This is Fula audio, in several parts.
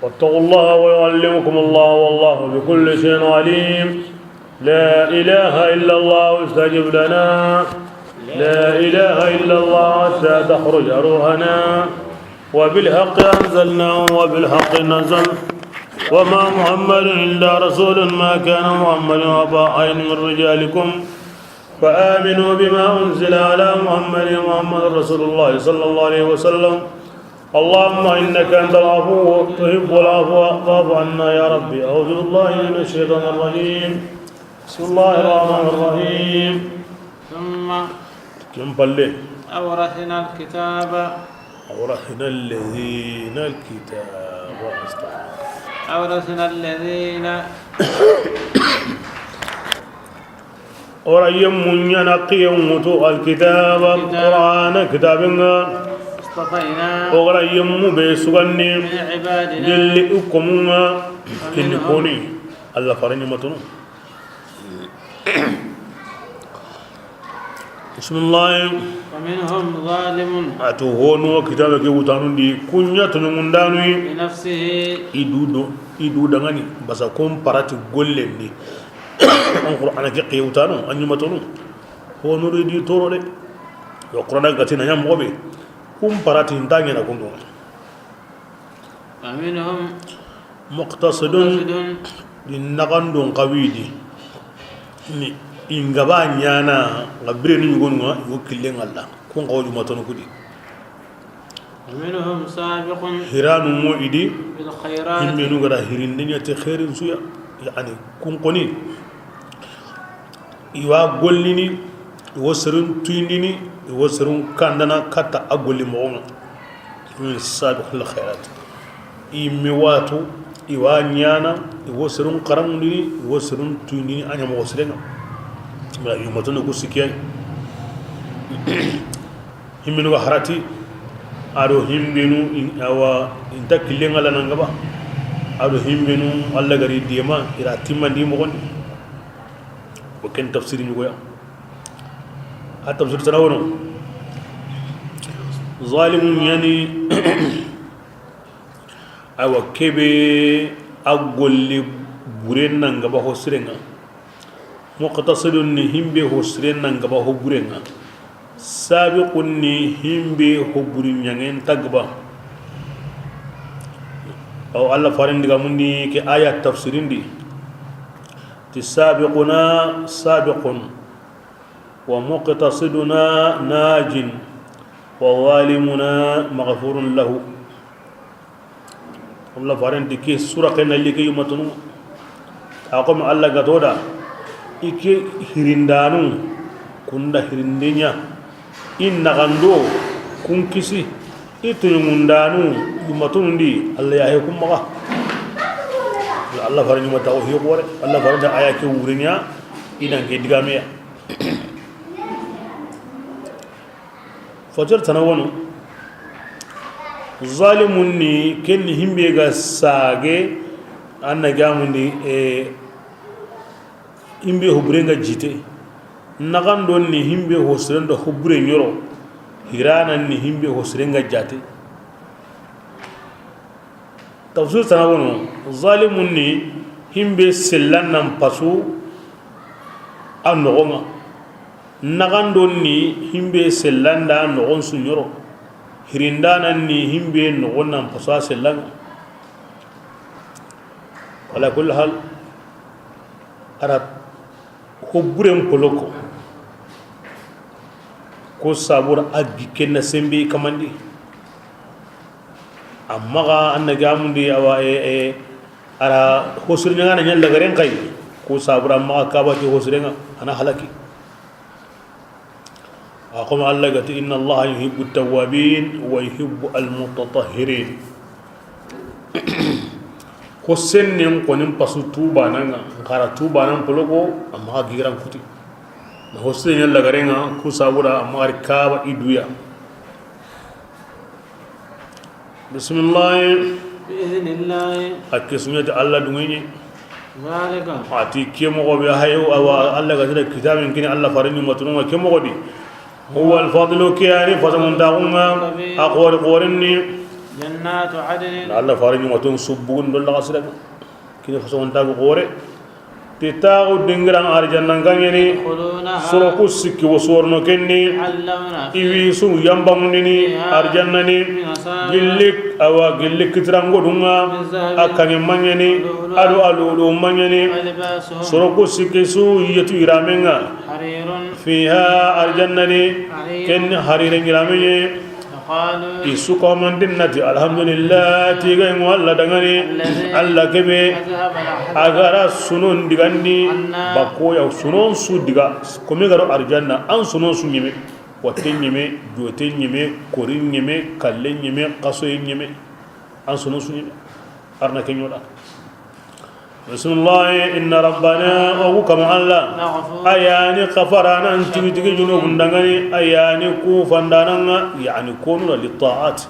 واتقوا الله ويعلمكم الله والله بكل شيء عليم. لا إله إلا الله استجب لنا. لا إله إلا الله حتى تخرج روحنا. وبالحق أنزلناه وبالحق نزل. وما محمد إلا رسول ما كان محمد أبا أحد من رجالكم فآمنوا بما أنزل على محمد رسول الله صلى الله عليه وسلم. اللهم إنك أنت العفو تحب العفو فاعف عنا يا ربي. أعوذ بالله من الشيطان الرجيم. بسم الله الرحمن الرحيم. ثم كم بالله أورثنا الكتاب أورثنا الذين الكتاب. أورثنا الذين ورأيهم من ينقيهم الكتاب القرآن كتابنا اصطفينا ورأيهم بيسغني من عبادنا جل أكمنا كنكوني الله فرني متنو. بسم الله. ومنهم ظالم أتوهون وكتابك وطانون دي كنيا تنمندانوي بنفسه idu dangani basa kom parati gollendi on qur'ana ke qiyutano anyu matonu hono di toro de yo qur'ana gatina nyam gobe kum parati ndanya na kundo. ومنهم muqtasidun din nagandon qawidi ni ingaba nyana ngabire ni gonwa yo killen Allah kun qawju matonu kudi. ومنهم سابق hiranu muidi بالخيرات himbenu gara hirindenya te khairin suya yani kun qoni iwa gollini iwasirun tuindini iwasirun kandana kata agolli mo min sabiqul khairat imiwatu iwa nyana iwasirun qaramuni iwasirun tuindini anya mo wasrenga ma yumatuna kusikiya himbenu ga harati ado himbenu awa inta killenga la nangaba ado himbenu alla gari diyama ira timmandi mo gondi ko ken tafsiri ni goya a tafsir tanawono zalimun yani awa kebe agolli buren nangaba ho sirenga muqtasidun ni himbe ho siren nangaba ho burenga sabiqun ni himbe hobburi nyangen tagba aw alla farin diga mundi ke ayat tafsirin di tisabiquna sabiqun wa muqtasiduna najin wa zalimuna maghfurun lahu. alla farin di ke sura kana ligi yumatunu aqam alla gatoda ike hirindanu kunda hirindenya inna gando kun kisi itu mundanu yumatundi Allah ya hukum maka Allah farin mata ohi gore Allah farin da ayake wurinya idan ke digame fajar tanawonu zalimun ni ken himbe ga sage anna gamundi himbe hubrenga jite nagandon ni himbe hosrenda hubure nyoro hiranan ni himbe hosrenga jate tafsir tanawono zalimun ni himbe sellannan pasu anogonga nagandon ni himbe sellanda nogon su nyoro hirindanan ni himbe nogonnan pasu sellanga ala kulli hal arat hubburen poloko ko sabur agi kenna sembe kamandi amma ga annaga mundi awa ara hosirnya ngana nyalla garen kai ko sabur amma ka ba ti hosirnya ana halaki aqum alla gati inna allaha yuhibbu at-tawwabin wa yuhibbu al-mutatahhirin ko sennen konin pasu tuba nanga ngara tuba nan poloko amma giran kuti na hosde nyalla garenga ku sabura amma kaba iduya. bismillah bi'idhnillah akismiyat alla dungi zalika ati kemo go be hayo awa alla ga tira kitabin kini alla farini matunu kemo go di huwa al-fadlu kiyani fasamun taquma aqwar qorinni جنات عدن الله فارني وتون سبون دول غسرك كده فسون تاغ غوري تتاغ دينغران ارجنان غانيني يدخلونها سروكو سكي وسورنو كني يحلون iwisu yambamundini arjannani gillik awa gillik kitrango dunga akane manyani adu alu manyani ولباسهم soroku sikisu yetu iramenga حرير fiha arjannani ken hariren iramenye فقالوا isu komandinati alhamdulillah tiga ngo alla dangani alla kebe أذهب الأحزاب agara sunon digandi bako ya sunon su diga komi garo arjanna an sunon su nyime waten nyime joten nyime korin nyime kallen nyime qaso nyime an sunon su nyime arna kenyoda bismillah inna rabbana wa kama alla نغفر ayani qafarana antigi tigi junubun dangani ayani ku fandana yani konu li ta'at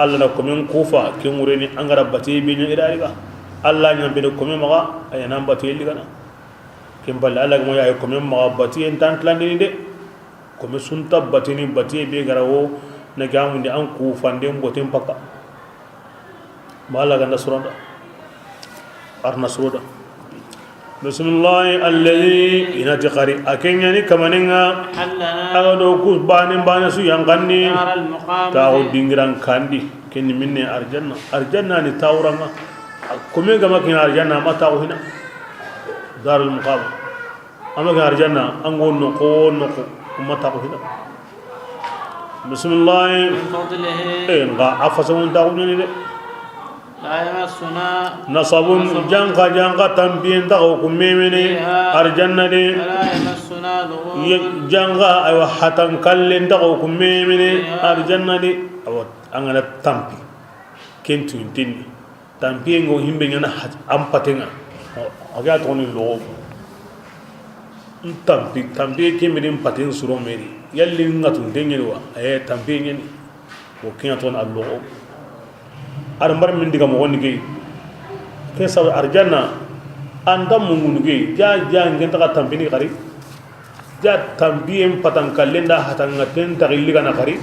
alla na komin kufa kemureni angara bati binya idariga alla nyambe komin maga ayana bati ligana kembal alla mo ya komin maga bati en tantlandi de komin sunta bati ni bati be garawo na gamundi an ku fande ngoten paka mala ganda suranda arna suroda bismillah alladhi inatiqari akenyani kamanenga حلنا agado ku bani su yanganni دار المقام tawo dingiran kandi kenni minne arjanna ni tawranga kome gama kin arjanna ma tawo hina darul muqam amma kin arjanna ango no ko ma tawo hina bismillah من فضله nga afasamun tawo ni de لا يمسنا nasabun janga tambien tawo kumemene arjanna de ولا يمسنا لغوب janga aywa hatan kallen tawo kumemene arjanna de awat angana tampi kentu intini tampi ngo himbe nyana ampatenga aga toni lo tampi kemedin paten suro meri yalli ngatu dengelwa ay tampi nyani ko kinya ton allo ar mbar min diga mo woni ge ke sa arjanna andam mungu ge ja ngenta ka tampi ni kari ja tampi en patan kalenda hatanga ten tagilli kana kari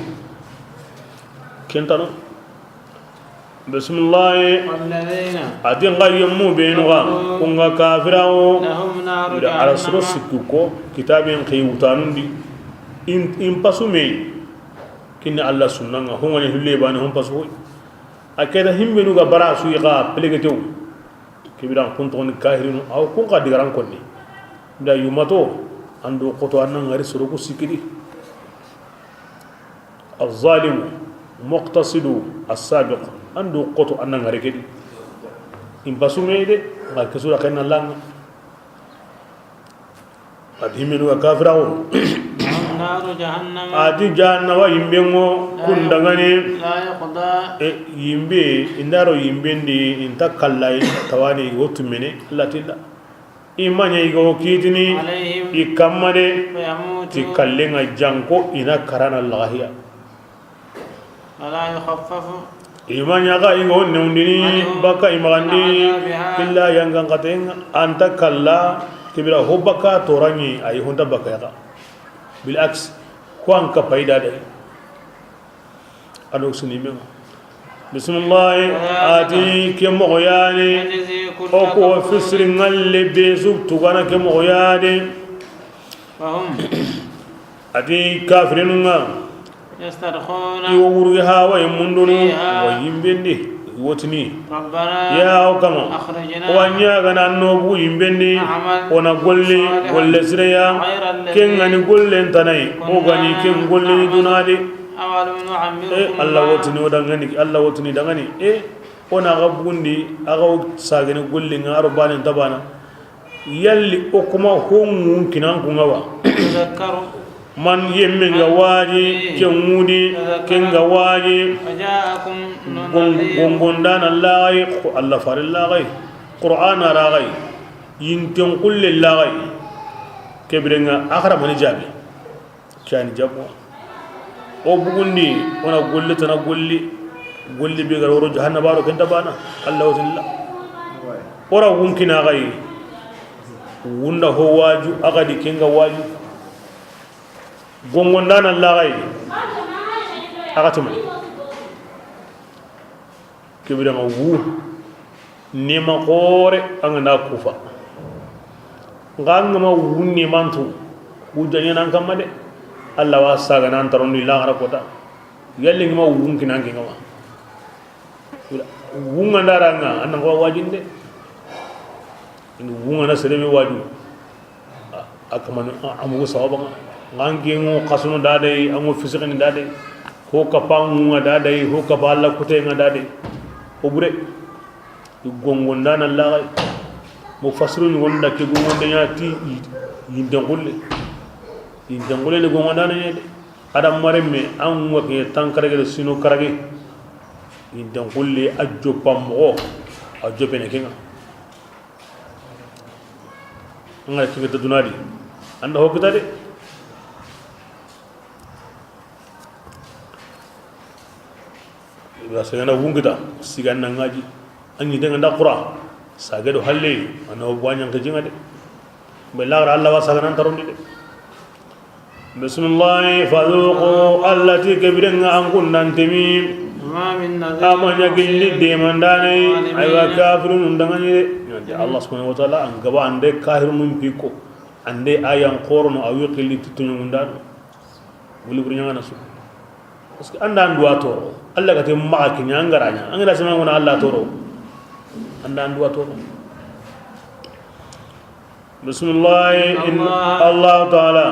kentano bismillah والذين adin gayyemu beenuga kunga kafirawo لهم نار ida ala suro جهنم sikkuko kitabin qiyutanundi in pasume kinni alla sunnanga hongani hulle bani hon pasu akeda himbenu ga bara su iqa pelegetew kibiran kunton kahirinu aw kun ka digaran konni da yumato ando qoto annan ngari suro ko sikidi الظالم مقتصد السابق عنده قطو أننا غريكي إن بسومي دي غير كسورة كينا لان أدهمنوا كافراو لهم نار جهنم أدي جانا ويمبينو كندغاني لا يقضى يمبي إندارو يمبين دي إنتا كاللاي تواني وطميني لا تلا إيمانيا يغو كيتني عليهم إكامني فيموتوا تكالينا جانكو إنا كرانا اللغية ولا يخفف iman yaga igo neundini baka imagandi illa yangan katenga anta kalla kibira hobaka torani ay honda baka yaga bil aks ko anka paida de ado sunime bismillah ati kemo yani يجزي كل o ko كفور fisri ngalle besu tugana kemo yani وهم ati kafirunga يسترخون iwuruha wa yimunduni wa yimbendi wotini ربنا ya kama أخرجنا wanya gana nobu yimbendi ona golle golle siraya kengani golle tanai o gani ken golle ni dunade أول نعمركم Allah wotini odangani Allah wotini dangani ona gabundi aga sagani golle ngaro bani tabana yalli okuma hongu kinan kungawa تذكروا man yemme nga waji kemudi kenga waji فجاءكم نذير gongondan Allah Allah farilla gai Qur'an ara gai yinten kulli la gai kebrenga akhara mani jabi kani jabo o bugundi ona golli tana golli be gar woro jahannaba ro kenta bana Allah wazilla ora wunkina gai wunda ho waju agadi kenga waju gongondan Allah gai akatima kibira ma wu nima qore angana kufa nganga ma wu ni mantu wu janya nan kamade Allah wa saga nan tarondi la ngara kota yalli ma wu kinan ki ngama wu ngandara nga anan ko wajinde ini wu ngana sereme waju akaman amu sawaba ngangi ngo kasunu dade amu fisikani dade ho kapangu dade ho kapalla kute dade obure gongonda na la mo fasrun wonda ke gongonda nyati yindangule le gongonda na nyede adam maremme an wake tankarage sino karage yindangule ajjo pammo ajjo bene kenga ngai kinga dunadi anda hokita de rasana wungita siganna ngaji anyi de nganda qura sagado halle ana wanyang ke jinga de belagra Allah wa saganan tarundi de bismillah fadhuqu allati kabiranga an kunnan timi ma min nadhir amanya gilli de mandane aywa kafirun ndangani de Allah subhanahu wa ta'ala an gaba ande kahirun piko ande ayan qorno awi qilli tutunyu ndan wuli burnya nasu parce que andan duwa toro Allah ka te ma ki nyangaranya angara sama ngona Allah toro andan duwa toro bismillah Allah ta'ala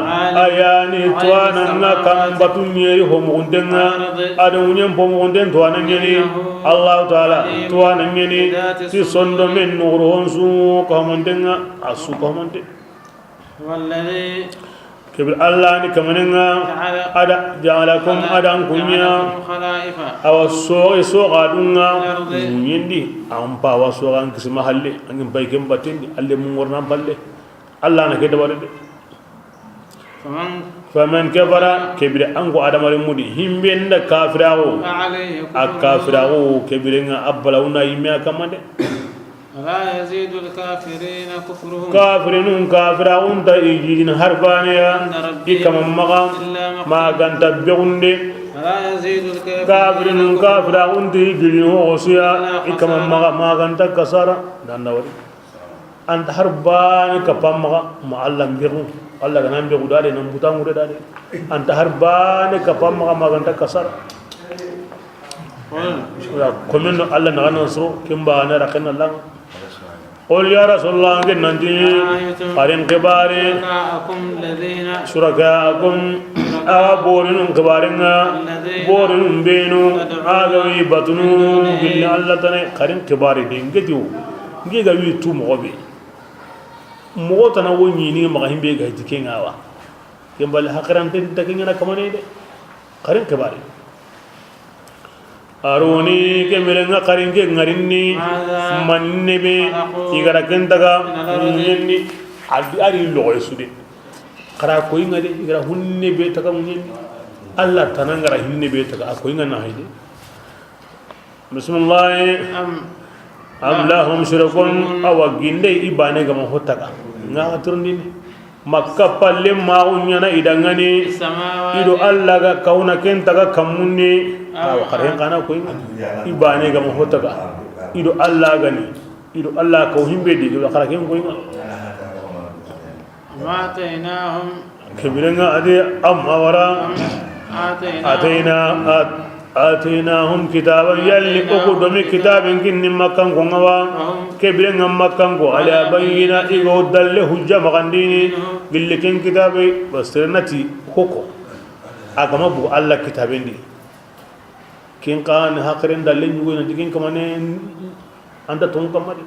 ayani tuana ngakam batunye ho mundenga adu nyem po munden tuana nyeni Allah ta'ala tuana nyeni ti sondo men nuru honsu ko mundenga asu ko munde والذي كبر الله ni kamanenga ada ja'alakum adan kunya aw so gadunga nyindi ampa waso gan kisma halle angin baykem batindi alle mun warna balle Allah na ke dabare de faman kafara kibir ango adamare mudi himbe nda kafirawo akafirawo kibirenga abbalawna yimya kamade لا يزيد الكافرين كفرهم كافرين كافرون تيجين هربانيا كما مغام ما كان تبغندي لا يزيد كافرين كافرون تيجين هوسيا كما مغام ما كان تكسر دانوري انت هربان كفام ما الله بيرو الله كان بيرو دالي نمبوتا مودي دالي انت هربان كفام ما كان تكسر كمن الله نغنصرو كمبا انا ركن الله قل يا رسول الله جننتي قارن كباري شركاءكم بورن كبارنا بورن بينو آغوي بطنو بالله الله تنه قارن كباري دينجتيو نجيغا ويتو مغبي مغوتنا ونيني مغاهم بيغا جيكين آوا كمبال حقران تنتكين كماني دي قارن كباري aroni ke melenga karin ke ngarinni manne be igara kentaga munyenni ari loy sude kara ko ingade igara hunne be taga munyenni Allah tanangara hinne be taga ko ingana hayde bismillah am lahum shirkun aw ginde ibane gama hotaga nga turni makka palle ma unyana idangani ido Allah ga kauna kentaga kamunni aw karen kana ko ibane ga mohotaka ido Allah gani ido Allah ko himbe di do kara ken ko ma tainahum kibiranga ade am awara atainahum kitaban yalli ko do mi kitabin kin makkan ko ngawa kibiranga makkan ko ala bayyina igo dalle hujja magandini gillikin kitabe basirnati koko agama bu Allah kitabin di kin kan hakren dalle nyugo na digin kamane anda ton kamade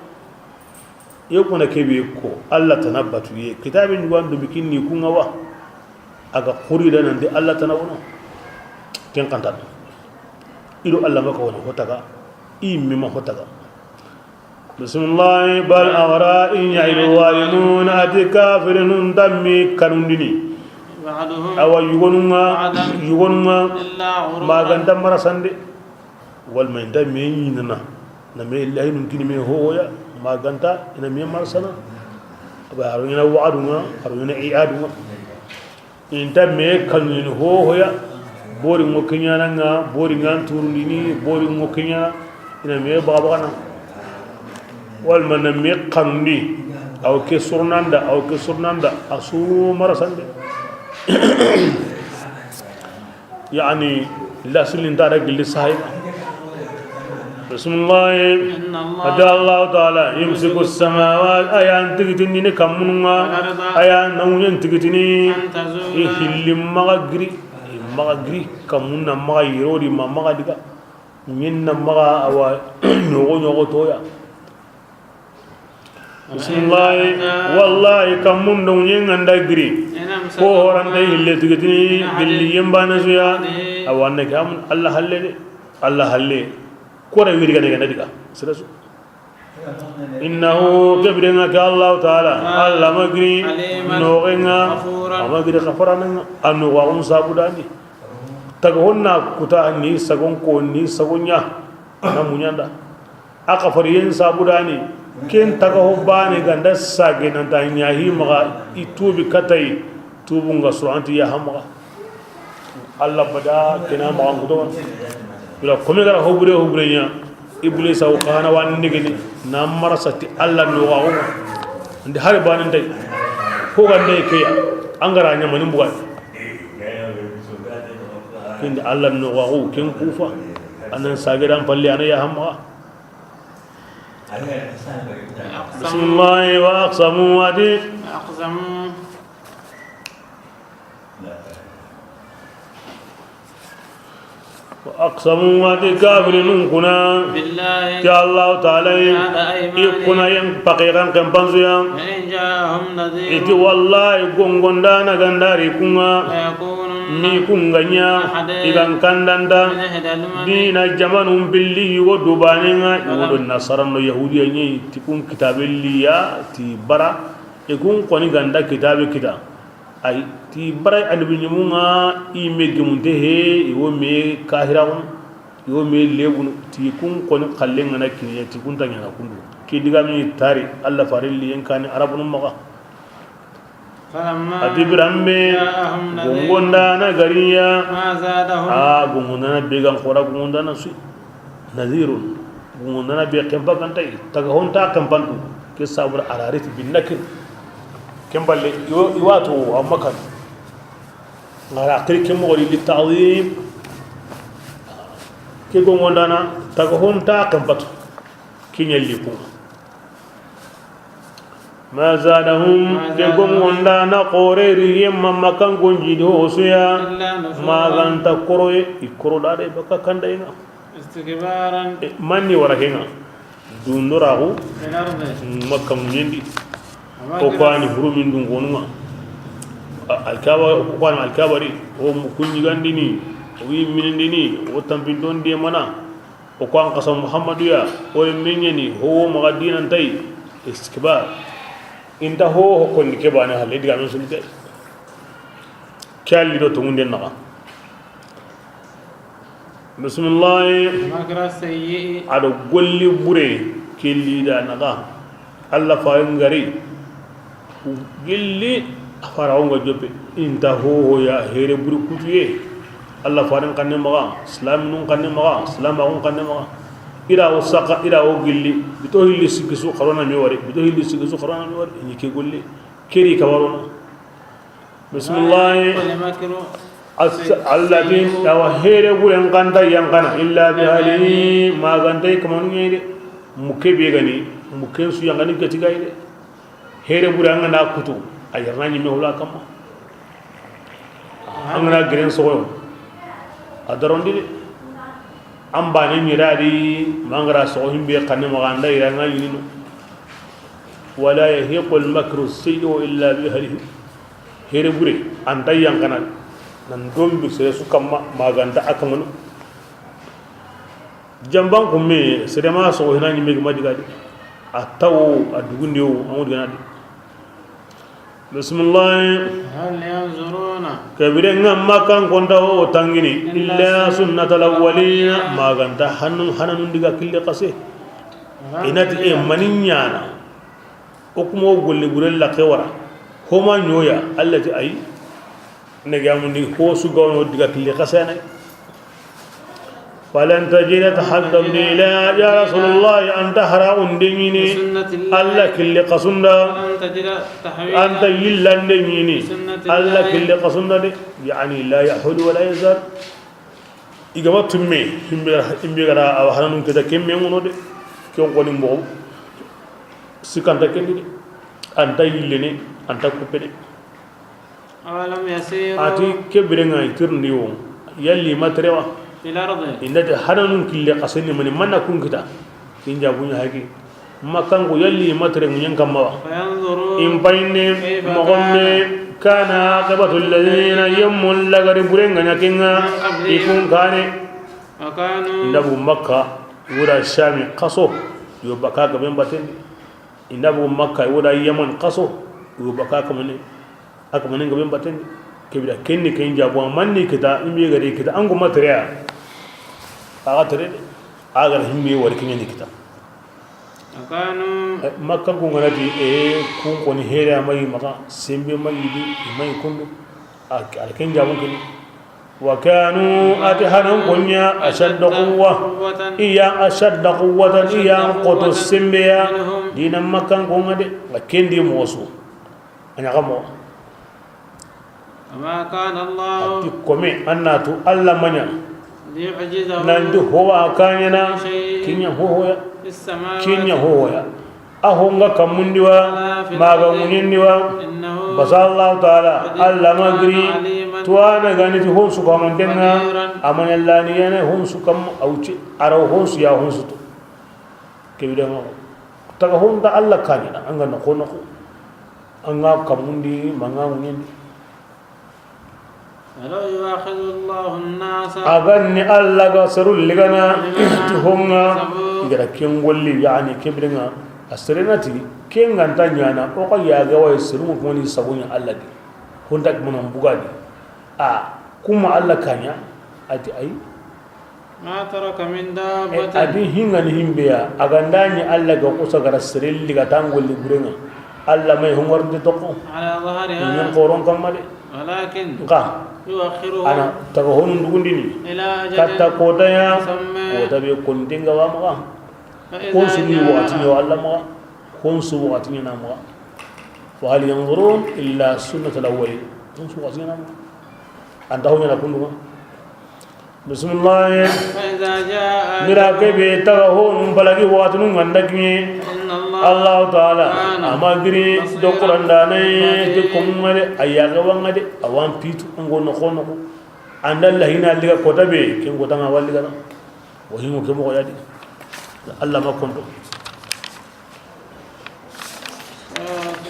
yokuna kebe ko Allah tanabbatu ye kitabin nyugo ando bikin ni ku ngawa aga khuri da nan de Allah tanawono kin kan tan ido Allah maka wona hotaga immi ma hotaga bismillah bal awra in ya'ilu walimun atikafirun dammi kanundini awa yugonunga maganta marasande walma inda me yinana na me illahi nun kini me hoya maganta ina me marsana aba haruna wa'adunga haruna i'adunga inta me kanin hoya bori ngokinya nanga bori ngan turundini bori ngokinya ina me baba kana wal man me qanni aw ke surnanda asu marasande يعني لا سلين دارك اللي صاحب بسم الله أدى الله تعالى يمسك السماوات أيان تجتني نكملنا أيان نوين تجتني اللي مغري كمونا مغيروري ما مغدك من مغا أو نوغو تويا بسم الله والله كمون نوين عندك ko horande hille tigitini billi yembana suya awanne kam Allah halle ko re wiri gane diga sirasu innahu kabirina ka Allah taala Allah magri nogenga magri khafarana anu wa sabudani tagonna kuta ni sagon ko ni sagonya namunyanda aka fariyen sabudani ken tagaho bane ganda sage nan ta nyahi maga itubi katai tubunga suranti ya hamga Allah bada kena maga ngudo bila kome gara hobure nya iblis au kana wan nigini na marasati Allah no wa ndi har bane ndai ko gande kaya angara nya manin buga kindi Allah no wa ken kufa anan sage dan palle ana ya hamga بسم الله وأقسموا وأقسموا كافر كنا يا الله تعالى يكون ينبقيقا كم بنزيا إتي والله يكون دانا غنداري كنا mi kunganya igan kandanda dina jamanum billi wodo banenga wodo nasaran no yahudiya ni tikun kitabelliya ti bara e kun koni ganda kitabe kita ay ti bara anbi nyimunga i megemunte he iwo me kahirawun iwo me lebun ti kun koni kallenga na kiniya ti kun tanya na kundu ki diga mi tari alla farilli en kan arabun maga atibirambe gungonda na gariya gungonda na began khora gungonda na su nadhirun gungonda na be kempa kantai taga honta kempantu ke sabur ararit bin nakir kemballe iwato amakan ngara akri kemo li ta'zim ke gungonda na taga honta kempatu kinyalli ku ما زادهم جبم وندا نقوري ريم مكان كونجي دوسيا ما غان تكروي يكرو داري بكا كانداينا استكبارا ماني وراكينا دوندراغو مكام نيندي اوكاني هرومين دون غونما الكابا اوكان الكابري او مكوني غانديني وي مينديني او تامبيدون دي مانا اوكان قسم محمد يا او مينيني هو مغدين انتي استكبار inta ho ko ni ke bana halle diga men sulde kalli do to ngunde naka bismillah makra sayyi ado golli bure kelli da naka alla fa ngari gilli farawo ngo jobbe inta ho ya here bure kutuye alla fa ran kanne maga islam nun kanne maga islam agun kanne maga ira wasaka ira o gilli bito hilli sigisu qarona mi wari bito hilli sigisu qarona mi wari ni ke golli keri kawarona bismillah alladhi tawahira bulan qanda yanqana illa bi hali ma gandai kamanu yede muke be gani muke su yangani gati gaide here bulan ngana kutu ayarna ni me hula kama angana gren so adarondi ambane miradi mangara so himbe kanne maganda iranga yinu wala yahiqul makru sayyi illa bi ahlihi here bure anda yang kana nan dombi sere su kamma maganda akamanu jamban kumme sere ma so hinani megi madigadi ataw adugundiyo amudi ganadi bismillah hal yanzuruna kabirenga makan konda o tangini illa sunnatal awwalina maganta hanun diga kille qase inati e maninyana okumo golle burella khewara homa nyoya allati ay negamundi ho su gawno diga kille qase nay فلن تجد تحدم لا يا رسول الله أنت حراء دينيني الله كل قصنا أنت يلا دينيني الله كل قصنا يعني لا يحول ولا يزال إذا ما تمي هم بيرا أو حنون كذا كم يومون ده كيون قولين بو سكان تكني أنت يلني أنت كوبني أولم يسيروا أتي كبرنا يترنيو يلي ما تروا في الأرض إن ده حنون كل قصني من نكون كذا إن جابوني هاي ما كان يلي ما ترى من ينكما فينظروا إن بين مغنى كان عاقبة الذين يمون لغربورين غنكنا يكون كان وكانوا إنه مكة ولا الشام قصو يبقى كمن باتين إنه مكة ولا يمن قصو يبقى كمن كمن باتين كبيرة كني كين جابوا مني كذا إمي غري كذا أنكم ما ترى أغتري أغر همي وركيني كذا وكانوا مكة كونغناتي كون كوني هيرا ماي مكا سيمبي ماي دي ماي كوندو على كين جابون كني وكانوا أتهنم كنيا أشد قوة إيا أشد قوة إيا قوة السيمبيا دينا مكة كونغناتي لكن دي موسو أنا كمو وما كان الله أتكمي أنا تو الله منيا ليعجزه نندو هو كاننا كينيا هو في السماوات كينيا هو أهونغا كموندوا ماغا مونيندوا بس الله تعالى الله مغري توانا غانيت هون سوكا مندنا أمان الله نيانا هون سوكا أوچي أرو هون سيا هون سوتو كبيرا ما تاغا هون دا الله كاننا أنغا نكو نكو أنغا كموندي ماغا مونيندي ولو يؤاخذ الله الناس أغني الله غسروا لغنا تهونا إذا كين ولي يعني كبرنا أسرناتي كين غانتا نيانا أوكا ياغا ويسرون كوني سبوني الله دي هندك منهم بغادي كما الله كانيا أتي أي ما ترك من دابة أدي هنغن همبيا أغنداني الله غوكوسا غرسرين لغتان ولي برنا الله ما يهم ورد تقو على ظهرها ينقرون كمالي ولكن يؤخره أنا تقهون دغنديني إلى أجل كتا كودايا مسمى وتبي كونتينغا وامغا فإذا كونسني جاء وقتني والله كونسو وقتني نامغا وهل ينظرون إلا سنة الأولين كونسو وقتني نامغا أنت هون يكون بسم الله فإذا جاء مراكبي تقهون بلغي وقتنو غندكني إن الله تعالى أمغري دقران داني تكمل أياغا وانغدي أوان بيتو أنغو نخو نخو عند الله هنا لغا كتبه كم كتنا والغا وهم كم قيادي الله ما كنتم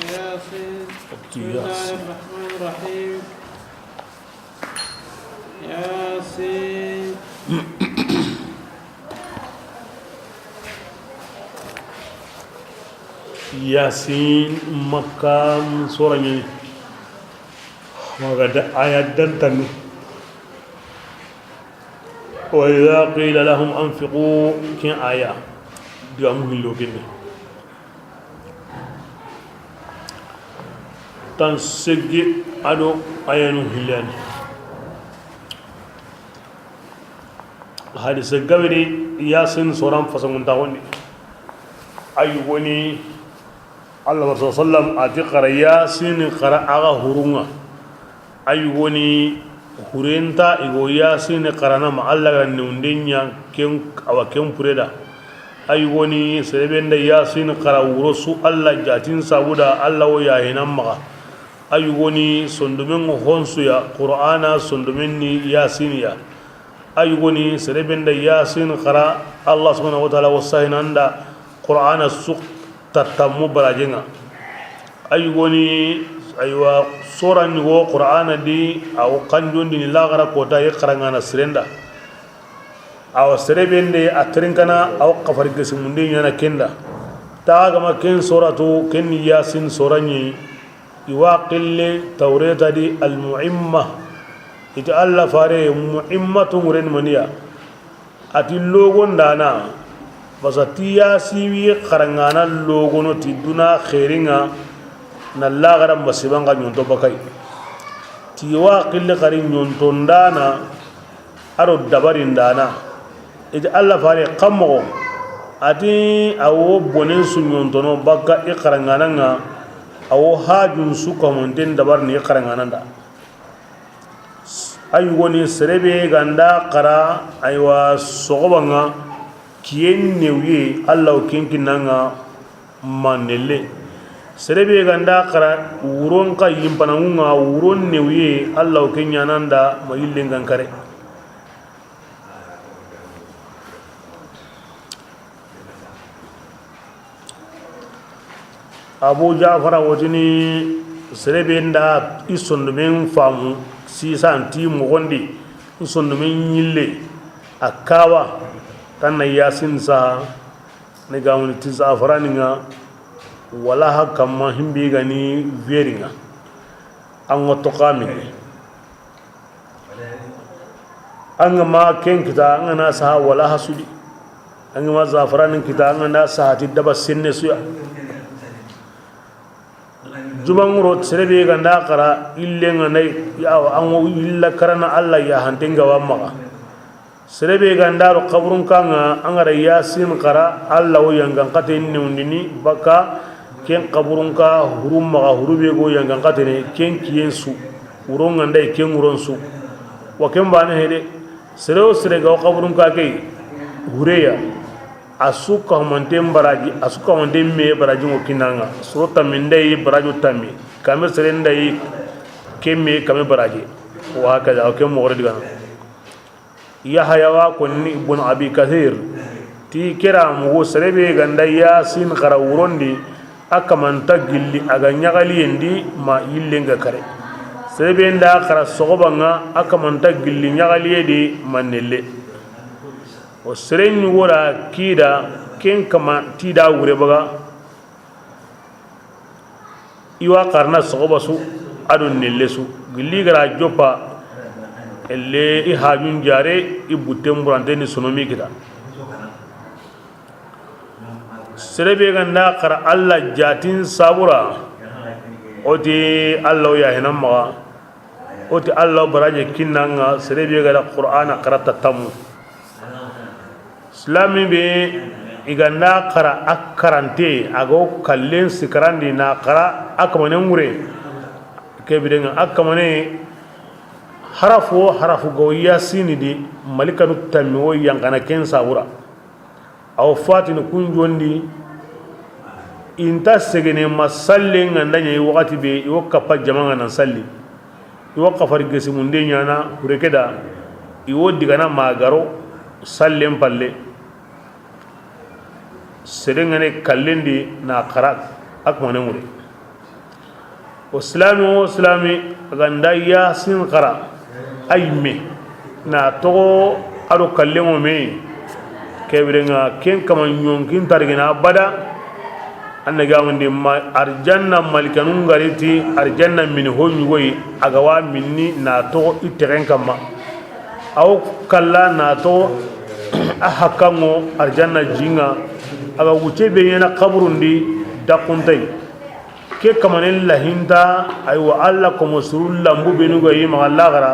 ياسين بسم الله الرحمن الرحيم ياسين ياسين مكة سورة يعني وقد آيات دنتن وإذا قيل لهم أنفقوا كين آية دعمه اللوكين تنسجي أدو آيان هلان هذه سجبري ياسين سورة فسمون تاوني أيوني الله صلى الله عليه وسلم أتقرأ ياسين قرأ هرونا أيوني هرينتا إيغو ياسين قرأنا مع الله نوندينيا كم أو كم فريدا أيوني سيبين ياسين قرأ ورسو الله جاتين سابودا الله وياهنا مغا أيوني سندمين هونسو يا قرآن سندمين ياسين يا أيوني سيبين ياسين قرأ الله سبحانه وتعالى وصاين عند قرآن السوق تتمو براجنا أيوني أيوة سورة نيو قرآن دي أو كنجون دي لاغرا كوتا يقرأنا سرندا أو سربين دي أترين كنا أو كفرق سموندي يانا كندا تاغما كن سورة كن ياسين سورة ني يواقل توريتا دي المعمة إتألا فاري معمة مرين منيا أتي اللوغون دانا basatiya siwi qarangana logono tiduna khairinga nalla garam basibanga nyonto bakai tiwa qille qarin nyonto ndana aro dabarin dana ida alla fare qammo ati awo bonen sunyontono baka iqrangananga awo hajun suka monten dabar ni iqrangananda ay woni serebe ganda qara aywa sogobanga kiyen newye alla o kinkinanga manelle serebe ganda qara wuron ka yimpanangunga wuron newye alla o kinyananda ma yillengan kare Abu Ja'far wajini serebe nda isondu men famu sisan ti mogondi sonno men yille akawa tanna yasin sa ne gawni ti zafaraninga wala hakama himbi gani veringa an wato kami an ma ken kita an na sa wala hasudi an ma zafaranin kita an na sa ti daba senne suya jumanguro serebe ganda kara illenga nay ya an illa karana alla ya hantenga wa maga serebe ganda ro qabrun kanga angara yasin kara alla o yangan katen undini baka ken qabrun ka hurum maga hurube go yangan katene ken kiyensu uronga ndai ken uronsu wa ken bane hede sereo serega qabrun ka ke hureya asuka mantem baraji asuka mantem me baraji mo kinanga surata mindai barajo tammi kame serendai kemme kame baraji wa kaza o kem mo digana ya hayawa konni ibn abi kathir ti kira mo serebe ganda yasin qara wurondi akamanta gilli aga nyagali endi ma yillenga kare serebe nda qara sogobanga akamanta gilli nyagali edi manelle o sereni wora kida ken kama tida wure baga iwa karna sogoba su adon nelesu gilli gara jopa elle i hajun jare i butem burante ni sonomi kita serebe ganda kara alla jatin sabura oti alla ya hinam ma oti alla baraje kinanga serebe gada qur'ana qarata tamu islami be iganda qara akarante ago kallen sikarandi na qara akamane ngure kebidenga akamane harafu go yasini di malikanu tammi wo yankana ken sabura aw fatini kunjondi inta segene masallen ngandanya yi wakati be iwo kappa jamanga nan salli iwo kafar gesi munde nyana hurekeda iwo digana magaro sallen palle sedengane kallendi na qara akmane ngure islami ganda yasin qara ayme na to ado kallengo me kebirenga ken kama nyonkin tarigina bada annaga wonde ma arjanna malikanun gariti arjanna min honni woyi agawa minni na to iteren kama aw kalla na to ahakango arjanna jinga aga wuce be yana qabrundi dakuntai ke kamanen lahinda aywa alla ko musul lambu benu go yima Allah gara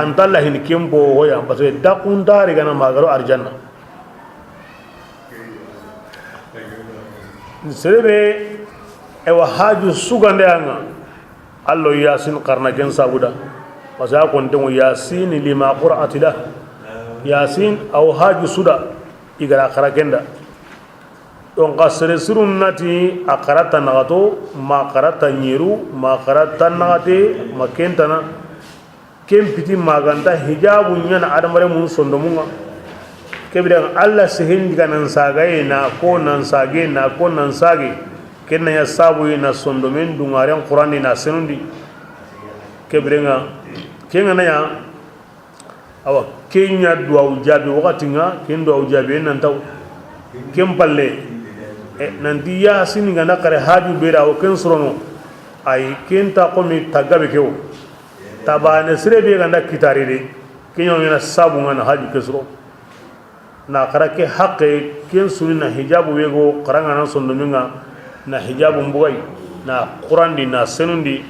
anta lahin kembo hoya baso dakunta riga na magaro arjanna serebe ewa haju sugande anga allo yasin qarna gen sabuda basa ko ndengo yasin lima qur'atila yasin aw haju suda igara kharakenda don qasre surun nati aqarata nagato ma qarata nyiru ma qarata nagate makentana kempiti maganta hijabu nyana adamare mun sondomunga kebida alla sehin diga nan sagaye na ko nan sage kenna ya sabu na sondomen dungaren qur'ani na senundi kebrenga kenga na ya awa kenya duwa ujabi wakati nga ken duwa ujabi nan taw kempalle nanti yasin nga nakare haju bera o ken sorono ay kenta komi tagabe kewo tabane sirebe ganda kitari de kenyo na sabu nga na haju kesro na karake haqqe ken sunina hijabu wego qaranga nan sondominga na hijabu mbugay na qur'an di na senundi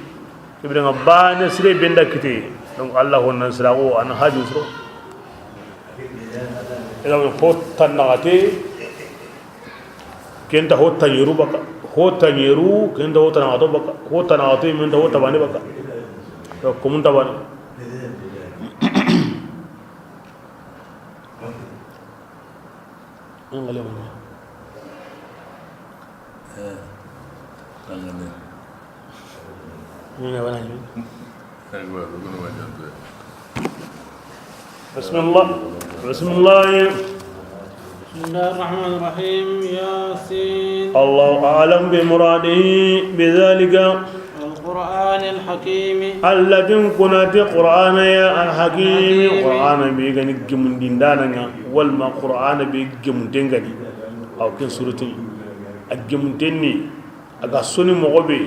ibrenga bane sire benda kite donc allah wonna sirago an haju sro ila hotta nagate kenta hotta yeru baka hotta yeru kenta hotta nagato baka hotta nagato menta hotta bani baka to kumunta bani ngale wala ngale wala ni بسم الله بسم الله الرحمن الرحيم ياسين الله أعلم بمراده بذلك القرآن الحكيم الذي كنت قرآن يا الحكيم قرآن بيغني جمن ديندانا والما قرآن بيجمن دينغني أو كن سورة الجمن ديني أغا سوني مغبي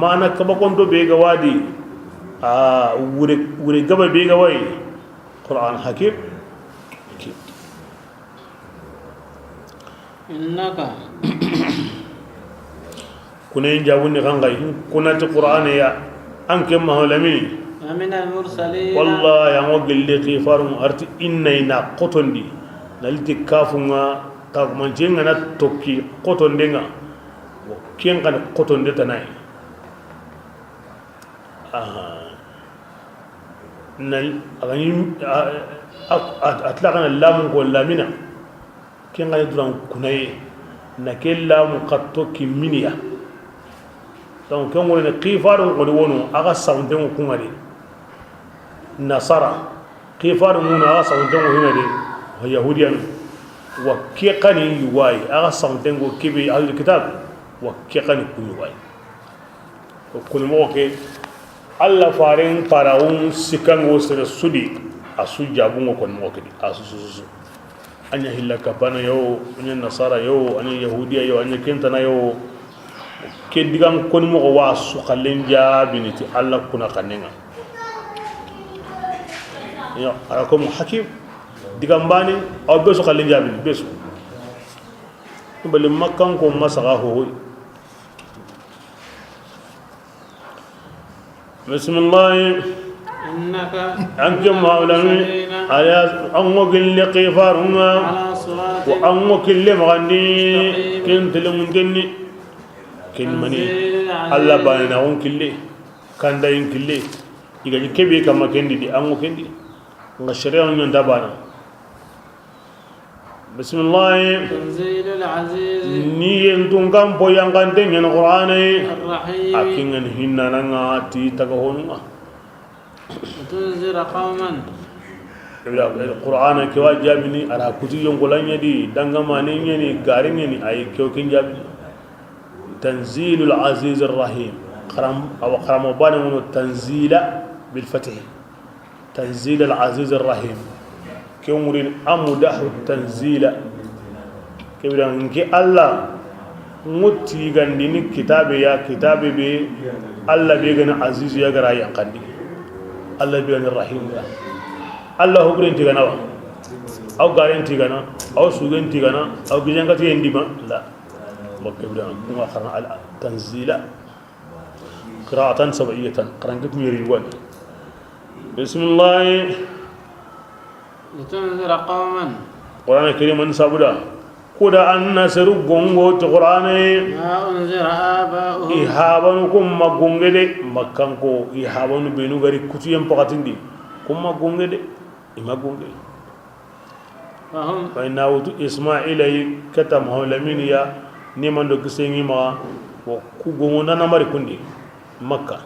ما أنا كبكون تو بيغا وادي وري غبا بيغا واي قرآن حكيم إنك كنين جاوني خانغاي كنت قرآن يا أنك مهولمي ومن المرسلين والله يا موغل لي خيفارم أرتي إنينا قطن دي نالتي كافونا كاكمان جينا توكي قطن دينا وكين كان قطن دي تناي نال أطلقنا اللام واللامنا كين غادي دران كوناي نكيل لام قطوكي منيا دونك كون ولي قيفار غادي وونو اغا ساوندين كوماري نصارى قيفار مون اغا ساوندين هنا دي يهوديان وكيقني يواي اغا ساوندين كيبي اهل الكتاب وكيقني كوني واي وكل موكي الله فارين فاراون سيكانغو سر سودي اسو جابو كون موكي اسو anya hilla kapana yo anya nasara yo anya yahudiya yo anya kentana yo ke digam kon mo wa su khalen jabiniti allah kuna kanenga yo arakum hakim digam bani aw besu khalen jabin besu bali makkan ko masaga ho bismillah إنك أنكم مولمي على أمك اللي قفارهما وأمك اللي مغني كنت لمنتني كن مني الله بانهم كله كان داين كله إذا كبي كما كندي دي أمك كندي نشريهم من دبانا بسم الله تنزيل العزيز نيين تونكم بويان كنتين القرآن الرحيم أكين هنا نعاتي تكهونما تنذر قوما القرآن كوا جابني على كتير يوم كلام يدي دعما نيني غارين يني أي كيو كين جابني تنزيل العزيز الرحيم كرام أو كرام بانه تنزيل بالفتح تنزيل العزيز الرحيم كيومرين أمده التنزيل كبيران إنك الله موتي غنديني كتابه يا كتابه بي الله بيغن عزيز يا غراي قندي الله بيان الرحيم الله هو برين تيغانا او غارين تيغانا او سوغين تيغانا او بيجانغا تينديما لا مكبران ما خرنا على تنزيلا قراءة سبعية قرانك ميريوان بسم الله لتنذر قوما قرآن الكريم ان سابدا كودا ان سرو غونغو تقران ما أنذر آباؤهم إيهابانكم ما غونغدي مكانكو إيهابانو بينو غاري كتيام بقاتندي كم ما غونغدي إما غونغدي فهم فإن أوتو إسماعيل كتم هولمين يا نيمان دو كسيني ما وكوغونا نماري كندي مكة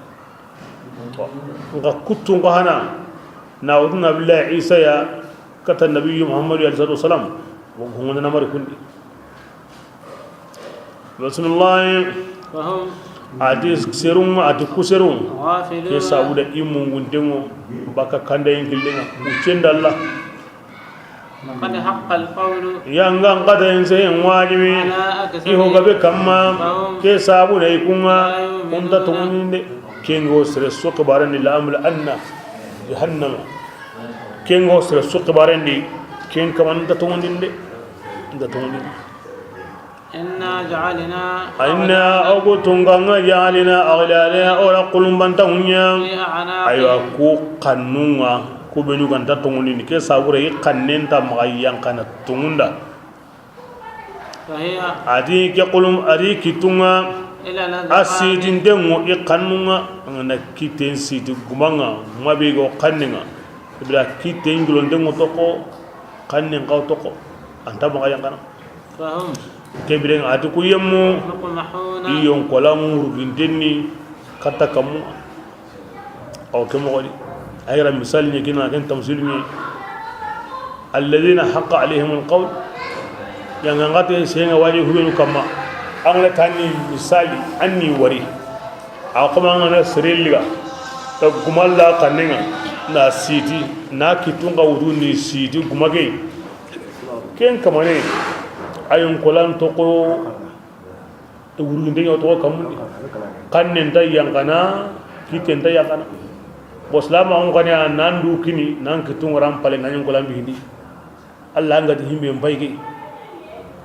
nga kuttu nga hana na wadna billahi isa ya kata nabiyyu muhammad sallallahu alaihi wasallam غونا نمر كندي بسم الله فهم adis serum adu kuserum غافلون ke sabuda imu ngundemo baka kande ngillenga ucenda Allah لقد حق القول yanga ngada ense wajibi iho gabe kamma ke sabuda ikunga unda tumunde kengo sere sokbarani la amla anna jahannama kengo sere sokbarani ken kamanda tumundinde nda tumundinde إنا جعلنا أنا أقولتونغا جعلنا أغلالا أولا قلوب بنتهنيا في أعناق أيوا كو قنونا ku be ñu ganta tonguni ni ke sabure iqannen ta magayan kana tongunda فهي adi ke qulum ari kitunga إلى asidi ndengo iqannunga ngana kiten sidi gumanga mabe go qannenga ibra kiten ngulo ndengo toko qannen qaw toko anta magayan kana فهم kebiren ati ku yemmu مقمحون iyon kolamu rugintenni katta kamu aw kemo gadi ayra misal ni kina kan tamsil ni alladhina haqqa alaihim alqawl yang ngate senga waji hubenu kama angla tani misali anni wari aw kama ngana sireliga ta gumalla kanenga na siti na kitunga wudu ni siti gumage ken kamane ayun kolan toko wuruginte yo to kamundi kannen tay yankana kiten tay yankana boslama on kanya nandu kini nan kitung ram pale nan kolan bindi Allah ngati himbe mbayki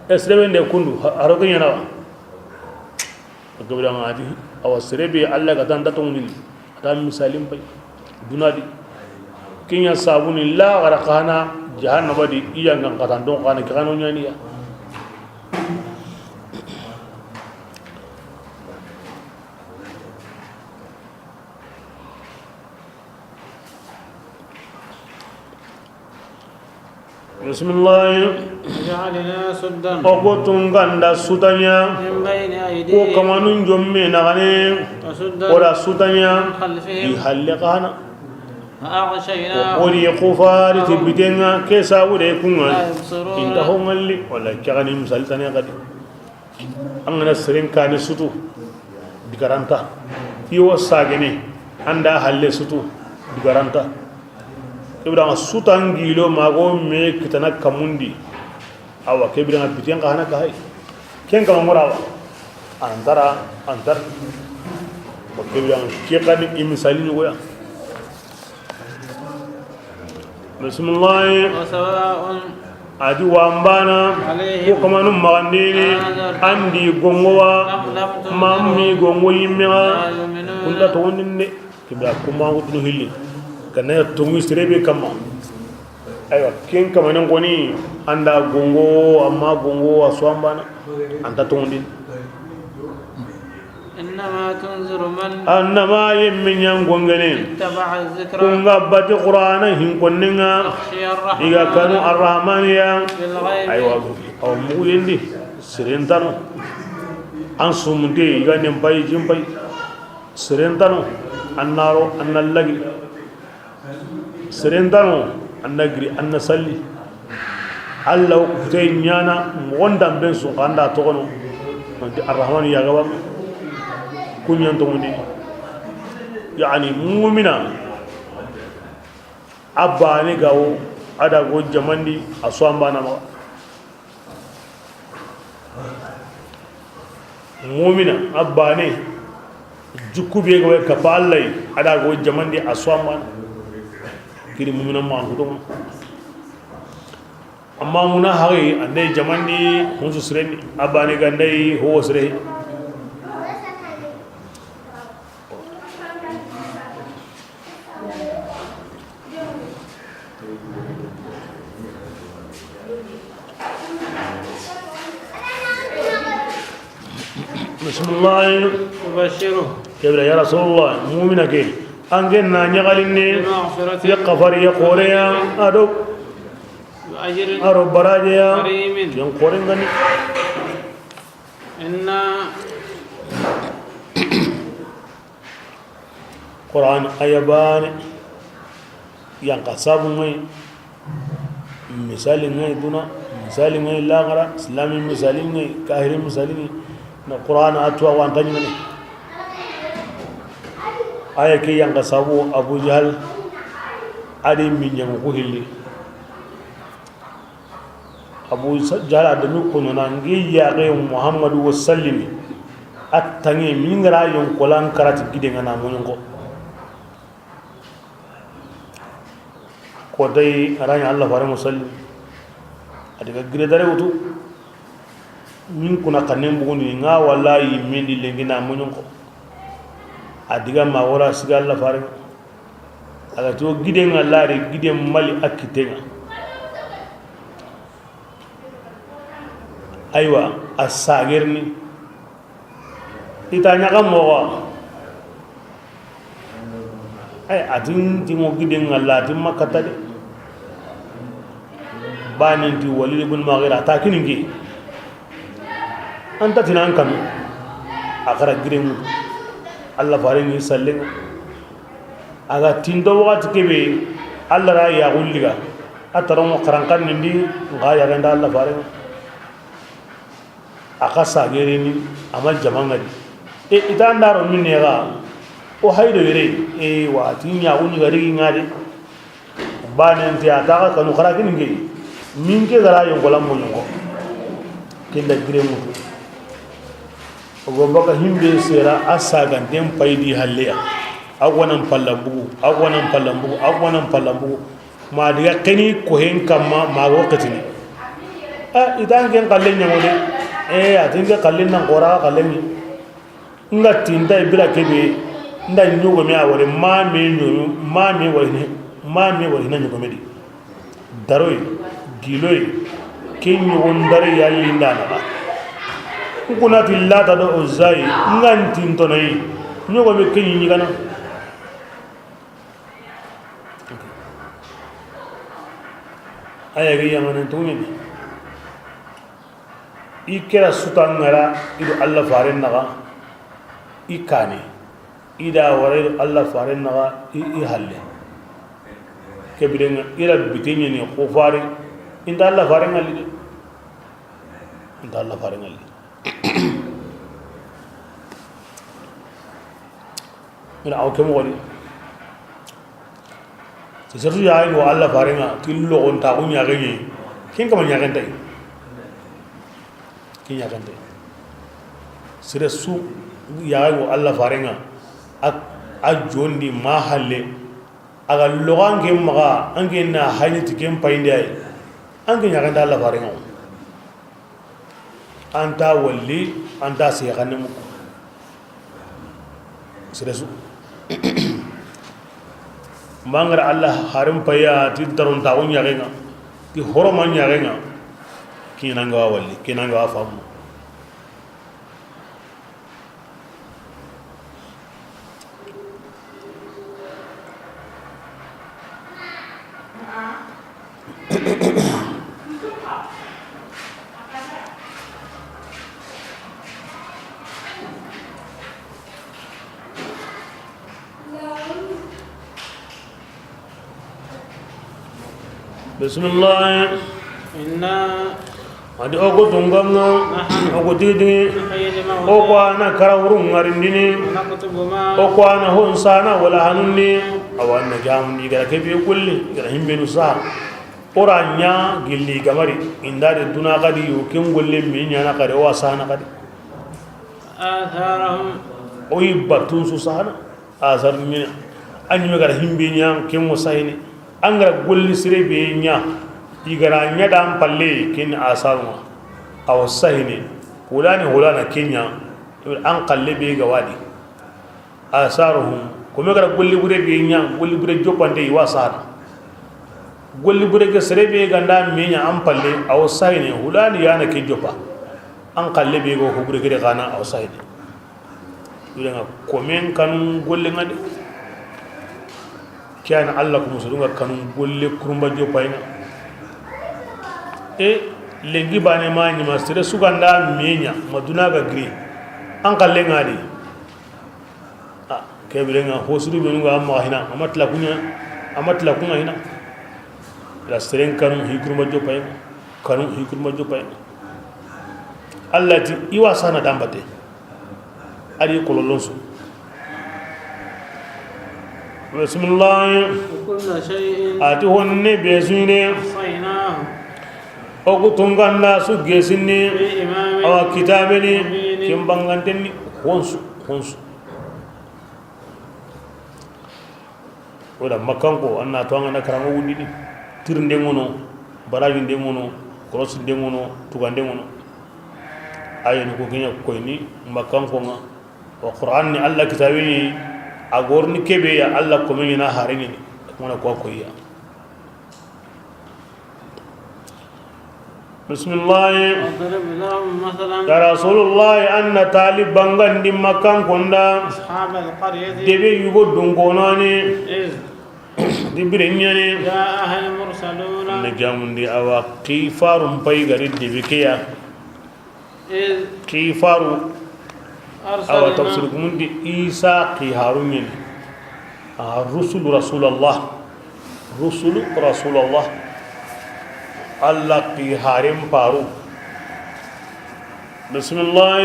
esrebe nde kundu arokin yana gobira ngati awasrebe Allah ga tan datong ni tan misalim bay dunadi kinya sabuni la garakana jahannama di iya ngan katan don kana kano nyani ya Bismillah جعلنا سدا Okotun ganda sutanya من بين ko أيديهم kamanun jomme nagane وسدا ora sutanya من خلفهم ihalqana فأغشيناهم ori qufari tibitenga kesa wude kunga لا يبصرون inta hongalli wala kagani misaltanya kadi angana seren kane sutu digaranta iwo sagene anda halle sutu digaranta kebira sutangilo mago me kitana kamundi awa kebira biten ka hana kai ken kama murawa antar kebira ke kadi imisali ni goya bismillah وسواء adi wambana ko kamanu magandini andi gongowa mammi gongo yimmega kunda to woninde kibra kuma wudu hilli kana tongu sirebe kama aywa ken kama nan goni anda gongo amma gongo aswambana anta to wondin إنما تنذر من annama yemmin yan gongene اتبع الذكر kunga bati qur'ana hin konninga خشي iga kanu الرحمن arrahman ya بالغيب aywa aw mugulindi sirentano an sumunde iga nembay jimbay sirentano annaro annallagi sirentano annagri annasalli Allah kutay nyana wonda ben su anda tokono nanti arrahman ya gaba kunyan to mundi yani mu'mina abba ne gawo ada go jamandi aswamba na ma mu'mina abba ne jukube go ka pallai ada go jamandi aswamba kiri mu'mina ma hudo amma muna hari andai jamandi hunsu sireni abba ne gandai ho sire bismillah يبشره kebra ya rasulullah mu'mina ke angen na nyagalini بمغفرة ya qafari ya qoreya ado وأجر aro baraje ya كريم yang qoren gani إنا Quran ayaban yang kasabu ngai misali ngai duna misali ngai lagara islami misali ngai kahiri misali ngai na Quran atwa wantani ngani aya ke yang kasabu Abu Jahal adi minyang ko hilli Abu Jahal adami kono nangi ya ga Muhammadu wasallimi attangi mingara yon kolan karati gidenga na mongo ko dai aranya Allah fare musallim adiga gredare wutu min kuna kanen buguni nga wallahi min dilengina munyon ko adiga ma wala siga Allah fare aga to giden ngallari giden mali akitenga aywa asagerni itanya kam mo ay adin timo giden ngallati makata de banin ti Walid ibn Mughira takiningi anta tinan kan akara giden Allah farini salling aga tindo wakati kebe Allah ra ya gulliga ataron karankan nindi nga ya ganda Allah farini aka sagerini amal jamanga di idan daro minne ga o haydo yere wa tin ya wuni gari ngade banen ti ata ka no khara kini ngi min ke gara yo golam mo ngo kinda giremu go baka himbe sera asaga dem paydi halleya agwanan pallambu ma diga kani ko hen kamma ma wakati ni idan gen kallen nyamode atinga kallen nan qora kallen ni ngati ndai bira kebe ndai nyugo mi awore ma me wari na nyugo medi daroy giloy kenyu wondare yalli ndana ba kuna tillata do ozai nganti ntonai nyugo be kenyi nyigana ayagi yamane tumi ikera sutangara ido Allah farin naga ikane ida wara Allah farin naga I halle kebirenga ira bitenye ni khofari inda Allah farin ali ina awkem wali sesu yaay go Allah faringa tillo on ta kunya ganye kin kama nyagen tay kin nyagen tay sire su yaay go Allah faringa ak jondi ma halle aga logange maga ange na haniti kem painde ay ange nyagen da Allah faringa anta walli anta siyakanemu sire su mangar Allah harim paya ti darun taun yagenga ti horoman yagenga kinanga walli kinanga famu بسم الله إنا adi ogo tungamna ogo didi ogo ana karawrun ngarindini نكتب ما ogo ana honsana wala hanunni awanna jamni gara kebe kulli gara himbenu sa oranya gilli gamari indade duna gadi yo ken golle mi nyana kare wasana kadi آثارهم oyi batun su sana azar min anyi gara himbe nya ken wasayni angara golli sire be nya igara nya dam palle ken asarwa aw sahini hulana kenya an qalle be gawadi asaruhum kuma gara golli bure be nya golli bure jopande yi wasana golli bure ke sire be ganda me nya an palle aw sahini hulani yana ke jopa an qalle be go bure ke kana aw sahini yanga komen kan golle ngade kian Allah ko musulunga kanun golle kurumba jopaina lengi bane ma nyima sire suganda menya maduna ga gri an kalle ngadi kebirenga hosuru be nga amma hina amatla kunya hina la sire kanun hikurma jopaina Allah ti iwa sana dambate ari kololonso bismillah وكل شيء ati honne besune أحصيناه oku tunganda su gesini في إمام awa kitabeni مبين kimbangantenni honsu wala makanko anna to ngana karamo wundini tirnde ngono baraji nde ngono cross nde ngono tugande ngono ayeni ko kenya koyni makanko nga wa qur'an ni Allah kitabi agorni kebe ya Allah ko men na harini mona ko koya bismillah واضرب لهم مثلا ya rasulullah anna talib bangan di makan konda أصحاب القرية debe yugo dungonani إذ dibrinyani جاءها المرسلون na jamundi awa kifarum pay gari dibikiya إذ kifaru awa tafsir أرسلنا kumundi isa ki harunyin rusul rasulullah allah ki harim paru bismillah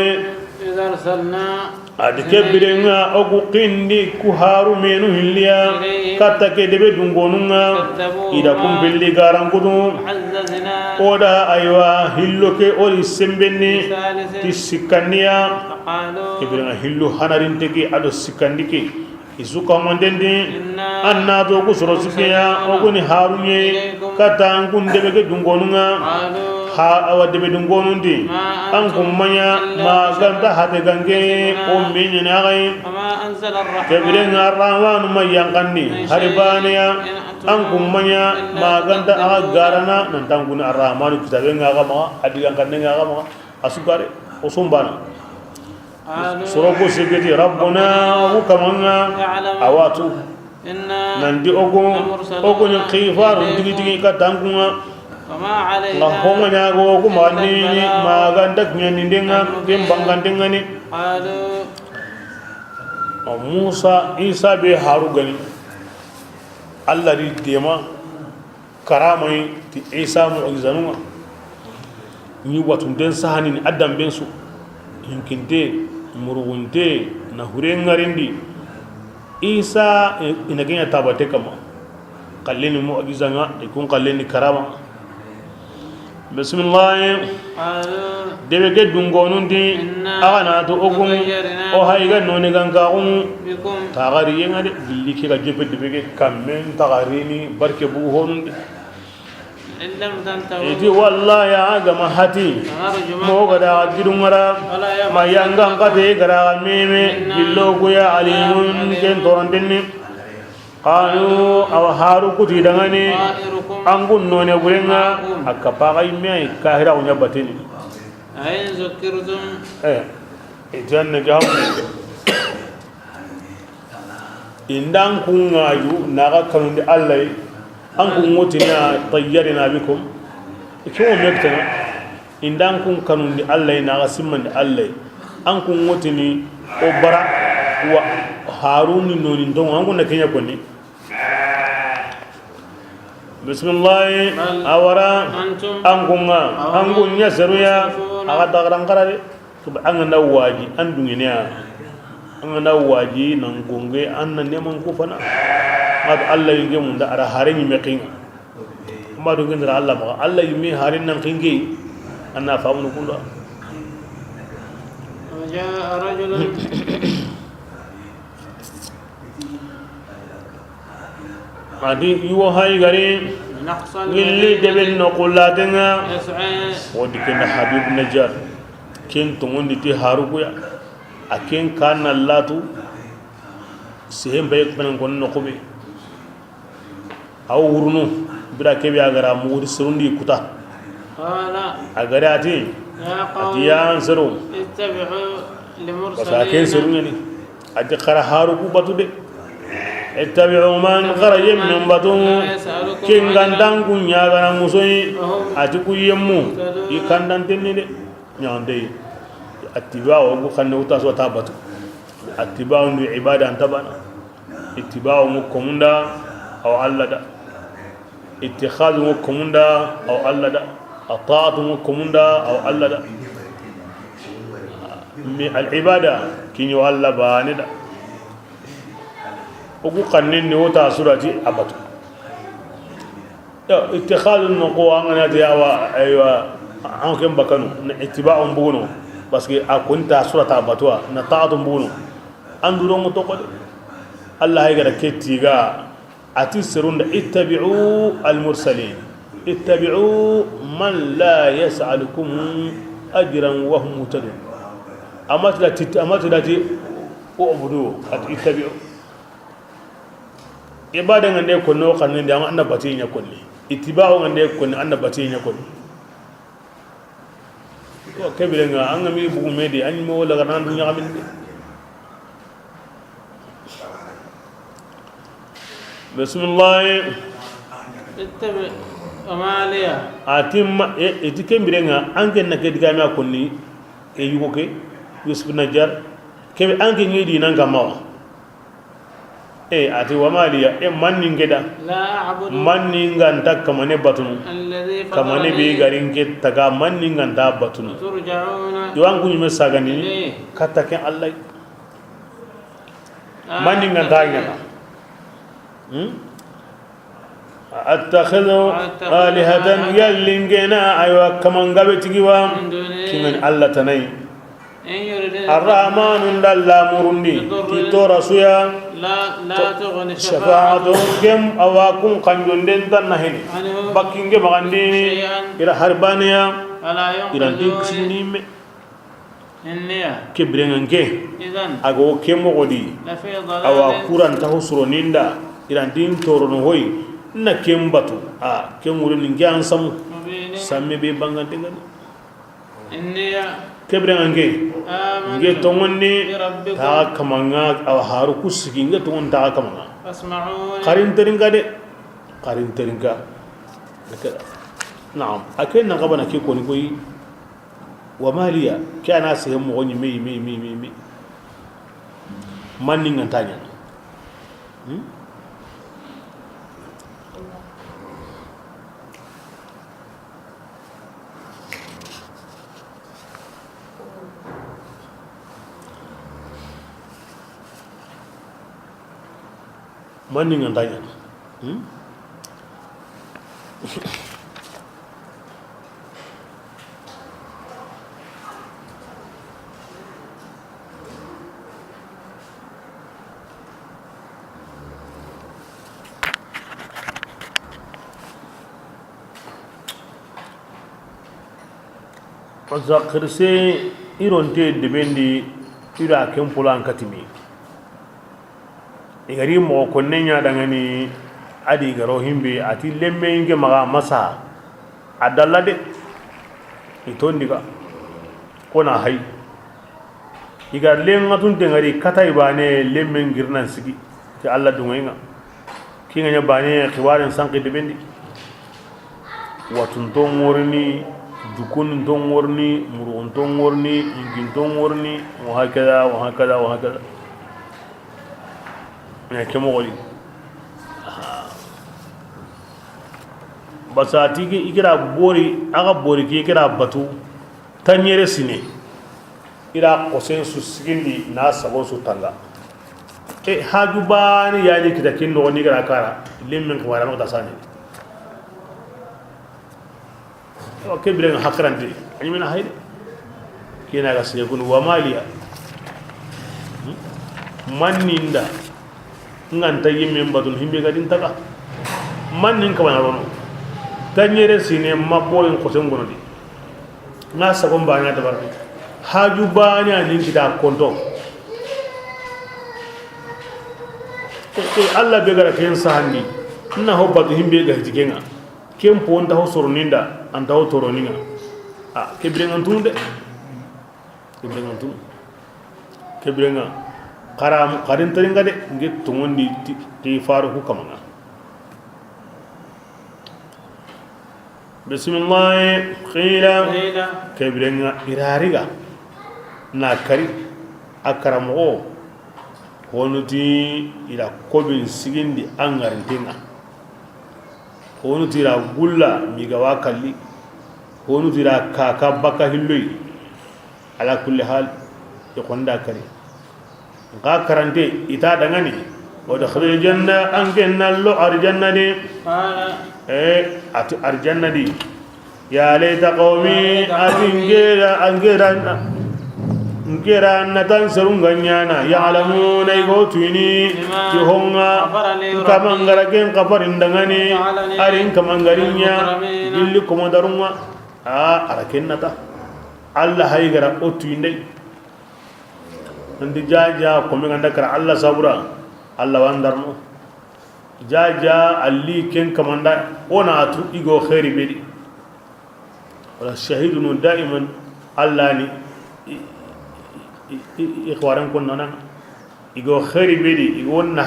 إذ أرسلنا adike birenga ogu qindi ku haru menu hilya katta ke debe dungonunga ida kum billi garangudu عززنا oda aywa hillo ke ori sembenni ثالث tisikaniya فقالوا kibiranga hillo hanarinte ki ado sikandike isuka mandendi إنا anna to ku soro sikiya oguni harunye katta angun debe ke dungonunga قالوا ha awa debe dungonundi an kummanya ma ganta hade gange o minni nagai وما أنزل الرحمن kebiren arrahmanu mayankandi haribaniya an kummanya ma ganta aga garana nan tanguna arrahmanu kitabe ngaga ma adigan kanne ngaga ma asugare osumbana قالوا soroko segeti rabbuna ukamanga awatu إنا nandi ogo ni khifaru digi ka tangunga وما nga honga علينا nyago ko mani ma ganta nyani denga gembangan denga ni قالوا Musa Isa be haru gani Allah di tema karamai ti Isa mu'jizanuma ni watun den sahani ni adam ben su hinkinte murwunte na huren ngarindi Isa ina ganya tabate kama kalleni mu'jizanga ikun kalleni karama bismillah قالوا debe ke dungonundi agana to ogum o hayga noni gangagum بكم tagari yenga de billi ke ga jebe debe ke kamen tagari ni barke bu honun إن لم تنتهوا iti wallahi aga mahati فنرجو mo ga da gidungara ولا يبقى mayanga ngate gara meme billo ko ya alimun ken torandenni qalu aw haru kuti dangane طائركم angun none gurenga akapaga imme kahira unya batini أين ذكرتم itan jam indang kungayu naga kanundi allah an kun wotina tayyarina bikum ikimo mektana indang kun kanundi allah naga simmandi allah an kun wotini o bara wa haruni noni ndon an kun kenya konni bismillah awara أنتم an kunga seruya aga dagaran karare an na waji an dungene an na waji nan gonge an na neman kufana mad Allah yinge mun da ara harin yi mekin amma do gendara Allah ba Allah yi me harin nan kinge an na famu kunda وجاء رجل adi yuwa hay gari من أقصى gilli debel no kullatenga يسعى wodi kenda habib najjar ken to ngondi ti harugo ya aken kana latu sehem bay ko non no kobe aw wurnu bira kebe agara mu wuri surundi kuta قال agara ati يا قوم atiyan seru اتبعوا basa ken لمرسلين serunya ni ati khara harugo batude ittabi'u man kharaja min batu ken gandang kunya gana musoi ati kuyemmu ikandan tenni de nyande attiba'u bu khanne uta so tabatu attiba'u ni ibada antabana ittiba'u mukumunda aw allada ittikhadu mukumunda aw allada ata'atu mukumunda aw allada mi al ibada kinyo alla bani da ogu kannin ni wota surati abatu ya ittikhadu nuqwa ngana dia wa aywa an kem bakanu na ittiba'un buno parce que akunta surata abatwa na ta'atu buno anduro mo to ko Allah ay gara kettiga ati sirunda ittabi'u al mursalin ittabi'u man la yas'alukum ajran wa hum mutadun amatu dati ubudu at ittabi'u ibada ngande ko no kan ndi an anna bati nya konni ittiba'u ngande konni anna bati nya konni ko kebire nga an mi bu medi an mo wala nan nya gamin bismillah اتبع وماليا atimma etikembire nga an ken na kediga ma konni e yugo ke yusuf najar kebe an ken yidi nan gamawa ati wamaliya manni ngeda لا أعبد manni nganta kamane batunu الذي kamane be فطرني garin ke taga manni nganta batunu ترجعون yowan kunyu me sagani kata ken allah manni nganta ngana attakhadhu alihatan yallingena aywa kaman gabe tigiwa من دونه kimen allah tanai إن يريد arrahmanu dalla murundi titora suya لا تغني شفاعتهم كم أواكم قنجندين تنهين عنه بكين كم غندين شيئا إلى هربانيا فلا إلى ديك ينقذون سنين إني كبرين أنكي إذن أقول كم غدي لفي أوا ضلال كوران تهو سرونيندا إلى دين تورون هوي نكيم باتو كم ورين نجان سامو مبين سامي بيبانغان تنغان إني كبرين أنكي آمنت nge tongonni بربكم ta kamanga aw haru kusigi nge tongon ta kamanga فاسمعوني qarin teringa نعم أكيد نقبنا كي كوني كوي وماليا كان أسهم مغني مي من نين تانيا من نين تانيا zakirse ironte debendi ira kempulan katimi igari mo konnenya dangani adi garo himbe ati lemme inge maga masa adalla de itondiga kona hay igar lenga tun tengari katai bane lemme ngirnan sigi ti alla dunga kinga nya bane khiwarin sanki debendi watun ton worni dukun ton worni murun ton worni ingin ton worni wa hakada ne kemo goli basati ke ikira bori aga bori ke ikira batu tanyere sine ira kosensu sigindi na sabon su tanga haju bani yaji kita kinno ni gara kara lemmen ko wala no tasani o kebiren hakrande ani mena hayde kina ga sekun wa maliya manninda nganta yimme badul himbe gadin taga mannin ka wana rono tanyere sine mabolen ko sen gono di na sabon bana da barbi haju bani ani kita konto Allah be gara ken sahandi na hobba himbe ga jigenga kempo onta ho soroninda anta ho toroninga kebrenga tunde kebrenga karam karin teringa de nge tungondi ti faru ku kamanga bismillah qila kebrenga irariga na kari akaramo honuti ila kobin sigindi angarintenga honu tira gulla miga wakalli honu tira kaka baka hilloy ala kulli hal yakonda kare ga karante ita dangane wa dakhil janna an janna lo arjanna de ati arjanna di ya laita qawmi ngera natan sarunganyana ya'lamuna igotuni tihonga kamangara ken kafarin dangane arin kamangarinya dilli komodarunga araken nata Allah haygara otuindai ndi jaja ko mi ganda kara Allah sabura Allah wandarno jaja alli ken kamanda ona atu igo khairi bedi wala shahidun daiman allani ikhwaran kun nana igo khairi bedi igo na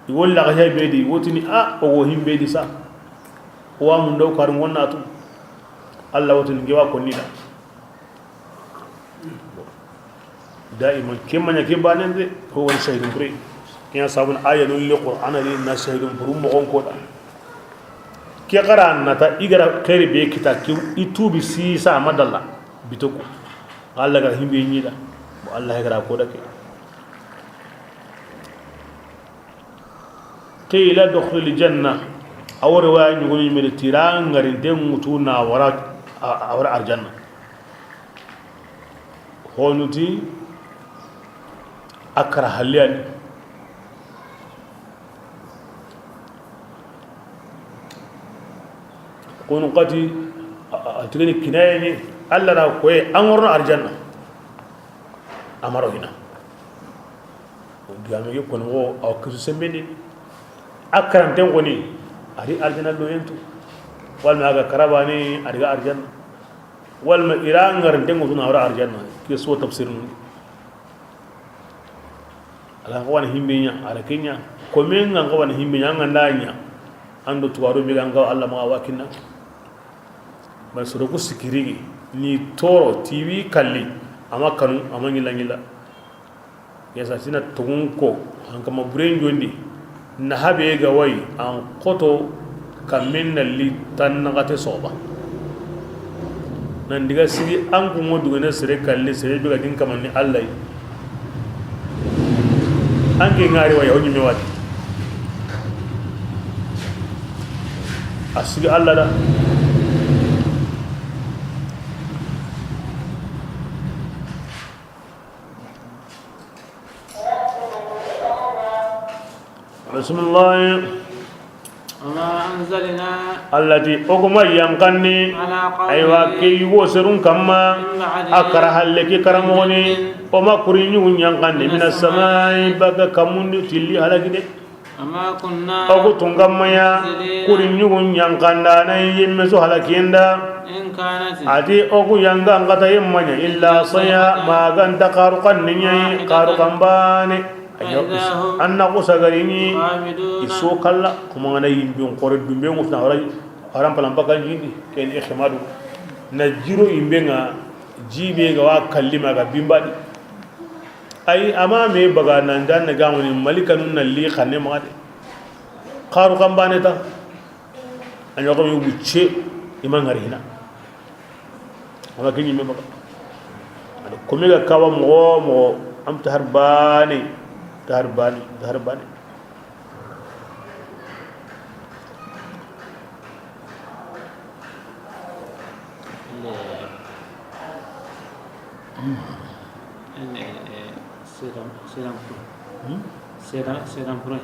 igo la ga bedi wotini o himbe di sa wa mun daw karun wonna atu Allah wotini gewa ko nida daiman kemanya ke banende ko wal shahidun buri kiya sabun ayatun li qur'ana li na shahidun buru mo gon ko da ke qaran nata igara khairi be kita ki itubi si sa madalla bitoko Allah ga himbe nyida bo Allah ya gara ko da ke qila dukhul janna aw riwaya ni goni mi tiran ngarin den mutuna wara awra arjanna honuti akra halyan kunu qati atigani kinayni alla ra koy amorno arjanna amaro hina digame ko no aw kisu sembeni akran ten goni ari arjanna do yentu walma aga karabani ari arjanna walma irangar ten go tuna awra arjanna ke so tafsir ala wani himbinya ala kenya ko men nga wani himbinya ngandanya ando tuwaro mi ganga Allah ma wakinna ba so ko sikirigi ni toro tv kalli ama kanu ama ngila yasa sina tunko an kama buren jondi na habe ga wai an koto kamin na li tan ngate soba nan diga sigi an ko modu ne sere kalli sere biga din kaman ni Allah an ke ngari wa yawni me wati asigi Allah da bismillah وما أنزلنا التي أقوم يمكنني أيوا كي يوسرون كما أكره لك كرموني وما كريني يمكنني من السماء بقى كمون تلي على كده وما كنا أقول تنكما يا كريني يمكننا يمسو على كيندا إن كانت أتي أقول يمكن قطع يمني إلا صيا ما كان تقارقا نيني قارقا باني anna ko sagarini iso kala kuma ngana yimbe on kore dumbe mo na wara haram palam bakal yindi ken ikhmadu na jiro yimbe nga jibe ga wa kallima ga bimbadi ay ama me baga nan dan ga woni malikanun na li khane ma de qaru kambane ta anyo ko yubuche iman harina ama ken yimbe baga ko me ga kawa mo am taharbani darbani sedan pro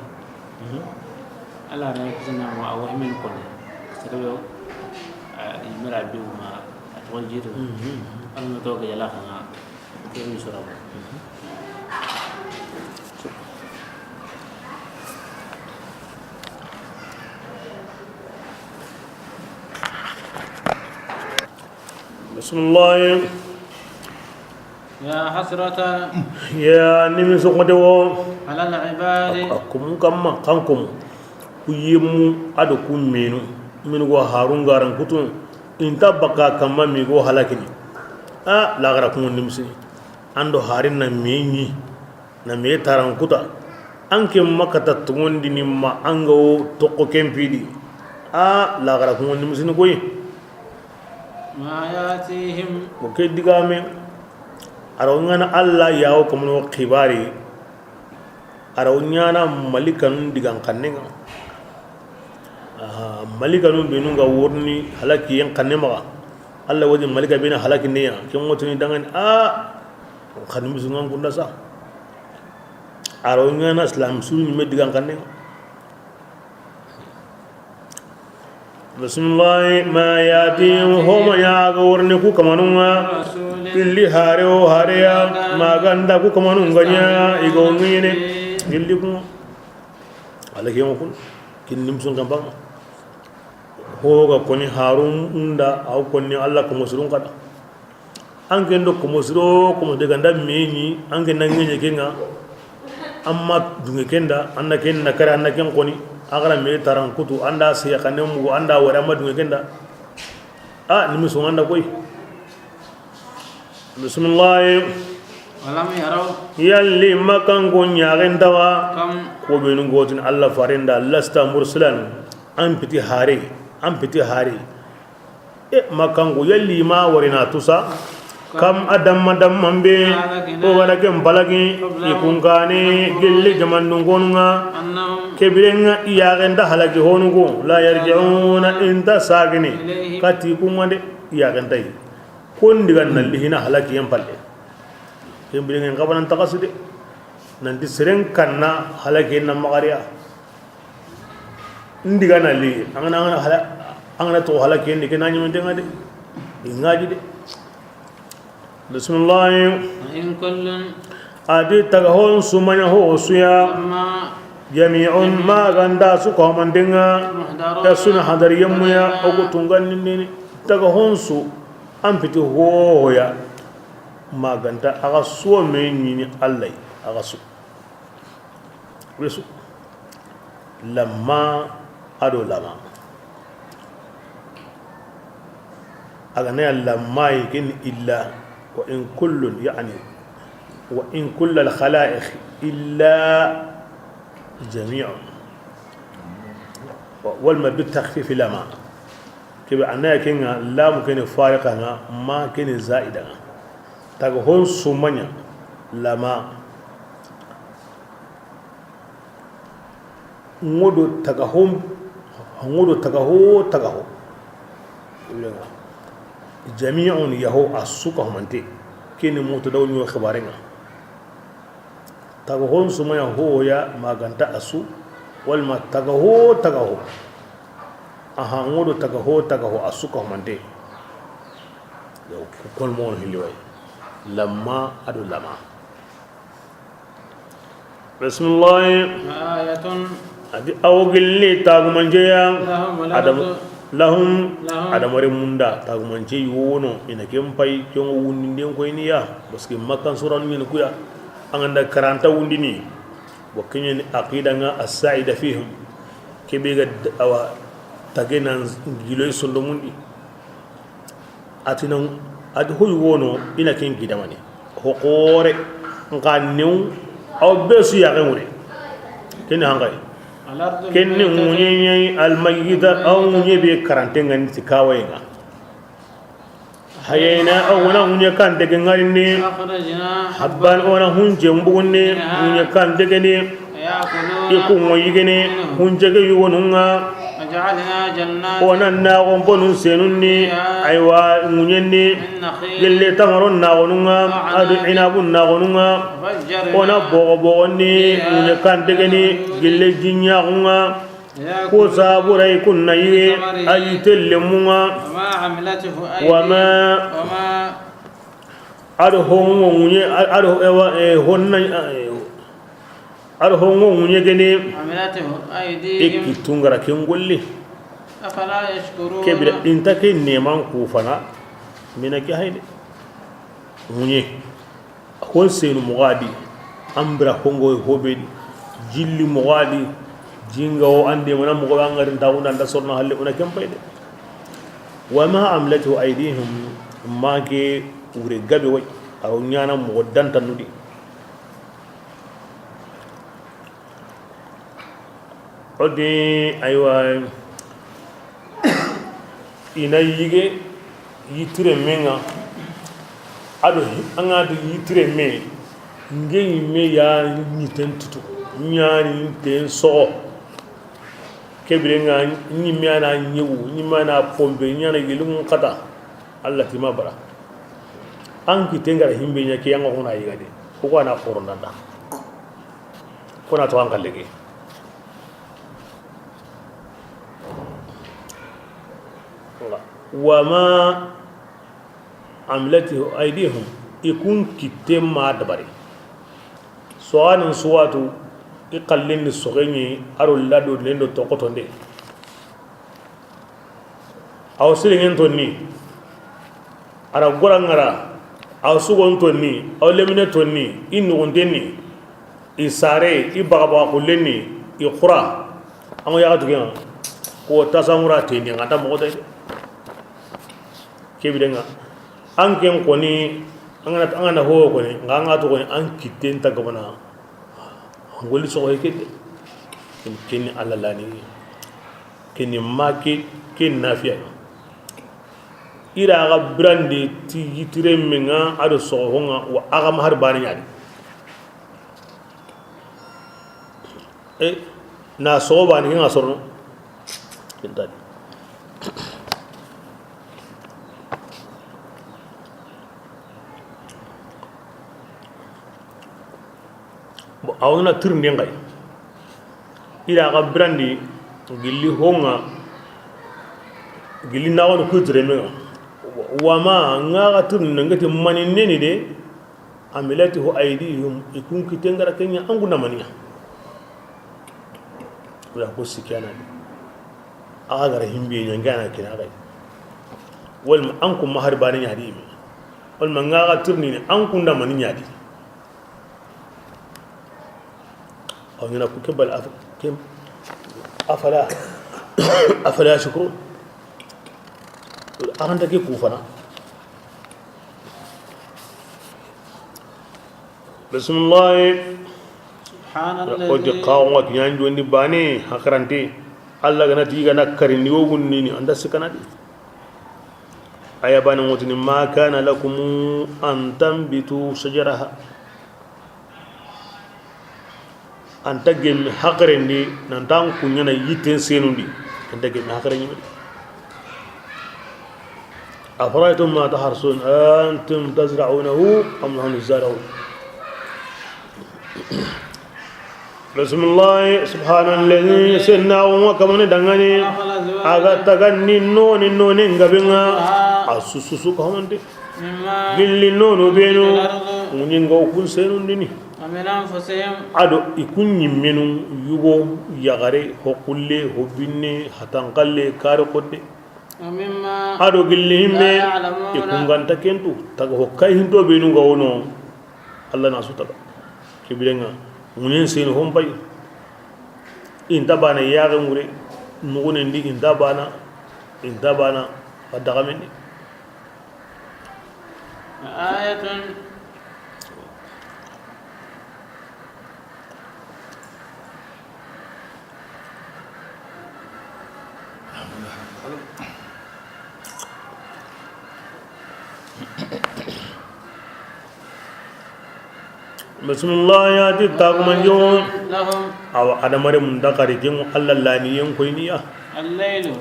ala ra zina wa wa min ko sedo imara bi ma atwal jitu alma to ga yala khana ke mi sura بسم الله يا حسرة يا نمي سقدو على العباد أكم كم كانكم كيمو أدو كمينو من غو هارون غارن كتون إنت بكا كم ميغو هلاكني لا غركم نمسي ando harin na menyi na me taran kuta anke makata tungondi ni ma ango tokko kempidi la غركم نمسي ngoy ما ياتيهم وكي دغامي arawnyana Allah yawo kamno khibari arawnyana malikan digan kannenga malikanun benunga wurni halaki yan kannema Allah wajin malika bena halaki ne kin mutuni dangan khanim sungan kunda sa arawnyana islam sunu me digan kannenga bismillah ma yatim homa ya gawrni ku kamanunga pilli hareo harea maganda ku kamanunga nya igongine gilli ku ala ke kun kin nimsun kan bang ho ga koni harun unda aw koni Allah ko musrun kada an ken do ko musro ko de ganda meni an ken nangi kenga amma dunge kenda anna ken nakara anna ken koni agara me taran kutu anda siya kanem mu anda wara ma dunge kenda nimsun anda koy bismillah walam yaraw yalli makan gon yaren dawa kam ko be nun gotin Allah farenda lasta mursalan an piti hare makan go yalli ma warina tusa kam adam mambe o wala kem balagi ikunkane gelle jamannun gonunga annahum kebirenga iyagenda halagi honugo la yarji'una inta sagini kati kumande iyagenda yi kon digan nalli hina halaki yam palle kebirenga ngabanan takasude nanti seren kanna halaki na magariya ndiga nalli angana to halaki ndi kenanyi mentenga de ingaji de bismillah in kullun adi tagahon sumanya ho suya amma jami'un ma ganda su ko mandinga ya suna hadariyam ya ogo tungan ni tagahon su an fiti ho ya maganta aga so me ni Allah aga su wesu lamma ado lama aga ne lamma yakin illa وإن كل يعني وإن كل الخلائق إلا جميع والما بالتخفيف لما كيف أنا كنا لا ممكن فارقة ما كنا زائدة تقول سمنيا لما ngudu tagaho jami'un yaho asuka humante kini mutu da wani khabarin tagahon su maya ho ya maganta asu wal ma tagaho aha ngudu tagaho asuka humante yau kol mo hiliwai lamma adu lama bismillah ayatun adi awgilli tagumanjeya adam lahum adamare munda tagumance yono ina kempai kyongo wundinde ko iniya baske makkan suran min kuya anganda karanta wundini wakinyen aqida nga as-sa'ida fihim kebe ga awa tagenan giloy sondo mundi atinan ad hoy wono ina ken gidamani hokore ngannew aw besu ya gamure ken hangay kenne munyenye almayyita aw nyebe karantengan tikawayenga hayena awna munye kan dege ngarine habban ona hunje mbugunne munye kan dege ne iku moyigene hunje ge yugonunga ona na gombonu senunni aywa munyenni gelle tamaron na gonunga adu inabun na gonunga ona bogo ni munye kan dege ni gelle jinya gonga ko saburai kunna yiwe ayitellemunga wama arhongo munye arho ewa honna arhongo munye gene ikitungara kengolli afala yashkurun kebira intake neman kufana minake hayde munye hon senu mugadi ambra hongo hobedi jilli mugadi jinga o ande mana mo ko ngari tawna nda sorna halle una kempayde wama amlatu aydihim mage ure gabe way aw nyana mo danta nudi odi aywa ina yige yitire menga ado anga do yitire me ngey me ya nyiten tutu nyani ten so kebirenga nyimana nyewu nyimana pombe nyana gilum kata Allah tima bara anki tengara himbe nyake yanga hona yigade ko na korondanda ko na to ankalege wama amlatihu aydihum ikun kitem ma dabari suwanin suwatu iqallin ni sogeni aro lado lendo to kotonde aw siringen tonni ara gorangara aw sugon tonni aw lemine tonni inugondenni isare ibagaba kullenni iqura amo ya tugen ko tasamura teni ngata mo de kebidenga anken koni angana ho koni nganga to koni an kitten ta gabana ngoli so heke ken alalani ken maki ken nafiya ira ga brandi ti yitire menga ado so honga wa aga mahar bani nyadi na so bani nga sorno kentadi awna turndi ngay ila ga brandi gilli honga gilli nawon ko treme wama nga turndi ngati manine ni de amilati ho aidihum ikun kitengara kenya anguna maniya wala ko sikana aga himbe nyangana kina gai wal ankum mahar bani nyadi wal nga ga turni an kunda mani nyadi أو ينكو كبل كم أفلا شكرون أنت كي كوفنا بسم الله سبحان الذي قد قاوم كيان جوندي باني هكرانتي الله غنا تيغا نكرني وغنيني عند سكنادي أيا بان موتني ما كان لكم أن تنبتوا شجرها anta gemi hakarendi nantan kunyana yitten senundi anta gemi hakarendi afaraytum ma taharsun antum tazra'unahu am nahnu zari'un bismillah subhanalladhi sanna wa kamane dangane aga taganni noni ngabinga asususu kamande billi nono beno muningo kun senundi ni ado ikun yimmenu yugo yagare hokulle hobinne hatankalle kare kodde ado gilli himme ikun ganta kentu taga hokkai hinto benu ga wono Allah nasu taga kibirenga munen sen hombay inta bana yaga ngure nugune ndi inta bana adaga menni ayatun bismillah ya ti tagumanjo lahum awa adamare mun dakari jemu Allah lani yen koyniya al-laylu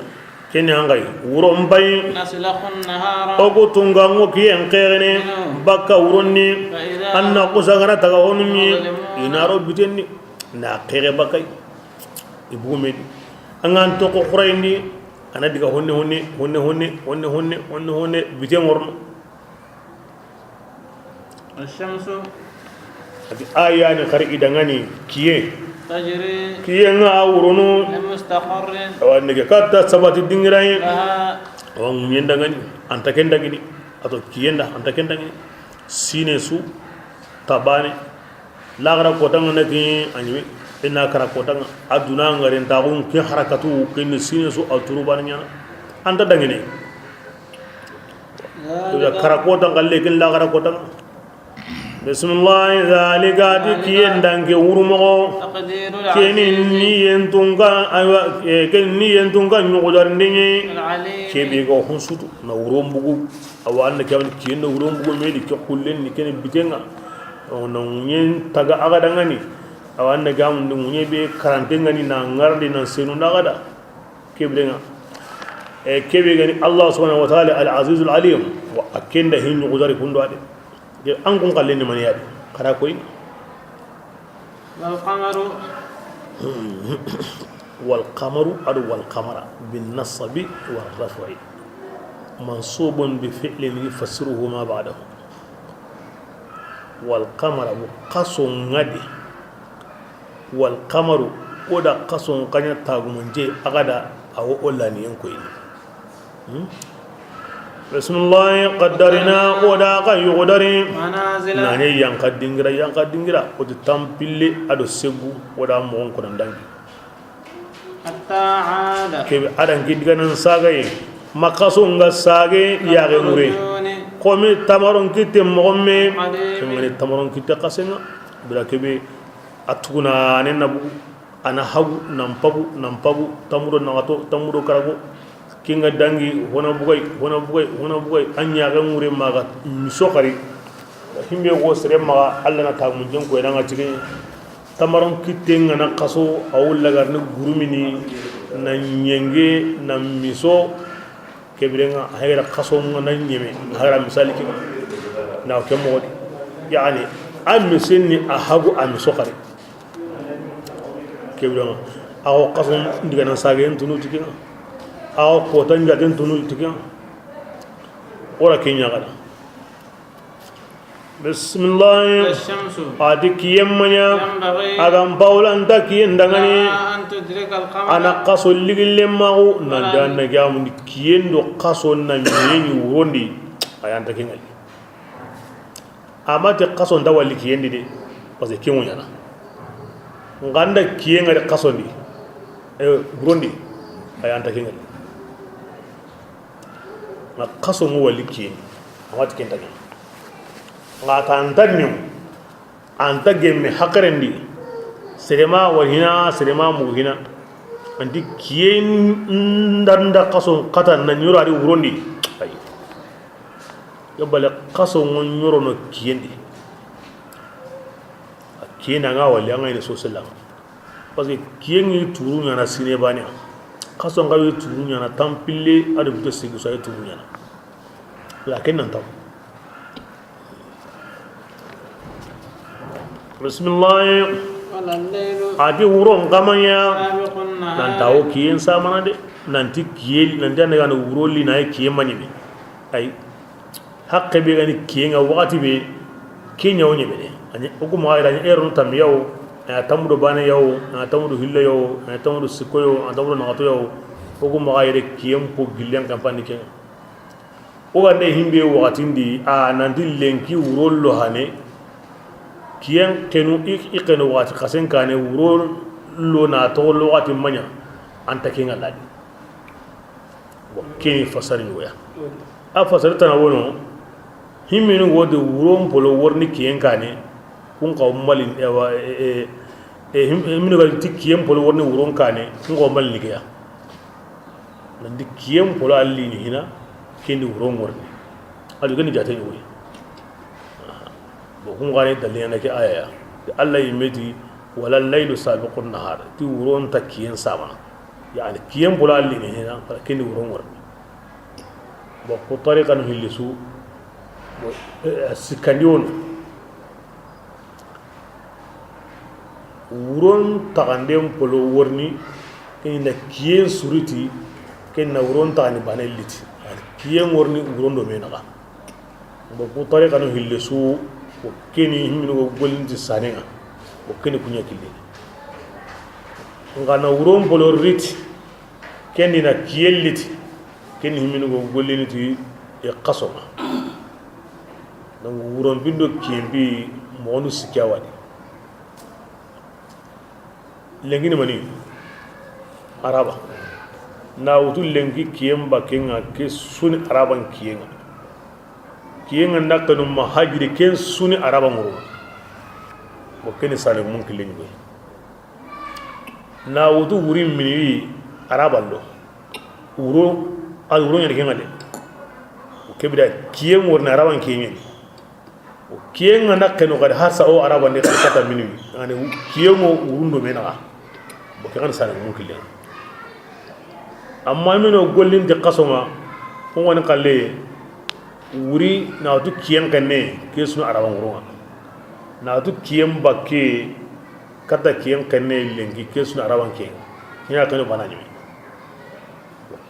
kene angay wuron bay naslakhun nahara ogo tunga ngo kiyen qeene bakka wuronni anna qusagara taga honumi inaro bitenni na qere bakay ibumedi angan to ko khurayni ana diga honne biten worno الشمس ati ayani khari idangani kiye تجري nga awurono لمستقر awanne ke katta sabati dingirai لها awang nyendangani anta kendagini ato kiyenda anta kendagini sine su tabane lagara kotanga naki anyi ina kara kotanga aduna ngaren tagun ke harakatu ken sine su aturu bannya anta dangini ya kara kotanga lekin lagara kotanga bismillah zalika kiyendang ke urumo تقدير keni yentunga nyugodar ndinye العليم kebe go honsutu na urombugu awanna kawni kiyenda urombugu medi ke kullen ni kene bitenga ono nyen taga aga dangani awanna gamu ndunye be karantenga ni na ngardi na senu nagada kebrenga kebe gani Allah subhanahu wa ta'ala al-aziz al-alim wa akenda hin nyugodar kundo ade an kun kallen man yadi kara koy والقمر والقمر أو والقمر بالنصب والرفع منصوب بفعل يفسره ما بعده والقمر قص غدي wal qamaru oda qason kanya tagumunje agada awo olani en koyni bismillah qaddarina oda ka yuqdari manazila nane yang kadingira o tampille ado segu oda mo ko dangi hatta ada ke adan gidiganan sagaye makaso nga sage yaage ngure komi tamaron kitte mogomme kemene tamaron kitte kasenga bila kebe atuguna ne nabu ana hagu nampagu tamuro nagato tamuro karago kinga dangi hona bugay anya ga ngure maga misokari himbe go sere maga alla na tamu jen ko nga tigi tamaron kitte ngana kaso awulla garne gurumini na nyenge na miso kebirenga hayra kaso ngana nyeme hayra misali ki na ke modi yani am misinni ahagu am sokari kebirenga aw kaso ndiga na sage tunu tikinga aw ko tan jaden tunu tikinga ora kenya gada bismillah الشمس adiki yemmanya ينبغي agam paulan taki ndangani أن تدرك القمر ana kaso ligille magu na danna gamu kiyendo kaso na miyenyi wondi ayanta kingali amate kaso nda wali kiyendi de parce que kinwo nyana nganda kiyenga de kaso ndi burundi ayanta kingali na kaso ngo wali kiyendi amate kenta ngata antanyo anta gemme hakarendi serema wahina serema muhina anti kien ndanda kaso kata na nyoro ari urondi ay yobale kaso nyoro no kiendi kiena nga wali anga ine sosela parce que kien yi turu nyana sine banya kaso nga yi turu nyana tampille adu bito sigu sa yi turu nyana lakin nan taw bismillah adi wuro ngamanya nantawo kiyen samana de nanti kiyel nanti anda gana wuro li na kiyen mani be ay hakke be gani kiyen ga wakati be kenya wonye be de ani okuma ira ni erun tam yaw ya tamudo bana yaw ya tamudo hilla yaw ya tamudo sikoyo ya tamudo nagato yaw okuma ga ire kiyen po gillen kampani ken o gande himbe wakati ndi a nanti lenki wuro lo hane kiyen kenu ikenu wati kasen kane wuro lo na to lo wati manya anta kinga ladi bo kini fasari ngoya a fasari tana wono himinu wode wuro polo worni kiyen kane kun ka malin ewa himinu ga ti kiyen polo worni wuro kane kun ka malin kiya nan di kiyen polo alli ni hina kindi wuro worni adu gani jate ni woy kun gane dalilin nake aya da Allah ya meti wala laylu sabiqun nahar ti wuron ta kiyen sama yani kiyen bula alli ne na fara kini wuron war bo ko tariqan hilisu bo sikandion wuron tagandem polo worni kini na kiyen suriti kini na wuron tagani baneliti kiyen worni wuron do menaka bo ko tariqan hilisu o keni himino go golinti sanenga o keni kunya kili ngana wuron bolor rit keni na kiyeliti keni himino go golinti e qasoma donc wuron bindo kiyembi monu sikyawadi lengini mani araba na wutu lengi kiyemba kenga ke suni araban kiyenga kiyenga nakanu mahajiri ken suni araba ngoro bo ken sale mun kilin go na wudu wuri mini araba lo wuro al wuro nyane kenga de o kebida kiyen worna araban kiyen o kiyenga nakanu kad hasa o araba ne kata mini ane kiyengo wurundo mena bo ken sale mun kilin amma mino gollin de qasoma ko woni kalle wuri na tu kiyen kanne ke sunu araban wuronga na tu kiyen bakke kata kiyen kanne lengi ke sunu araban ke nya kan bana nyime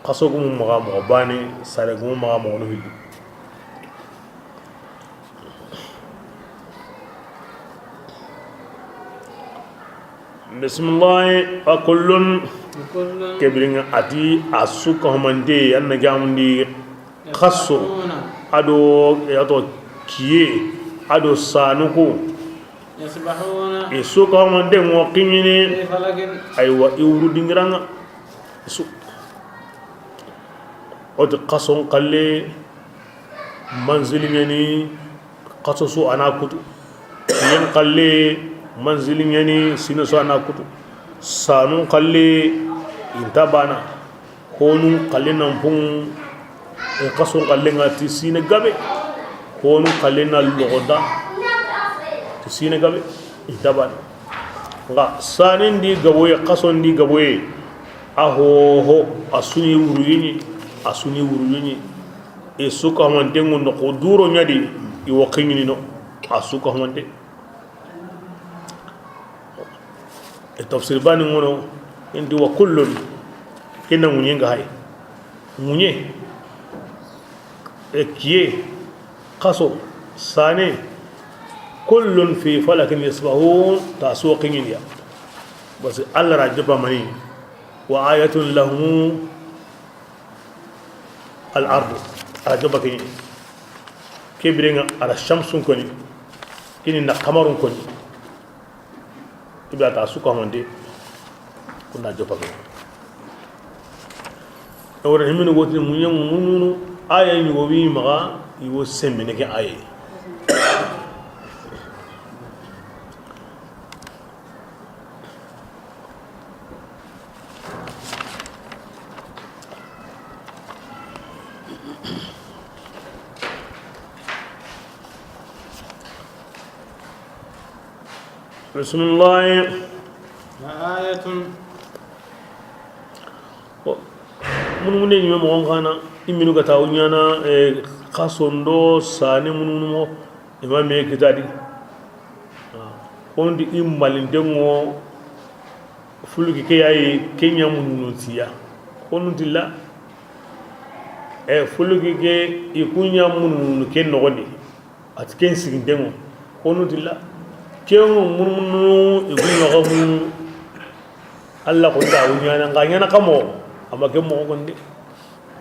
kaso gum maga mo bani sare gum maga mo no hilli bismillah akullun كل kebiringa ati asuka homande anna jamundi khasso يسبحون ado yato kiye ado sanuko يسبحون isuka homande mo kinyini في فلك aywa iwru dingiranga su od qason qalle manzili ngani qasosu ana kutu yen qalle manzili ngani sinaso ana kutu sanu qalle intabana honu qalle nampung qason qalle ngati sine gabe honu qalle na logoda sine gabe intabana nga sanin di gaboye qason di gaboye aho asuni wuruyini e suka hamante ngondo ko duro nyadi i wakini no asuka hamante e tafsir bani ngono indi wa kullun kina munye nga hay munye e kiye qaso sane kullun fi falakin yasbahun tasuqin ya bas Allah rajaba mani wa ayatun lahum al-ardu rajaba kini kebirenga ala shamsun koni kini na kamarun koni ibata suka honde kuna jaba kini awra himinu gotin munyan mununu ayan yobi maga iwo semmene ke aye بسم الله آية mun ne nyime mo ngana iminu gata unyana kasondo sane mun mo imame kitadi ondi immalindengo fuluki ke yayi kenya mun nutiya onutilla fuluki ke ikunya mun ke nogoni at ken sigindengo onutilla kengo mun igunya gamu Allah ko da unyana nganya kamo amake mo gonde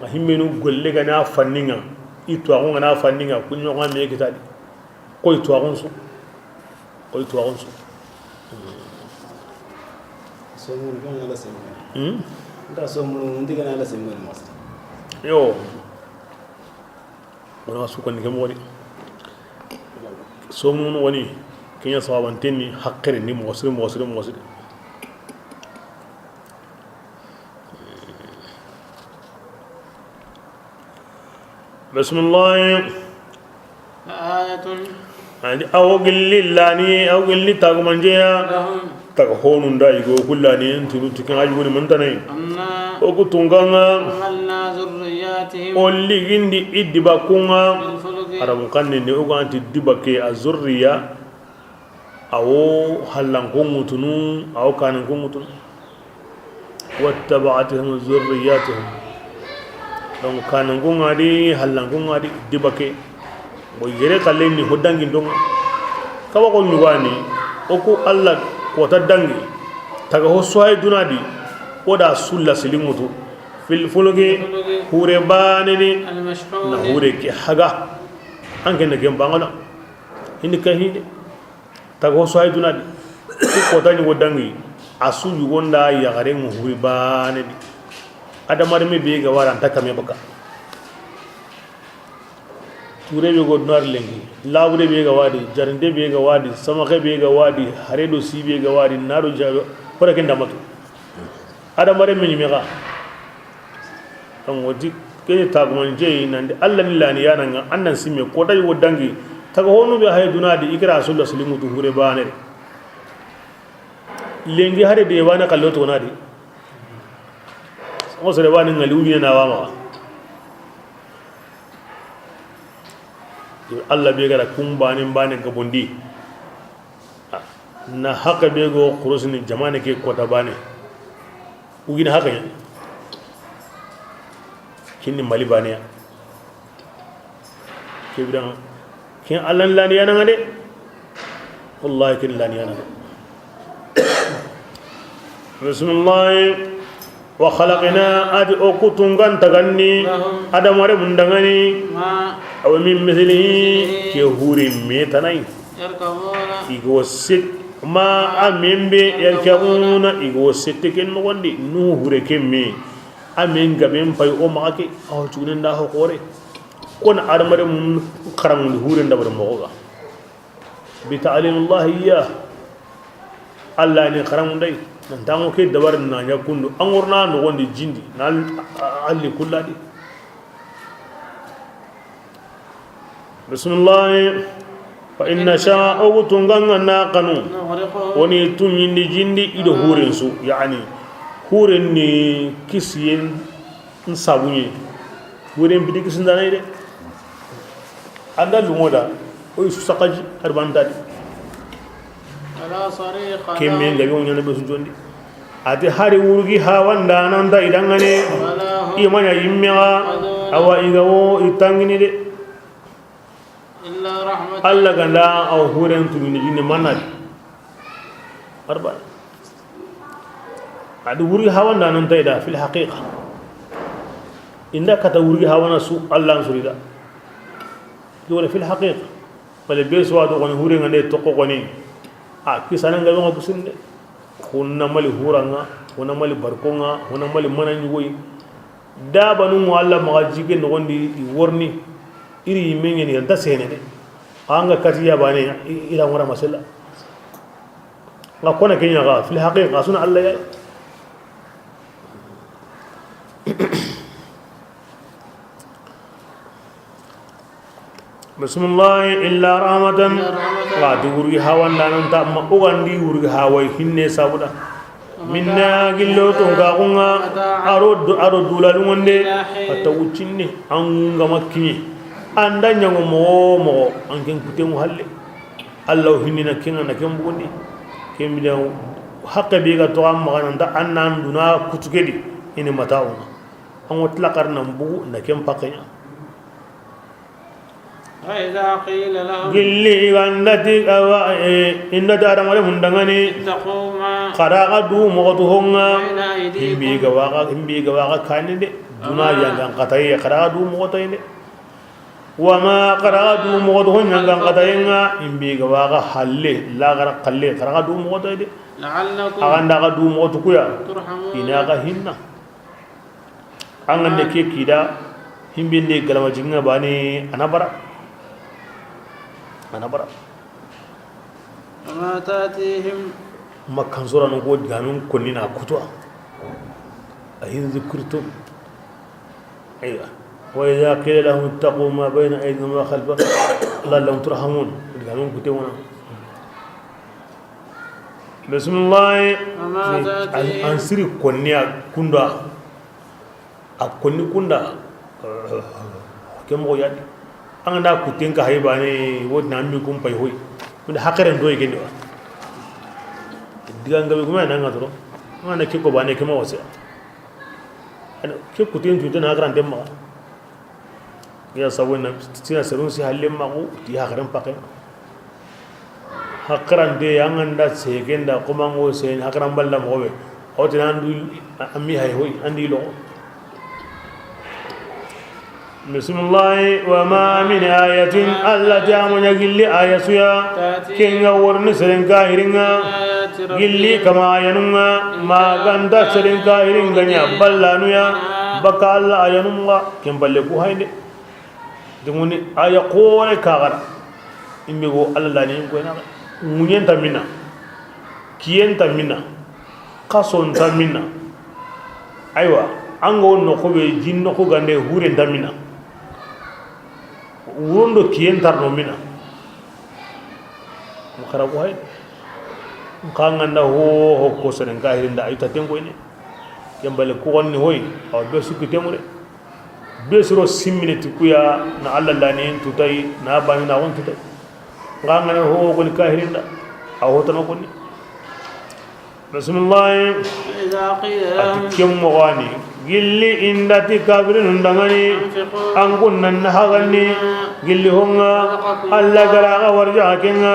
ma himmenu golle gana fanninga itu agon gana fanninga kunyo ngame kitadi ko itu agon so so mun kan ala semma da so mun ndiga ala semma mas yo wala su kon ke mo woni so mun woni kenya sawabantenni hakkere ni mo wasire بسم الله آية أو قل لاني أو قل لي تاغمانجيا لهم تاغهون دا يغو كلاني انتو تكن اجبوني منتني أنا او كتونغانا حملنا ذرياتهم اولي غندي ادباكونغا بالفلك ارام كانني او غانتي دباكي الذريه او حلانكون متنو او كانكون متنو واتبعتهم ذرياتهم donc kanangun adi halangun adi dibake bo yere kaleni hodangi ndonga kawa ko nyugani oku Allah ko tadangi taga ho soay dunadi oda sulla silimutu fil fuluge hure baneni na المشحون hure ke haga anke ne gembangana hindi kahinde taga ho soay dunadi ko tani wodangi asu yugonda ya gare mu hure baneni adamar me be ga waran takame baka ture be go nar lengi lawre be ga wadi jarinde be ga wadi samake be ga wadi haredo si be ga wadi naro jaro pora ken damatu adamar me ni mega an wodi ke tagman je nande Allah ni lani yananga annan simme ko dai wodangi taga honu be hay dunadi ikra sallallahu alaihi wasallam hure bane lengi hare de wana kalloto nadi wasu da bani ngaliwi na wama Allah bai gara kun bani gabondi na haka bai go kurusin jama'a ke kwata bani ugina haka ne kinni mali bani ya ke bidan kin Allah lani yana ngade wallahi kin lani yana bismillah wa khalaqna ad okutungan tagani adam ware mundangani aw min mithlihi ke huri metanai igo sit ma amembe yarkauna igo sit ken wandi nu hure kemme amen gaben pay o maake aw tunen da hokore kon adam ware mun karam hure ndabar moga bi ta'limullah iya Allah ni karam ndai nantango ke dabar na yakundu angorna no gondi jindi na alli kulladi bismillah fa inna sha'u tunganga na kanu woni tunyindi jindi ido hurensu yani huren ni kisiyen nsabunye huren bidi kisindana ide anda lumoda o sakaji arbandadi kemme ngabe on yana besu jondi ati hari wurgi hawanda nanda idangane imanya yimmega awa igawo itangini de illa rahmat alla ganda aw huren tumini jinne manad arba adi wurgi hawanda nanda ida fil haqiqa inda kata wurgi hawana su allah surida dole fil haqiqa bal besu wado on huren ngane tokko koni kisana ngabe ngo businde kunna mali huranga kunna mali barkonga kunna mali manani woy dabanu walla ma jige no gondi worni iri mengeni yanta sene de anga katiya bane ila ngora masala la kona kenya ga fil haqiqa suna alla ya bismillah illa rahmatan la duri hawan danan ta ma ugandi wuri hawai hinne sabuda minna gillo to gaunga aro dulalu wonde atta wucinni an gama kinye anda nyango mo an ken kutemu halle allah hinina kinga na ken bundi ken bidaw haqqe be ga to am magana da annan duna kutugedi ine matauna an wotla karna mbu na ken pakenya وإذا قيل لهم قلي غندتي إن دار مال مندغني قراغ دو مغتهم همبي غواغا كان دي دنا يان قتاي قراغ دو مغتين وما قراغ دو مغتهم يان قتاين همبي غواغا حل لا غرا قل قراغ دو مغتين دي لعلكم أغنى دو مغتكويا ترحمون إناغا هنا أغنى كي كيدا همبي دي غلما جيغنا باني أنا bara وما تأتيهم مكان زورا نقول جانون كلنا كتوا أين ذكرتم أيوة وإذا قيل لهم اتقوا ما بين أيديهم وما خلفهم لعلهم ترحمون جانون كتونا بسم الله أنسري كونيا كوندا أكوني كوندا كم هو يعني anda kutenka haibane wodna mi kum pay hoy minde hakaren do yegende wa diga ngabe kuma nanga to ngana ke ko bane ke ma wase ana ke kuten tu dana hakran demma ya sawona tina serun si halle ma ko ti hakran pakke hakran de yanganda segenda kuma ngo se hakran balla mo be o tinan du ammi hay hoy andi lo بسم الله وما من آية ألا جامن يقل آية سيا كينغا ورنسلن كاهرنغا قل كما آيانونغا ما غند سلن كاهرنغا بلانويا بكا الله آيانونغا كم بلكو هايد دموني آية قولي كاغرا إمبغو الله لانين كوينا مونين تامينا كيين تامينا قصون تامينا أيوة أنغو نخوبي جين نخو غندي هورين تامينا wurondo kiyen tarno mina makara ko hay kanganda ho ko senen ka hirinda ay tatengo ine yambale ko wonni hoy aw be sukki temure be suro simminati kuya na alla lani tutay na bani na won tutay ngangana ho ko ni ka hirinda aw hotano ko ni bismillah إذا قيل لهم atikem mo wani gilli indati kafirin undangani an kunnan hagani gilli honga alla gara warja kenga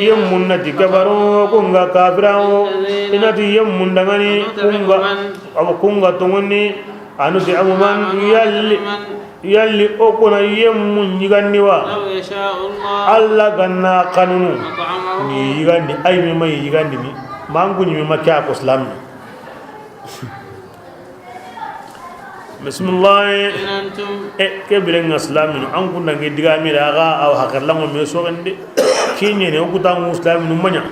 yemmunnati kafaru kunga kafirao inati yemmundangani kunga tunguni anuti abuman yalli okuna yemmun yiganniwa alla ganna kanunu ni yigandi ay mi may yigandi mi manguñi mi makya ko islam bismillah kebiren islam an kunna ngi diga mi daga aw hakarlango me so gande kinye ne ko ta muslim nu manya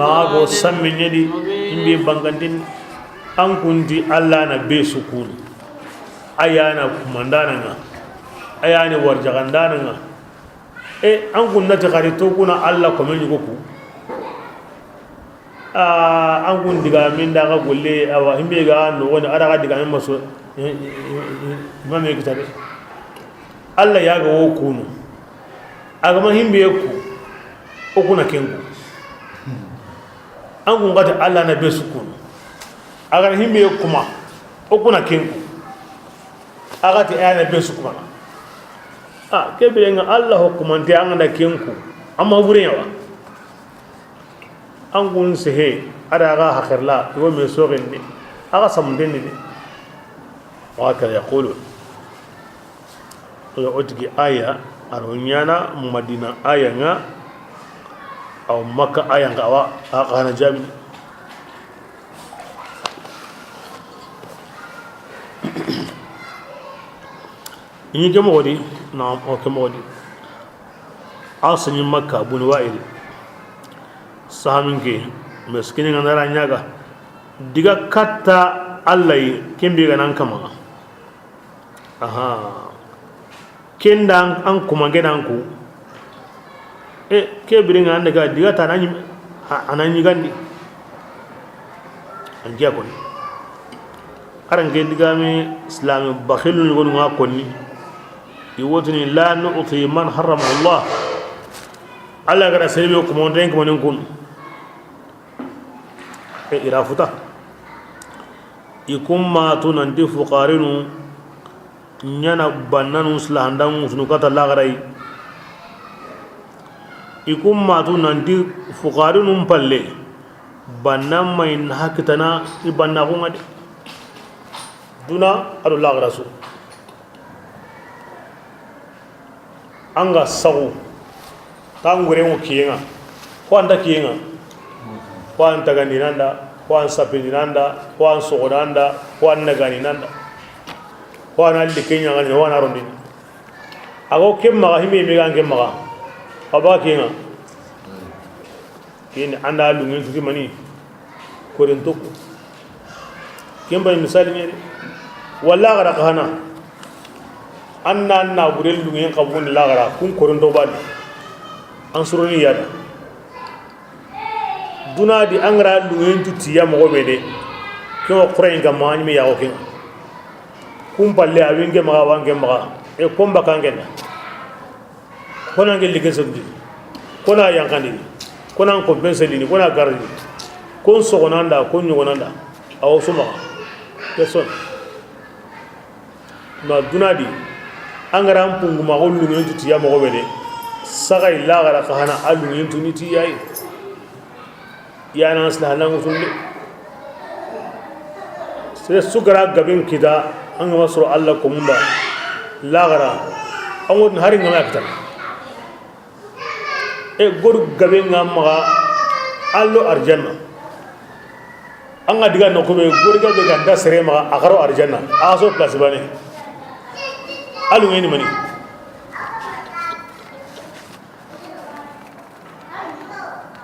ma go sammi nyedi imbe bangandin an kundi alla na be sukun ayana kumandana nga ayani warjagandana nga an kunna ta karito kuna alla ko men yugo ku an kun diga min daga golle awa himbe ga no woni araga diga min maso mame kitare alla ya ga wo kunu aga man himbe ku o kuna kenku an kun gata alla na be sukun aga himbe kuma o kuna kenku aga ti ayana be sukuma kebire nga alla hukumante an da kenku amma bure yawa an kun sehe ada aga hakhirla wo me sogende aga samden ni وهكذا يقولون ويؤتي آية أرونيانا مدينة آية أو مكة آية أقانا جامل إني كم ودي نعم أو كم ودي عاصم مكة بن وائل سامنك مسكين عندنا نياغا ديغا كاتا الله كم بيغا نانكما kenda an kuma gidanku ke birin an daga diga ta nan yi gandi an giya kone aran ke diga mai islami bakhilun gudun ha kone yi wata ne la nu'uti man harrama Allah Allah gara sai bai kuma wanda yanki manin kun ira futa ikun ma tunan di fukarinu nyana bannanu slahandan sunukata lagarai ikum matu nanti fuqarinum palle bannan mai hakitana ibanna ko ngade duna adu lagarasu anga sagu tangure mo kiyenga ko anda kiyenga ko anta ganinanda ko an sapinanda ko an sogonanda ko an naganinanda wana likenya ngani wana rondi ago kemma himi mi gan kemma aba kinga kin anda lungi tuki mani korinto kemba misali ni walla gara kahana anna na burel lungi qabun la gara kun korinto badi an suruni yada duna di angra lungi tuti ya mo bede ko qurain ga mani mi yawo kinga kumpalle awinge maga wange maga komba kangena kona ngel ligesendi kona yankandi kona kompense dini kona gardi kon sogonanda kon nyugonanda aw suma person ma dunadi angara mpungu ma gollu ngi tuti ya mo wede saga illa gara kahana alu ngi tuniti yayi yana asla halangu sunni sere sugara gabin kida an ga masu Allah komunda lagara an wadin harin gama kitan gor gabe ngamaga allo arjanna an ga diga no kobe gor gabe ga da sere maga akaro arjanna aso place bane alu ngeni mani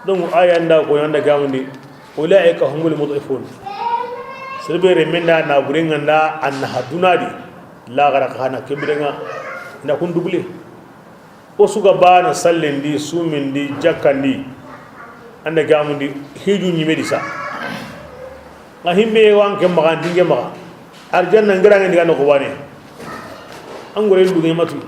don aya nda ko yanda gamundi ulaika humul mudhifun sebere minna na burenga nda an hadunadi la gara kana kebirenga na kun dubule o suga bana sallendi sumindi jakandi anda gamundi hiju nyime disa nga himbe wanke maga dinge maga arjanna ngaranga ndiga no ko wane angore ndu matu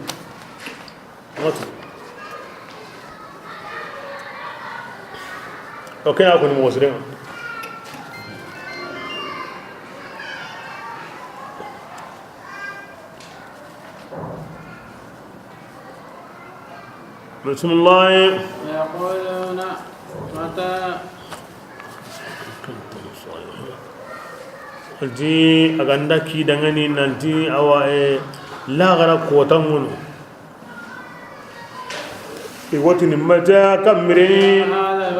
okay ako ni mo sirenga bismillah ويقولون متى ji aganda ki dangani nanti awa lagara kota ngono iwatini mata kamire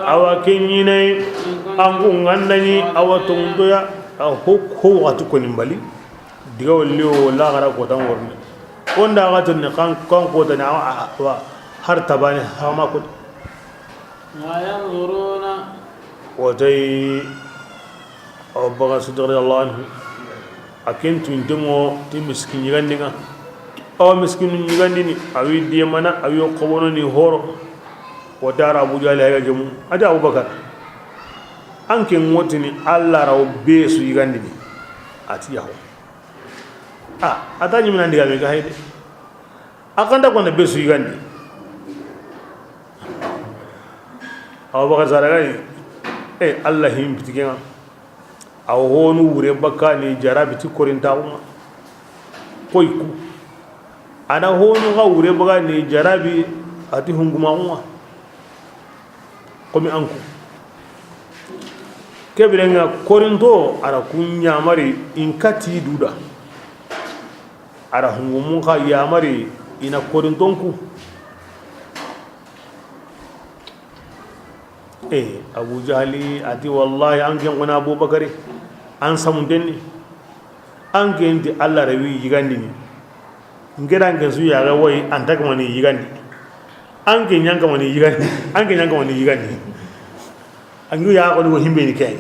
awa kenyine angu ngandani awa tondoya ho watu ko nimbali diga wallo lagara kota ngorne onda gatun kan kota na awa har tabani hama ko ما ينظرون watay aw baga sidra Allah anhu akentu ndemo ti miskin yigandinga aw miskin yigandini awi diemana awi qobono ni horo wadara Abu Jahl ya jamu ada Abubakar anke ngotini Allah raw besu yigandini ati yaho atani minandi ga me ga hayde akanda ko na besu yigandi Abubakar zaragai Allah him bitigenga aw honu wure bakka ni jarabi ti korinta uma koyku ana honu ga wure bakka ni jarabi ati hunguma uma komi anku kebirenga korinto ara kunya mari inkati duda ara hungumu ka yamari ina korintonku Abu Jahli ati wallahi angen wana Abubakar an samundenni angen di Allah rawi yigandi ni ngera ngen su yaga wai antaka mani yigandi angen nyanga mani yigandi angen nyanga mani yigandi angu ya ko himbe ni kay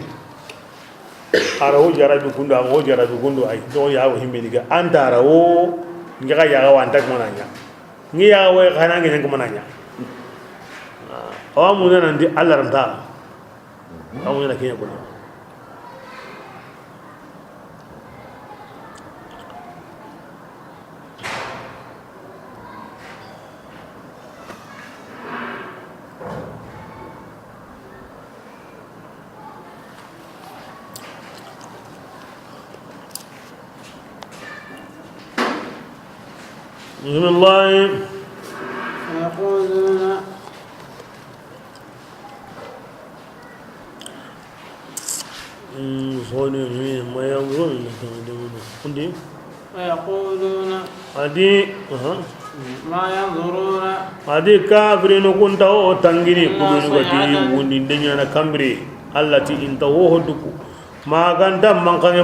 ara ho jarabi kundu am ho jarabi kundu ay do ya ho himbe ni ga antara wo ngega yaga wa antaka mananya ngi ya wai kana ngen nyanga mananya awamu nana ndi Allah ranta awamu nana kenya kuna bismillah ويقولون ويقولون ما ينظرون adi kafiri no kunta o tangini kubinu gati wundi ndenya na kambri allati inta ho duku maganda mankane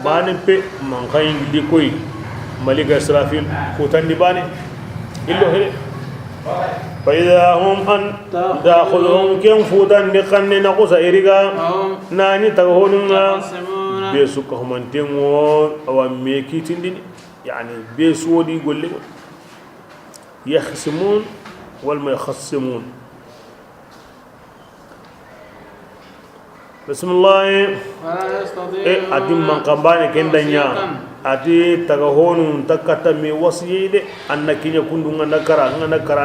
bane pe mankayin dikoy malika israfil futandi bane illo hele فإذا هم أن داخلهم كم فودان نقن نقص إرجع ناني تقولنا بيسوكهم أنتمون أو ميكي تندين يعني بيسودي يقول لك يخصمون والما يخصمون بسم الله أدم من قباني كندنيا ati taga honu takata mi wasiyide annakinya kundu ngana kara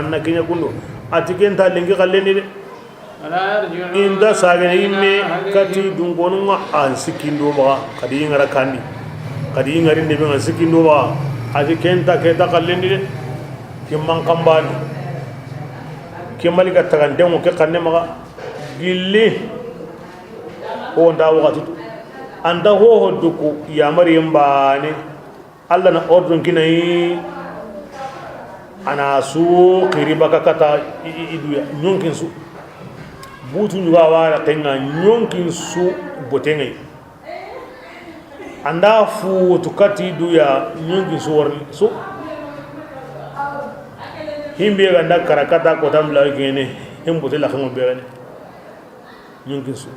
annakinya kundu ati kenta lengi kalleni de inda sagene imme kati dungonu nga ansikindo ba kadi ngara kandi kadi ngari de be ansikindo ba ati kenta kalleni de kimman kambani kimali ka tagande mo ke kanne maga gilli o nda wakati anda ho duku ya maryam bane Allah na ordon kinai ana su qiriba kata idu nyonkin su butu nyuga wala tenga nyonkin su botengai anda fu tukati du ya nyonkin su warni su himbe ganda karakata ko tamla gene himbote la khamo be nyonkin su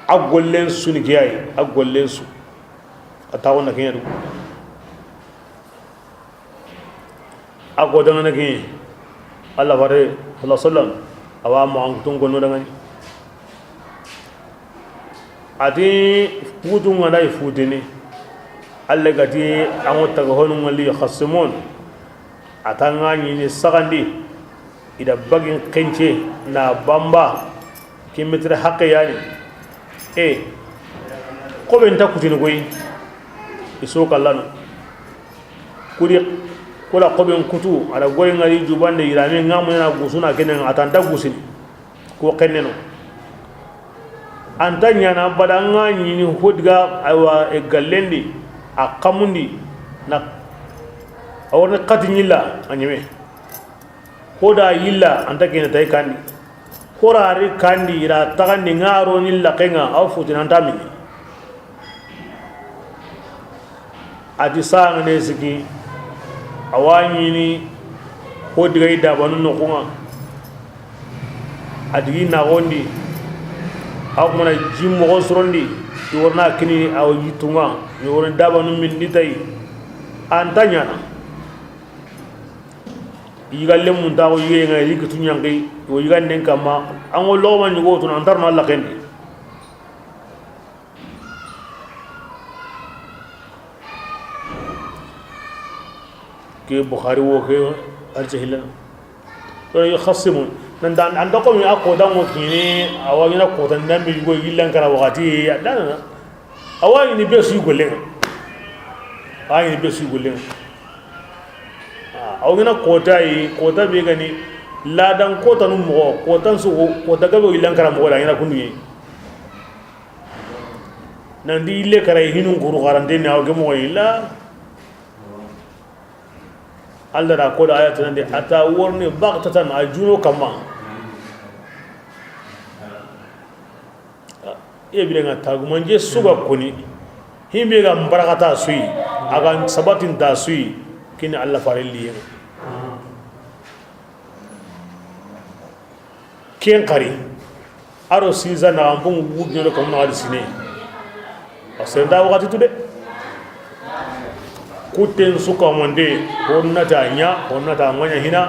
agollen su ni kiyaye agollen su atawo na kiyaye agodan na kiyaye Allah bare Allah sallam awa mo an tun gonno daga ni ati futu ngada ifutini Allah gati an wata ga honun wali khasimun atanga ni sagandi ida bagin kence na bamba kimetre haqqi yani ko ben takutini koy iso kallano kuri kula qoben kutu ala goy ngari jubande irame ngamu na gusuna kenen atanta gusin ko kenneno antanya na badanga nyini hodga aywa e gallendi akamundi na awon qatinyilla anyeme hoda yilla antake na tay kandi horari kandi ira tagandi ngaro nyilla kenga aw futinantami ati sang ne sigi awani ni hodga ida banu no kunga adigi na gondi aw mana jimmo ko sorondi yorna kini aw yitunga yorna daba no min ditay antanya yigalle mun ta ko yiye ngai likitu nyangi wo yigande kama ango loma nyugo tun antarna Allah kendi ke bukhari wo ke arjahila to yakhasimun nandan anda ko mi akoda mo kini awagina ko tan nambi go yillan kara wakati dana awani ni besu golen awani ni besu golen awagina kota be gani ladan kota nu mo kotan su kota ga go yillan kara mo la ina kunni nandi ile kara hinun guru garande ni awge mo illa Allah da koda ayatu nande ata worni baghtatan ajuno kama ebirenga tagumanje suga koni himbe ga mbarakata sui aga sabatin da sui kini Allah farelli ken qari aro siza na ambung wudno ko no alisine asenda wakati tude kuten suka monde honna ta nganya hina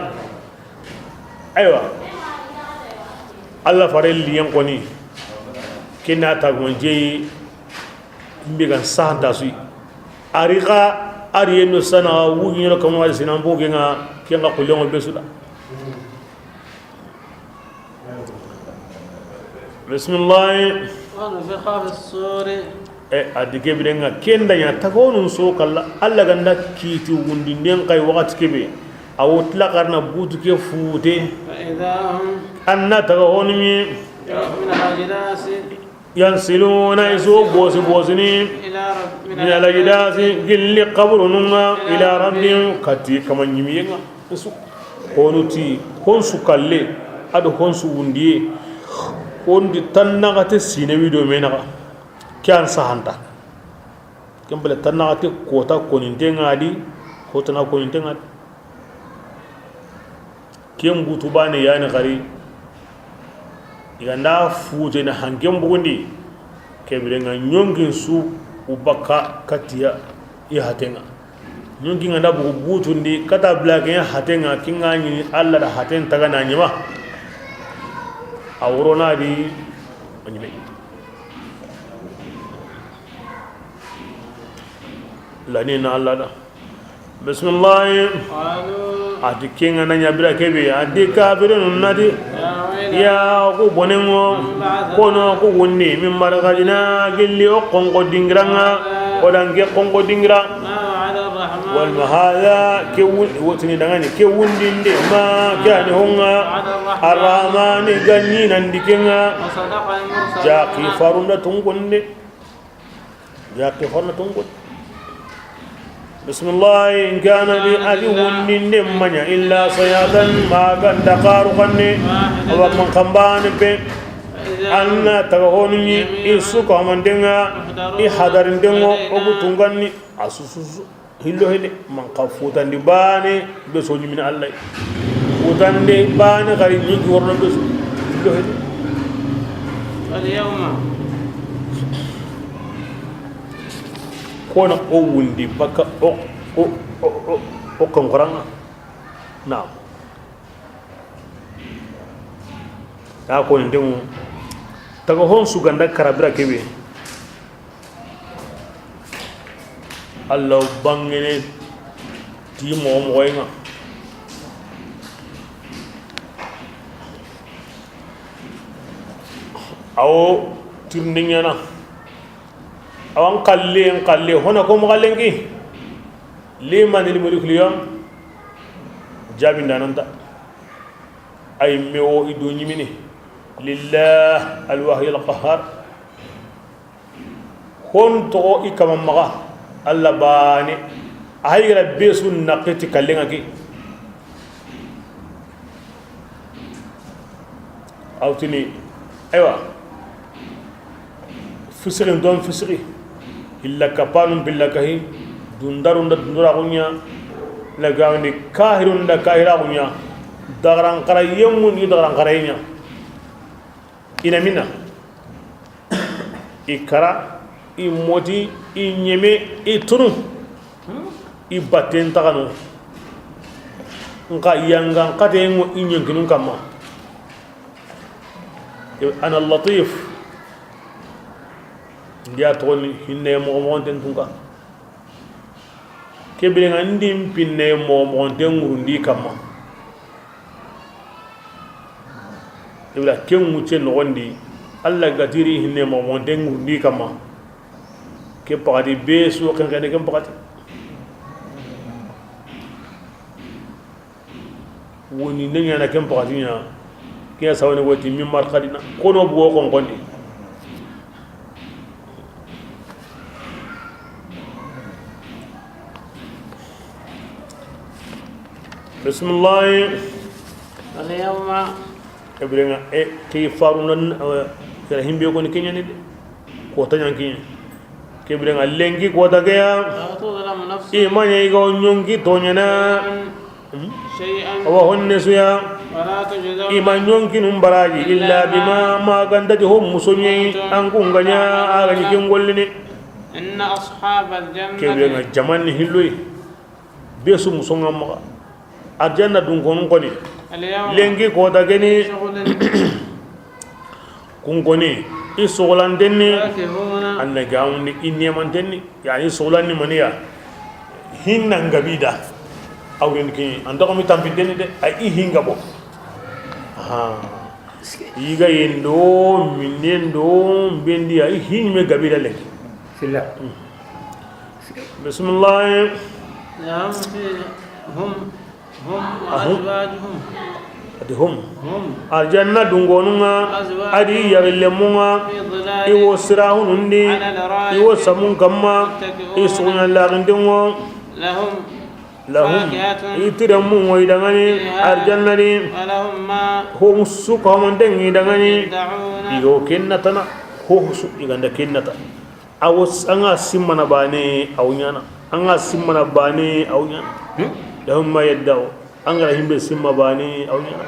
aywa Allah farelli yan koni kina ta gonje mbigan sahanta sui ariqa ariyeno sana wuñino kamo wal sinan bogenga kenga kulongo besuda bismillah wa nufikha fi suri adige birenga kenda ya tagonun so kala alla ganda kiti wundinden kay wakati kebe awutla karna butu ke fute fa idahum anna tagonun min al-ajdas yansiluna isu bosini min al-ajdas gilli qabrununga ila rabbihim kati kamanyimiyenga isu honuti honsu kalle ado honsu wundiye hondi tannagate sinewi do menaga kyan sahanta kembele tannagate kota konintenga di hotana konintenga kem butubane yani gari iganda fuje na hangem bugundi kebirenga nyongin su ubaka katia ya hatenga nyongin anda bugu butundi kata blake ya hatenga kinga ni alla da haten taga na nyima awrona di anyime lanina alla da bismillah ati kinga na nyabira kebe adi kafirun nadi ya ko bonengo kono ko wonni min marajina gilli o kongo dingranga odange kongo dingra wal mahaya ke wotini dangani ke wundinde ma kani honga arrahmani ganni nandikenga jaqi farunda tungonde jaqi farunda tungonde bismillah in kana li adun ninde manya illa sayatan ma kan daqaru qanni wa man qambani be anna tagahoni isu ko mandenga I hadarin dengo ogu tunganni asusu hillo hede man qafutan di bani be so min Allah utande bani gari ni worno be so hillo hede al yawma kona o wundi baka o konkuranga na ta ko ndemu tago hon su ganda karabira kebe Allah bangene ti mo moyinga awo tirninyana awan kalle hono ko mo kallengi liman al-mulk al-yawm jabi nananta ay mewo ido nyimini lillah al-wahid al-qahhar hon to ikama maga alla bani ayra besu naqiti kallenga ki awtini aywa fisirin don fisiri illa kapanum billakahi dundarunda dundura kunya lagawni kahirunda kahira kunya dagaran qarayemu ni dagaran qaraynya ina minna ikara imoti inyeme itunu ibaten tagano nka yanga nkate ngo inyenkinun kama ana latif dia toni hinne mo monten tunka kebele ngandim pinne mo monten ngurundi kama ibla kemu che no wondi alla gatiri hinne mo monten ngurundi kama ke pagadi besu kan kan ke pagadi woni nenya na ke pagadi nya ke sawne woti mi mar khadina kono bo ko ngondi bismillah اليوم ebrenga ke farunan kala himbe ko ni kenya ni ko tanya kenya ke ebrenga lengi ko dagaya لا تظلم نفس imanya igo nyongi tonyana شيئا wa honnesu ya ولا تجزون iman nyongi numbaraji illa bima ma ganda hom musonye an kunganya aga ni kengolni إن أصحاب ke ebrenga الجنة jaman hilloy besu musonga ma arjanna dun konon koni اليوم lengi ko dageni شغل kungoni isogolandenni فاكهون anna gawni innemantenni yani solanni maniya hinna ngabida awren ki andako mi tampideni de ay hinga bo ha yiga yendo minendo bendi ay hinme gabida le sila bismillah هم هم وأزواجهم adhum هم aljanna dungonunga adi yaglemunga في ظلال iwo sirahunundi على الأرائك iwo samun kamma isunya lagindingo لهم lahum itiramu waidangani arjannani ولهم ما hum suka mondengi dangani يدعون igo kennatana ho su iganda kennata awos anga simmana bane awnyana anga simmana bane awnyana lahum ma yaddaw anga himbe simma bane awnyana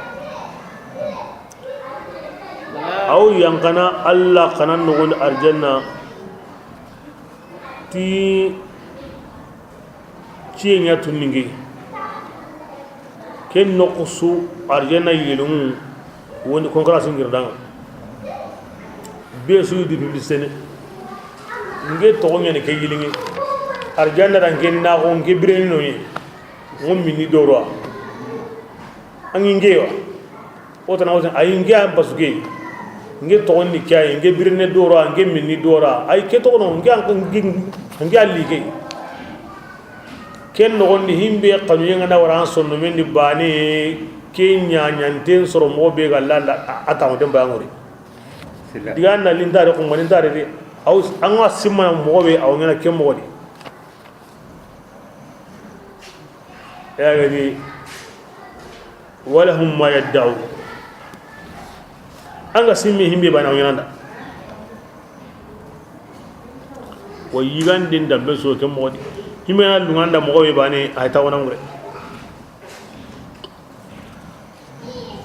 aw yankana alla kanan no arjanna ti cienya tuningi ken no kusu arjanna yelum woni konkara singirdanga besu di bibisene nge to ngene ke yilingi arjanna dan ken na ko nge bireni no ni ngom mini doro angi ngewa otana osen ay nge am basuge nge to ni kay nge birene doro nge mini doro ay ke to no nge an nge ali ke ken no ni himbe kanu yenga na waran sonno men ni bani kenya nyanten soro mo be galala atawo dem bangori sila digana lindare ko ngani ndare de aw anga simma mo be aw ngana kem mo di ya gadi walahum ma yad'u anga simmi himbe bana ngana wa yigandin da beso kem mo di himbe na lunganda mo be bani ay tawona ngure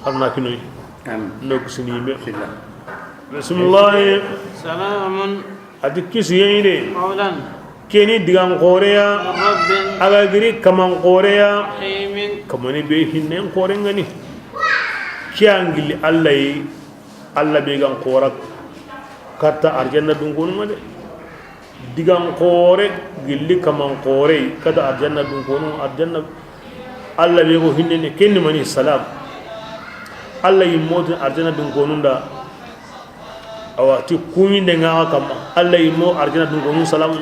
arna kinoy am no kusini himbe sila bismillah سلام adikis yeyde قولا keni digan korea من رب aga giri kaman korea رحيم kamani be hinne kore ngani kiangili allai alla be gan kora kata arjanna dungunu made digan kore gilli kaman kore kata arjanna dungunu arjanna alla be go hinne ne kenni mani salam alla yimmo arjanna dungunu da awati kumi denga kama alla yimmo arjanna dungunu salam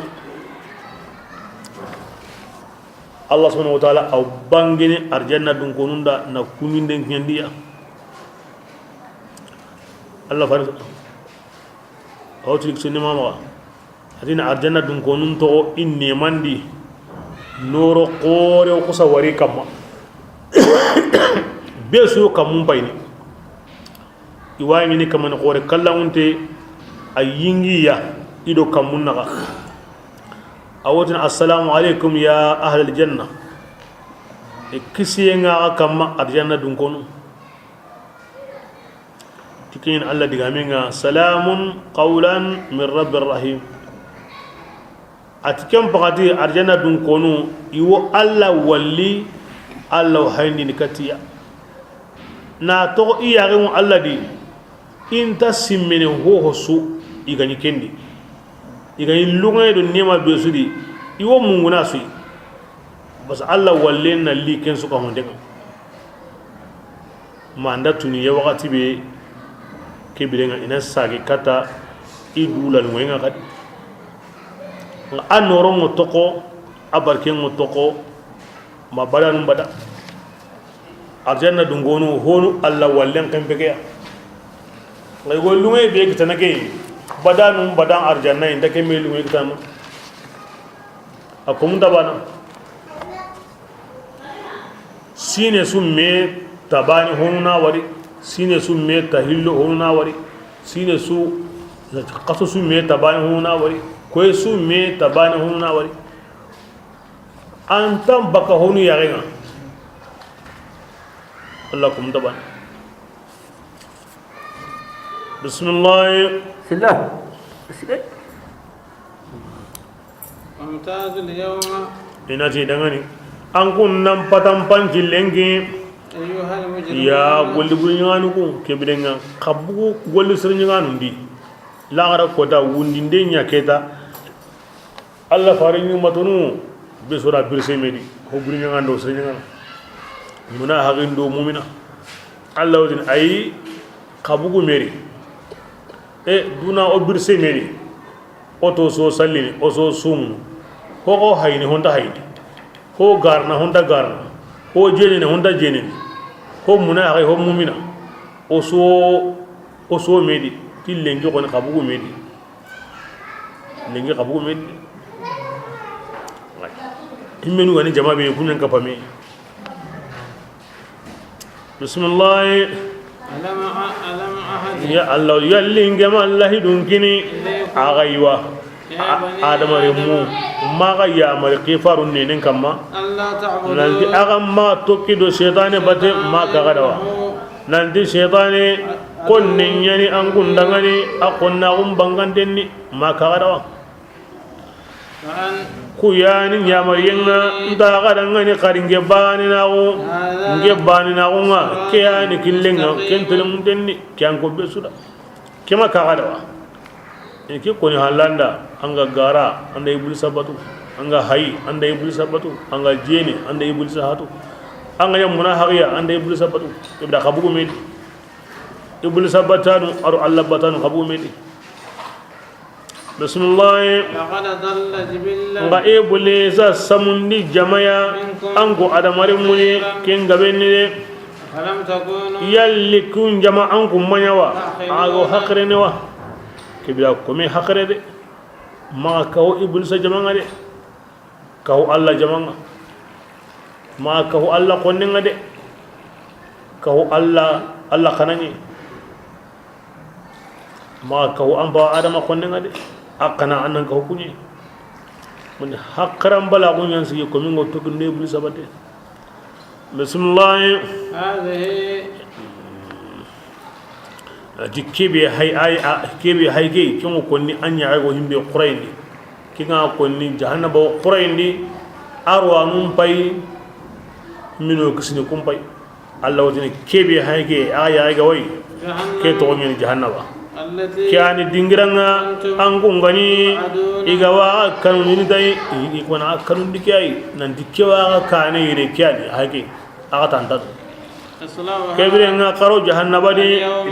Allah subhanahu wa ta'ala aw bangini arjanna dun konunda na kuminden nyandiya Allah faris awtrik sunni mama adina arjanna dun konun to inni mandi noro qore ko sawari kamma besu kamun bayni iwayni kaman qore kallanunte ayingiya ido kamun naga awotin assalamu alaikum ya ahlal janna kisiyenga kama arjanna dun kono tikin Allah digamenga salamun qawlan min rabbir rahim atikem pakati arjanna dun kono iwo Allah walli Allah hayni nikatiya na to iyare mu Allah di inta simmene ho hosu igani kendi igani lunga do nema besudi iwo munguna sui bas Allah wallen na liken su ka honde manda tuni ya wakati be kebirenga ina sagi kata idula ngwenga kat anoro ngotoko abarke ngotoko mabadan bada arjanna dungono honu Allah wallen kempeke ngai go lunga be kitanake badan arjanna inda ke melu ngi tama akum dabana sine summe tabani honuna wari sine summe tahillu honuna wari sine su qasu summe tabani honuna wari ko summe tabani honuna wari antam baka honu yarenga Allah kum dabana bismillah Sila. وامتاز اليوم inati dangani an kun nan patan panci lengi أيها المجرمون ya golli bunyanu ko kebirenga kabu golli sirnyanu ndi lagara kota wundi ndenya keta Allah farinyu matunu be sura birse medi ko bunyanga ndo sirnyanga muna hagindo mu'mina Allah wadin ay kabu meri duna o birse meri oto so sallini o so sum ho hayni honda hayni ho garna honda garna ho jenene honda jenene ho muna hay ho mumina o so medi tilengi ko kabugo medi lengi kabugo medi imenu gani jama be kunan kapame bismillah ألم أهد ya Allah yallinge mallahi dunkini agaiwa adama remu maga ya mari qifarun ne nin kamma ألا تعبدوا nanti agamma tokkido shaytane bate ma kagadawa nanti shaytane konnin yani an gundangani akonna bangandenni ma kagadawa وأن kuyani nyamariyenga ndagadangani karinge bani nago nge bani nago nga kiyani killenga kentelum denni kyanko besuda kema kagadawa ke koni halanda anga gara anda ibul sabatu anga hayi anda ibul sabatu anga jeni anda ibul sahatu anga yamuna hagiya anda ibul sabatu ibda khabugo medi ibul sabatanu aru Allah batanu khabugo medi bismillah لقد ضل جبلا nga ibulisa samundi jamaya anko adamari muni ken gabenni فلم تكونوا yalli kun jama anko manyawa ago hakrene wa kibira ko me hakre de ma kaw ibulisa jamanga de kaw Allah jamanga ma kaw Allah konninga de kaw Allah kanani ma kaw amba adama konninga de akana annan kaw kunyi mun hakran bala kunyan si ko min go to ne bul sabate bismillah هذه dikebe hay ay kebe hay ge kin ko ni anya ay go himbe qurayni kinga ko ni jahannaba qurayni arwa num pay mino kisni kum pay Allah wajini kebe hay ge aya ay ga way ke to ni jahannaba التي kiani dingiranga angungani igawa kanuni dai ikona kanun dikai nan dikewa kane yire kiani hage aga tanta اصلاها kebirenga karo jahannaba di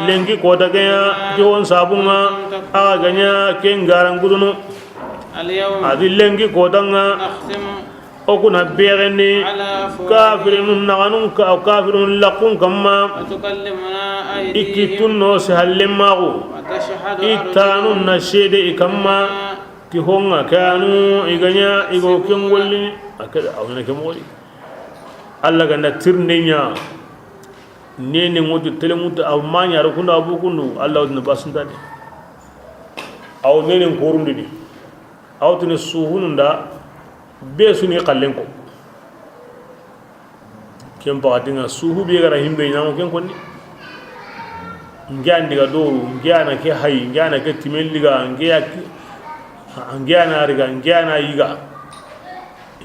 lengi kota gaya jowon sabunga aga ganya kengaran guduno اليوم adi lengi kota nga نختم okuna berenni kafirun naganun ka kafirun laqun kamma ikitun no sahallimago itanun na shede ikamma ti honga kanu iganya igo kengolli akada awna kemoli alla ganda tirnenya nene ngoju telemuta awmanya rukunda abukundu alla wadna basundade aw nene korundi aw tune suhununda be suni qallen ko kem baadinga suhu be gara himbe nyamo ken konni ngandi ga do ngana ke hay ngana ke timelliga ngana riga ngana yiga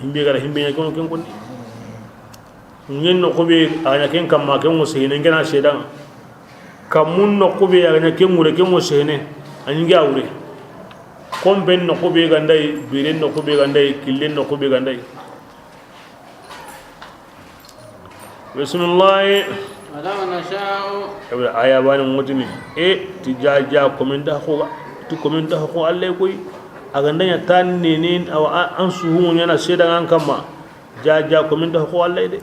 himbe gara himbe nyako ken konni ngen no kobe anya ken kamma ken mo sehne ngana shedan kamun no kobe anya ken mure ken mo sehne anya awre komben no kobe gandai biren no kobe gandai killen no kobe gandai bismillah wala nasha'u aya bani mutini tijaja komenda ko tu komenda ko alle koy agandanya tan nenen aw an suhu nyana shedan an kamma jaja komenda ko alle de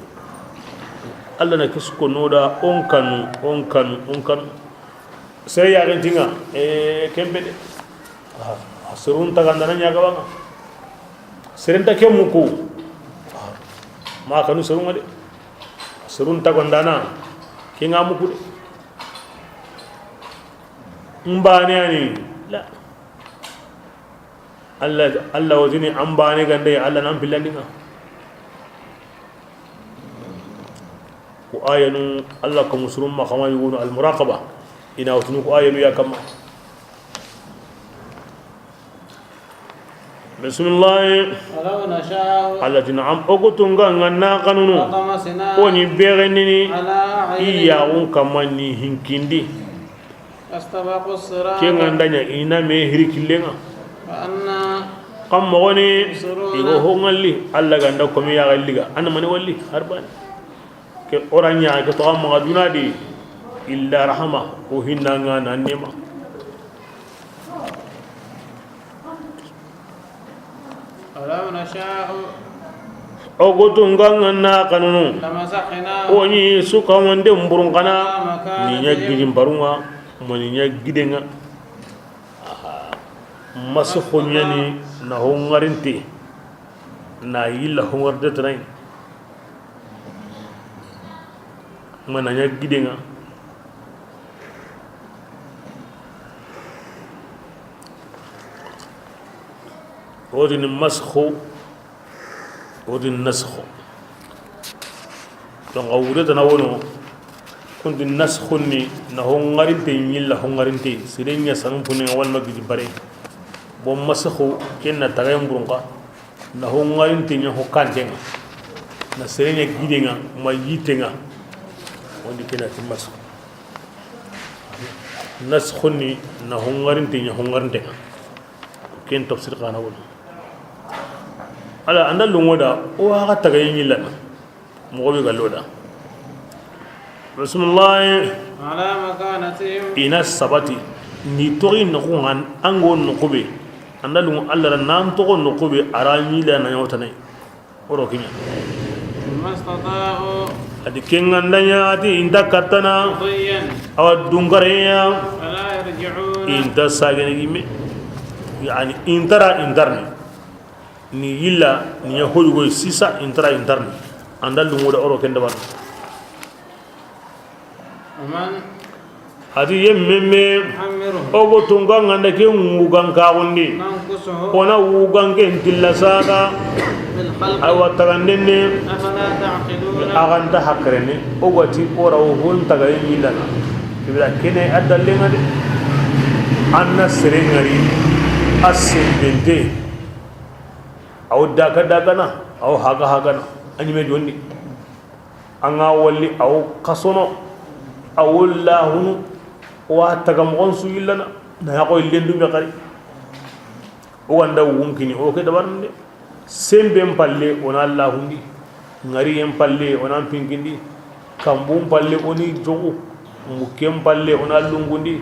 alla na kisko noda on kanu sey ya gentinga kembe de serun tagandana nyaga banga serenta kemuko ma kanu serun ade serun tagandana kinga muku de mbane ani la alla wajini ambane gande alla nan billandinga ko ayanu alla ko musrum ma khama yugunu al muraqaba ina wutunu ko ayanu ya kama bismillah wala nasha'u allati na'am ogutunga nganna kanunu oni berenini iya un kamani hinkindi astabaqu sirat kengandanya ina me hirikilenga wa anna kam mogoni igo hongalli alla ganda ko mi ya galliga an mani walli harban ke oranya ke to amma dunadi illa rahama ko hinanga nanema wala nasha'u ogutunga nganna kanunu lamasakhina oni suka wonde mburun kana ni nyagidi mbarunga moni nyagidenga masu khonyani na hongarinti na yilla hongarde tanay mana nyagidenga ودين مسخ ودين نسخ تنغورتنا ونو كنت نسخني نهون غارنتي يلا هون غارنتي سيرين يسانون فني اول ما جي بري بو مسخ كنا تايم برونقا نهون غارنتي ني هو كانتين na سيرين يغيدينغا ما ييتينغا وندي كنا تمسخ نسخني نهون غارنتي ني هون غارنتي كين تفسير قانا ولو ala anda lungoda o ha taga yilla mo be galoda bismillah ala makanatihim ina sabati ni tori no ngan ango no kobe anda lungo alla nan to no kobe arani la na yotane oro kinya mastata'u adi kengandanya ati inda katana diyan aw dungareya fala yarji'una inda sagene gimme yani intara indarni ni yilla ni ya hoygo sisa intara interni andal dum woda oro kende ban man adi yemmeme hamiru ogo tunga nganda ke ngugan ka wondi nankusuhu ona wugan ke ntilla saka bil khalq ay watagandenne afala ta'qiluna aganta hakrene ogati ora o hon taga yilla na ibra kene adalle ngade anna serengari asibente aw daga na aw haga na anime jonni anga walli aw kasono aw lahunu wa tagam onsu yillana na yako lendu be qari o wanda wunkini o ke dabarnde sembe palle ona allahundi ngari en palle ona pinkindi kambum palle oni jogu mukem palle ona lungundi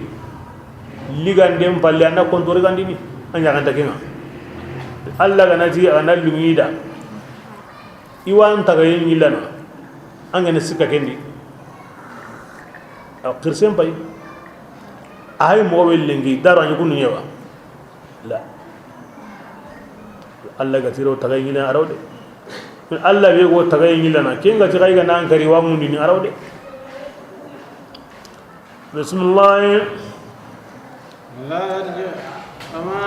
ligandem palle anda kontori gandini anya ganda kenga Allah ganati ana lumida iwan tagay ñilana angene sikka kendi kirsen pay ay mo wel lengi dara ñu kunu ñewa la Allah ga tiro tagay ñilana arawde Allah be go tagay ñilana kenga ti kay ga nan kari wa mun ni arawde bismillah لا أما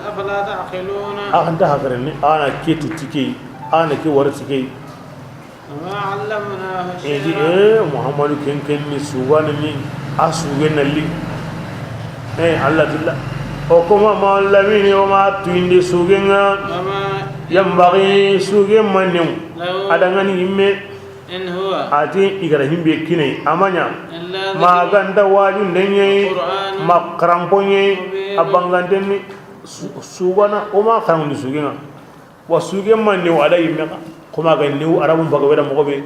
أفلا تعقلون أنت هكرني أنا كي تتكي أنا كي ورثكي وما علمناه إيه الشيطان محمد كن نسوان ني أسوغن لي الله تلا وكما ما لمين وما تين سوغن وما ينبغي سوغن منيم له أدغني يمي إن هو أتي إغراهيم بكيني أمانيا إلا ما ذكر غندا واجو نني قرآن ما كرامبوني أبانغاندني سوغنا وما كرامني سوغنا وسوغن منيو على يمي كما غنيو أرابون بغويدا مغوبي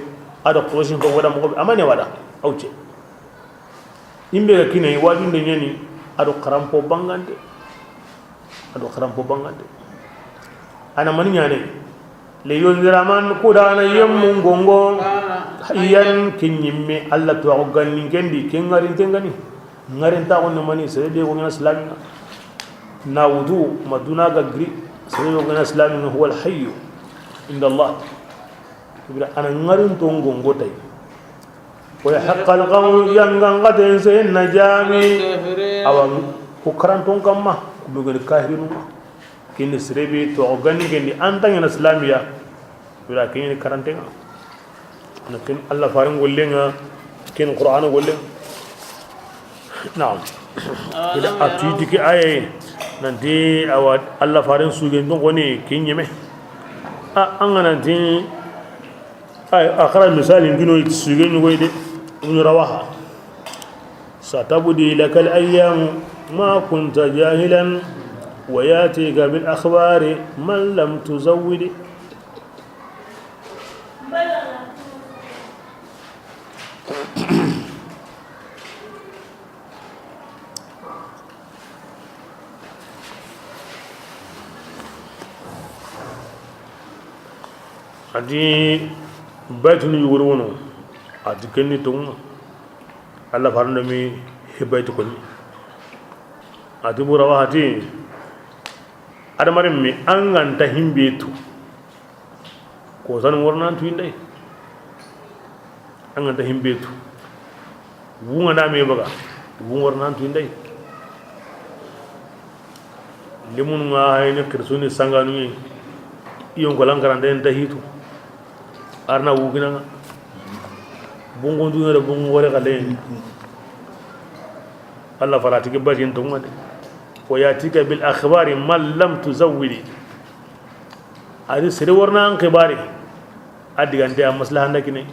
أدا قوشين بغويدا مغوبي أمانيا وادا أوتي يمبي كيني واجو نني أدو كرامبو بانغاندي أدو كرامبو بانغاندي أنا ماني يعني لينذرمان قدانا يمون غونغو yan kinyimme Allah to ganni gendi ken ngarin tengani ngarin ta on mani sebe ko ngana islamin na wudu maduna gagri sebe ko ngana islamin huwa al-hayy inda Allah ibra ana ngarin to ngongo tay wa haqqa al-qawl yangan gaden sen najami awan ko karanton kamma ko be kahirinu ken sebe to ganni gendi antang ngana islamiya ibra ken karantenga لكن الله فارن ولنا كن القرآن ولنا نعم إذا أتيتك آية ننتي أو الله فارن سوجن تقولني كن يمه أنا ننتي آخر المثال يمكنه يتسوجن ويد ونرواها ستبدي لك الأيام ما كنت جاهلا وياتيك بالأخبار من لم تزود adi baytunu yugurwono adi kenni tonga Allah faranda mi hebaytu konni adi burawa hati adamare mi anganta himbetu ko san wornan tu indai anganta himbetu wunga na me baga wun wornan tu indai limun nga hayne kirsuni sanganu yi iyon ko langarande en tahitu arna wugina bungo ndunere bungo wore kale Allah farati ke bajin to ngade wa yatika bil akhbari man lam tuzawwidi adi sere warna an khibari adigante am maslaha ndakine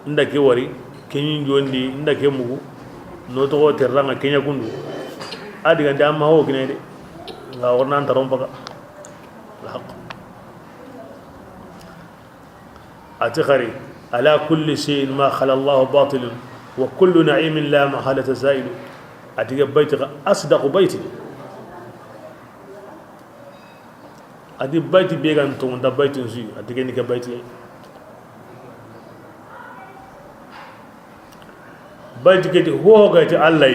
ndake wari kenyin jondi ndake mugu no to terranga kenya kundu adigante am ho kine de nga warna an tarom baka الحق أتخري على كل شيء ما خلى الله باطل وكل نعيم لا محالة زائل أتيك بيتك أصدق بيتي أتي بيتي بيغان تون دا بيتي نسي أتيك نيك بيتي بيتي كتي هو غايتي الله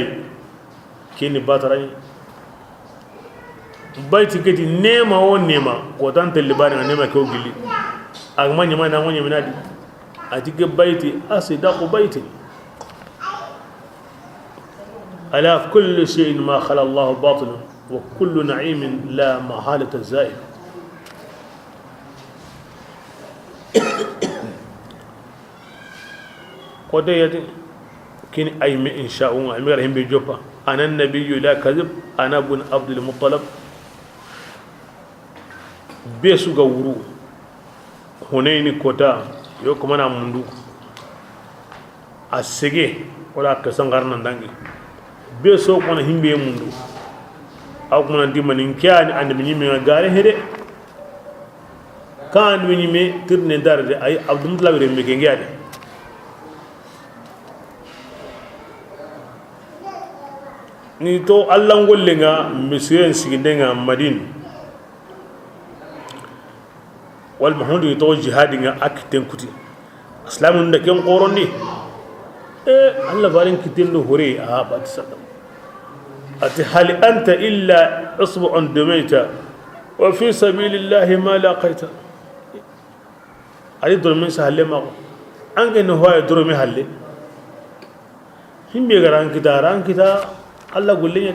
كيني باتراني bayti keti nema o nema ko tan telibani nema ko gili ak manya mana ngonya minadi atike bayti asdaqu bayti ala kulli shay'in ma khala Allah batil wa kullu na'imin la mahalata zaid ko de yati kini aymi insha'u amir himbe joppa ana nabiyyu la kadhib ana ibn abdul muttalib besu ga wuru hunaini kota yo kuma na mundu a sege wala ka sangar nan dangi beso kona himbe mundu aw kuma ndi manin kyani ande mi mi gare hede kan mi me tirne darde ay abdullah re me ngiyade ni to Allah ngolle nga monsieur sigindenga madine wal mahmudu to jihadin ga akten kuti islamun da ken qorondi Allah barin kitin do hore a ba sadam ati hal anta illa usbu'un dumaita wa fi sabilillahi ma laqaita ali do min sahalle ma an ga no hoye do mi halle himbe garan kita Allah gullin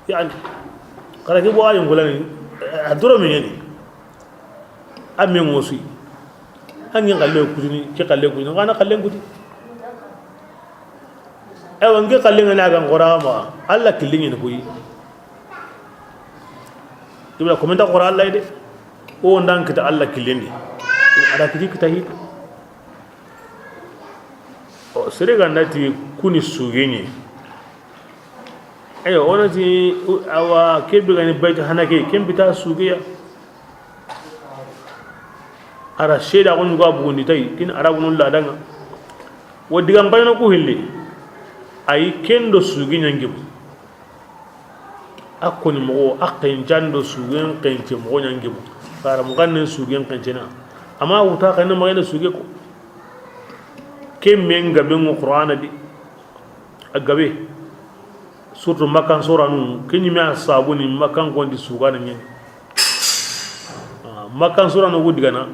yani kala ke bo ayin gulani adoro mi yani amme ngosi an yin kalle kudini ke kalle kudini kana kalle kudini wange kalle ngana ga ngora ma Allah killin ni koyi dibla komenta qora Allah ide o ndan kita Allah killin ni ada kiti kita hi o sere ga ndati kuni sugenye ayo onati awa kebe ga ni baita hanake kembita sugeya ara sheda gon go abundi tay kin arabun la danga wodigan bayna ko hille ay kendo sugi nyangim akoni mo akkin jando sugen kente mo nyangim fara mo ganne sugen kentena ama wuta kan mo ina suge ko kemen gabe mo qur'ana di agabe surtu makan suranu kinyi ma sabuni makan gondi sugana nyen makan suranu wudigana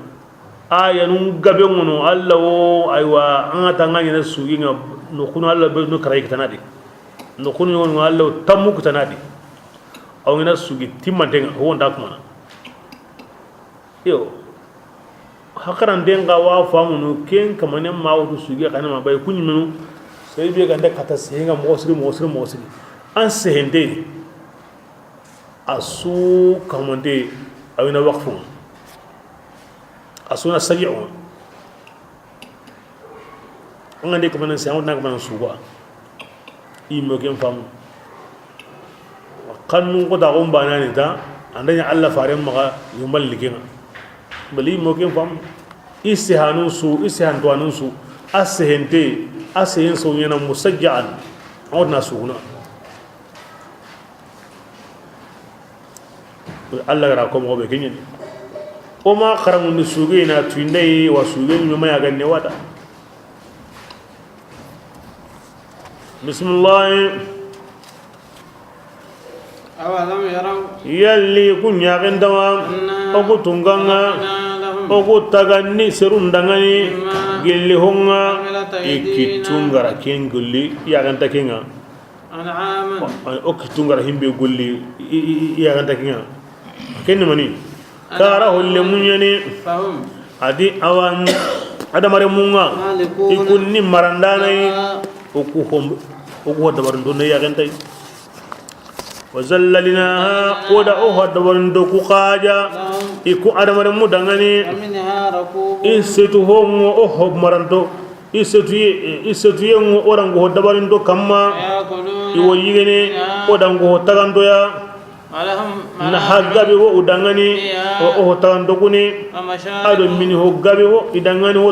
aya nun gabe ngono Allah wo aywa an ta ngani na sugi nga no kuno Allah be no karay tanadi no kuno ngono Allah tammu tanadi aw ngina sugi timante nga ho ndak mana yo hakaran denga wa famu no ken kamane ma wutu sugi kana ma bay kunyi menu sai be ganda kata sehinga mosri an sehende asu kamande awina waqfu asuna sabi'un ngande ko manan samu nak manan suwa imo gen fam kannu ko da on banani ta andanya Allah faren maga yumal ligena bali mo gen fam istihanu su asehente asehen so yana musajjan odna suna Allah ra ko mo be kenyen o ma karamu ni suge na tunai wa suge ni ma ya ganne wada bismillah awalam yaraw yalli kun ya gandawa o ko tunganga o ko taganni serundangani gelli honga ikitungara kengulli ya ganta kenga an'aman o kitungara himbe gulli ya ganta kenga kenni mani kara holle munyani fahum adi awan ada mare munga ikunni marandanai oku dabarndo ne yagentai wazallalnaha oda dabarndo ku khaja iku ada mare mudangani minha rakubu isetu hongo maranto isetu yengo orango dabarndo kamma yakuluna iwo yigene odango taganto ya na haggabe wo udangani o taganto kuni ado mini ho gabe wo idangani ho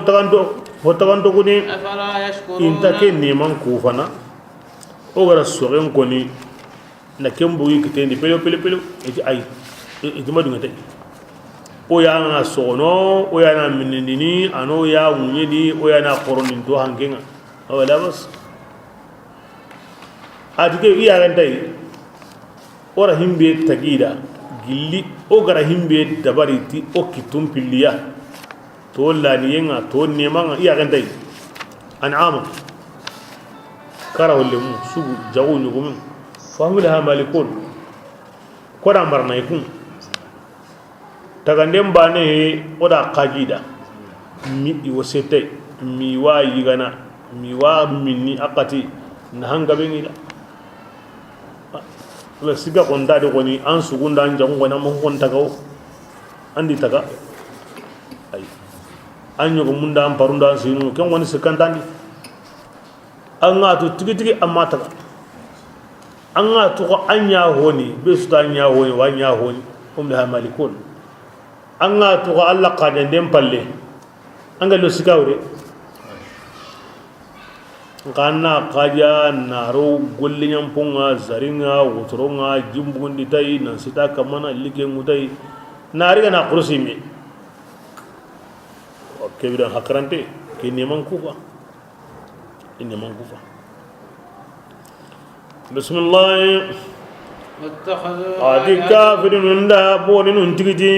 taganto kuni afala yashkuruna inta ke neman kufana o gara soren koni na kembu yikitendi pelo eti ay eti madunga tay o ya na sono o ya na minindini ano ya munyedi o ya na qoronin to hangenga wala bas adike iya gantai ora himbe tagida gilli o gara himbe dabariti o kitum pilliya to laniyenga to nemanga iya gantai an'ama kara hollemu sugu jago nyugum famulaha malikun kora marnaykun tagandem bane oda qajida mi wasete mi wa yigana mi wa minni akati na hanga bengila la siga konda de koni an sugunda an jango na mo kon tagaw andi taga ay anyo ko munda am parunda sinu ken woni sekantandi an ga to tigi amma taga an ga to ko anya honi be su da anya honi wa anya honi la malikun an ga to ko Allah qaden dem palle an ga lo sikawre kana kaja naro gollinyam punga zaringa wotronga jimbundi tay nan sita kamana like ngutai nari kana kursimi كبيرا حقرانتي كيني من كوفا بسم الله واتخذوا ادي كافر من دا بورن انتجي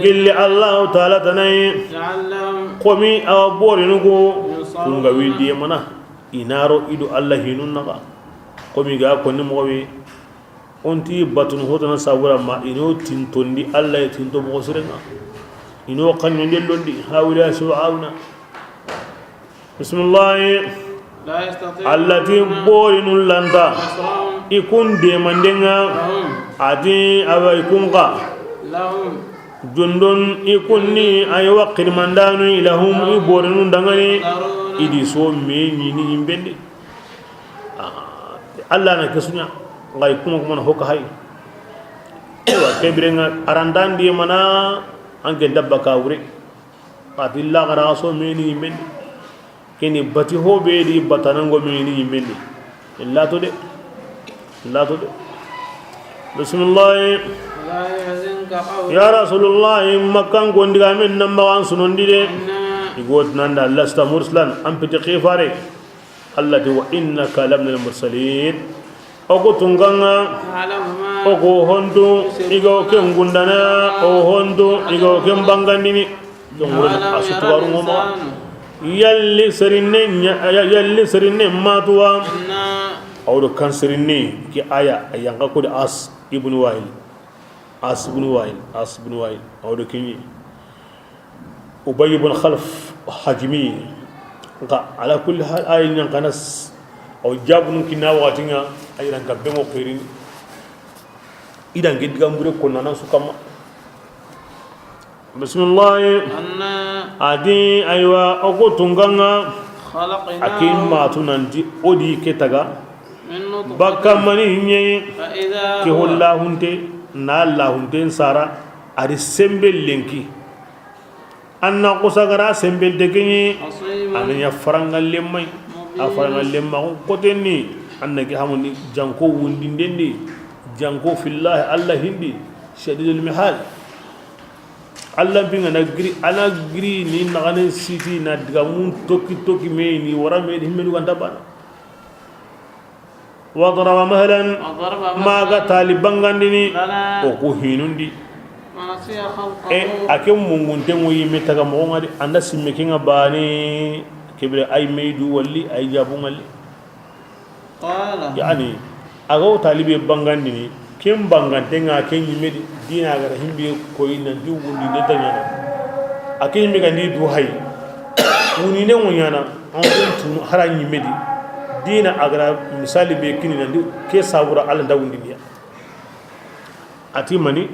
قل الله تعالى تناي لعلهم قومي او بورنكو كونغا ويدي منا inaro ido Allah hinun naka komi ga konni mowi onti batun hotana sawura ma ino tintondi Allah tinto mo sirenga ino kanyo ndellondi hawila su'auna bismillah لا يستطيع allati borinul landa ikun de mandenga adi aba ikunqa لهم jundun ikunni ay waqir mandanu ilahum iborinu dangani idi so me ni imbende Allah na kesunya ngai kuma kuma hokka hay wa kebrenga arandan di mana ange dabba kawre atilla gara so me ni imbende kini bati hobe di batanango me ni imbende illa to de bismillah لا يحزنك قولهم ya rasulullah makkan gondiga men namba wan sunondi de igot nanda lasta murslan am piti khifare allati wa innaka lamnal mursalin ogo tunganga يعلم ما ogo hondu igo ken gundana o hondu igo ken bangandini jongurna asutuwaru ngoma yalli serinne matuwa إنا awdo kan serinne ki aya ayanga ko de as ibn wa'il awdo kinyi ubay ibn khalaf hajmi nga ala kulli hal ayin yang kanas aw jabun kina watinga ayiran ka bengo qirin idan gidga mbure ko nana sukama bismillah أنا adi aywa ogo tunganga akin خلقناهم matunanti odi ketaga من نطفة bakamani nye فإذا ke هو hollahunte na allahunte sara ari sembel lenki anna kusagara sembel degenye حصيب ananya farangal lemmay a farangal lemma ko tenni annaki hamuni janko wundindendi janko fillahi allah hindi shadidul mihal allah binga nagri ana gri ni nagane siti na diga mun toki me ni wara me himmelu ganda bana wadraba mahalan وضرب maga taliban gandini لنا o ko hinundi ونسي خلقه ake mungunte mo yimme taga mo ngadi anda simme kinga bani kebre ay meydu walli ay jabu ngalli قال yani agaw talibe bangandini kim bangante nga ken yimme dina gara himbe ko ina di wundi de tanyana ake yimme gandi du hay wuni ne wonyana an kuntu haran yimme dina agara misali be kini nandi ke sabura ala dawundi dia ati mani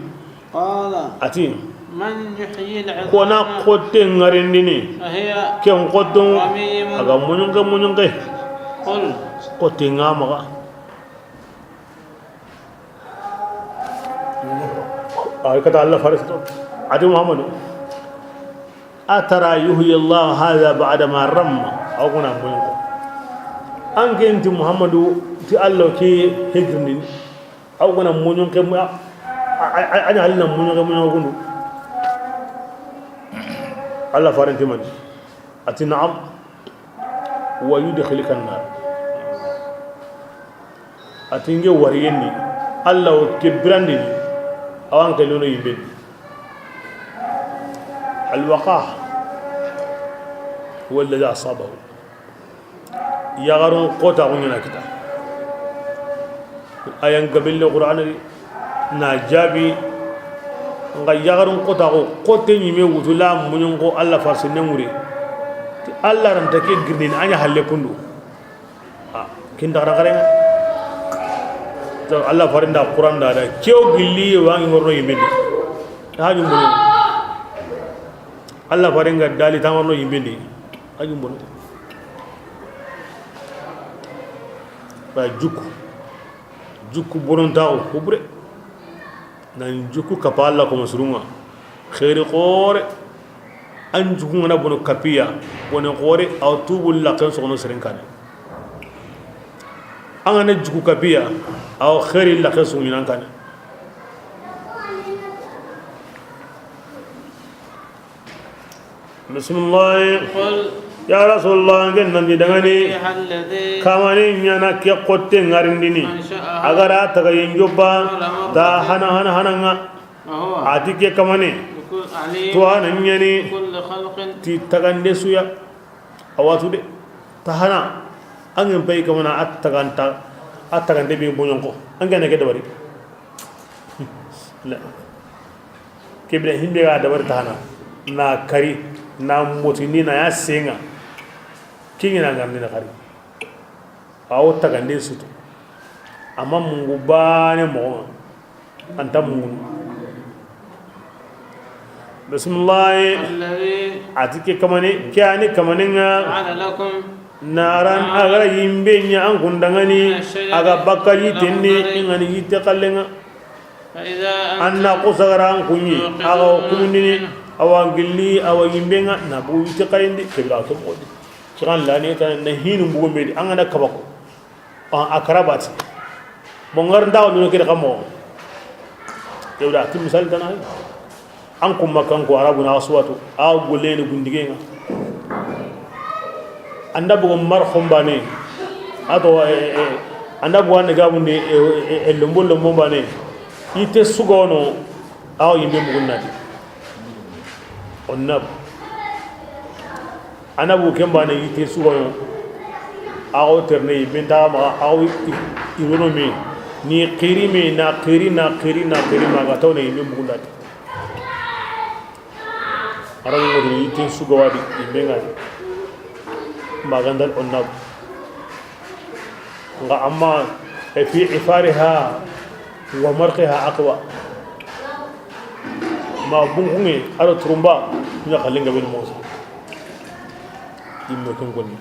قال ati من يحيي العظام kona kote ngarendini فهي ken kodon رميم aga munyunga قل kote ngamaga ay kata Allah faristo ati muhammadu atara yuhyi Allah hadha ba'da ma ramma aw kuna munyunga angenti muhammadu ti Allah ki hijrni aw kuna munyunga mu anya halina munyunga gundu Allah faranti man ati na'am wa yudkhiluka an-nar ati nge wariyenni Allah ke brandini awan ke lono yimbe al-waqah huwa alladhi asabahu yagarun qota ngunya kita ayan gabil qur'an na jabi nga yagarun qota ko qote nyime wutula munyon ko Allah farsine ngure ti Allah ran take girdin anya halle kundu kin da ragare to Allah farinda qur'an da kew gilli wangi ngorno yimbe haju mun Allah faringa dali tamorno yimbe ni haju mun ba juku boronta o kubre nan juku kapalla ko masrunga khairi qore an juku ngana bono kapiya bono qore aw tubul laqan so no seren kan an ana juku kapiya aw khairi laqan so minan kan bismillah قل ya rasulullah ngen nan dangani أيها الذي kamani nyana ke qotte ngarindini أنشأها agara taga yinjoba ta hana nga وهو atike kamani عليم to hanan nyani كل خلق ti tagande suya awatu de ta hana angin pai kamana attagande bi bononko angane ke dabari la kebra himbe ga dabar ta hana na kari na motini na ya senga kingi na ngamni na kari aw tagande sutu amma mungu bane mo anta mungu bismillah الذي atike kamane kyani kamaninga جعل لكم naran agara yimbe nya an kundangani aga bakari tenni ngani yitte kallenga فإذا anna qusagaran kunyi aga kumundini awa gilli awa yimbe nga na bu yitte kalindi kebra to modi kiran lani tan na hinu bugo medi an ana kabako akrabat bongar ndaw no kede kamo kebra ti misal tan ay an kuma kan ko arabu na aswatu a golene gundige nga anda bugo marhum bane ato anda bugo ne gabunde e lombo bane ite sugono aw yimbe mugunnati onnab anabu kembane ite sugono aw terne benta ma aw irono me ni qiri me na qiri ma ga tawne yimbe mugunnati arabu ngodi ite sugowadi yimbe ngati magandal onnab nga amma fi ifariha wa marqiha aqwa ma bungunge aro turumba nya khalinga ben mosa immo kan konni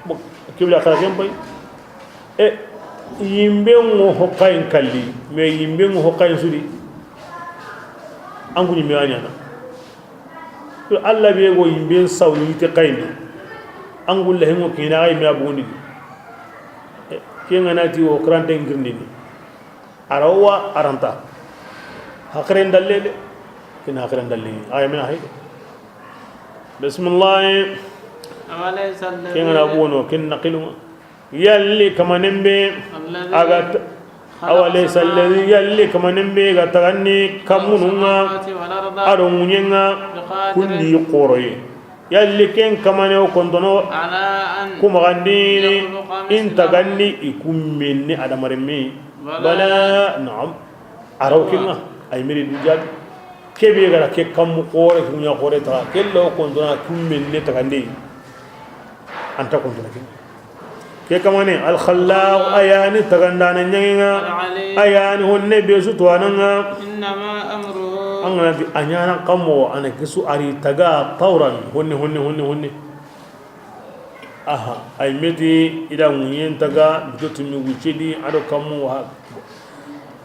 bo kibla kala kembay e yimbe ngo hokkayn kalli me yimbe ngo hokkayn sudi anguni mi anyana to alla be go yimbe sawni te kayni angul le ngo kina ay mi abundi ke nganati o krante ngirndini arawa aranta hakren dalle kina hakren dalle ay men hay bismillah أوليس الذي kengana buono ken naqilu yalli kamanembe agat awalaysa alladhi yalli kamanembe gataganni kamununga والأرض ado munyenga kulli qoroye yalli ken kamane o kondono على أن kuma gandini intaganni ikummenni adamaremme bala na'am arawkinga ay miri dujab kebe gara ke kam qore kunya qore ta kello kondona kummenne tagandi anta kondona ke kamane al khallaq ayani tagandana nyanginga ayani honne besu tuananga إنما أمره angana bi anyana kamo ana kisu ari taga tawran honne aha ay medi ida munyen taga bitotumi wucedi ado kamo wa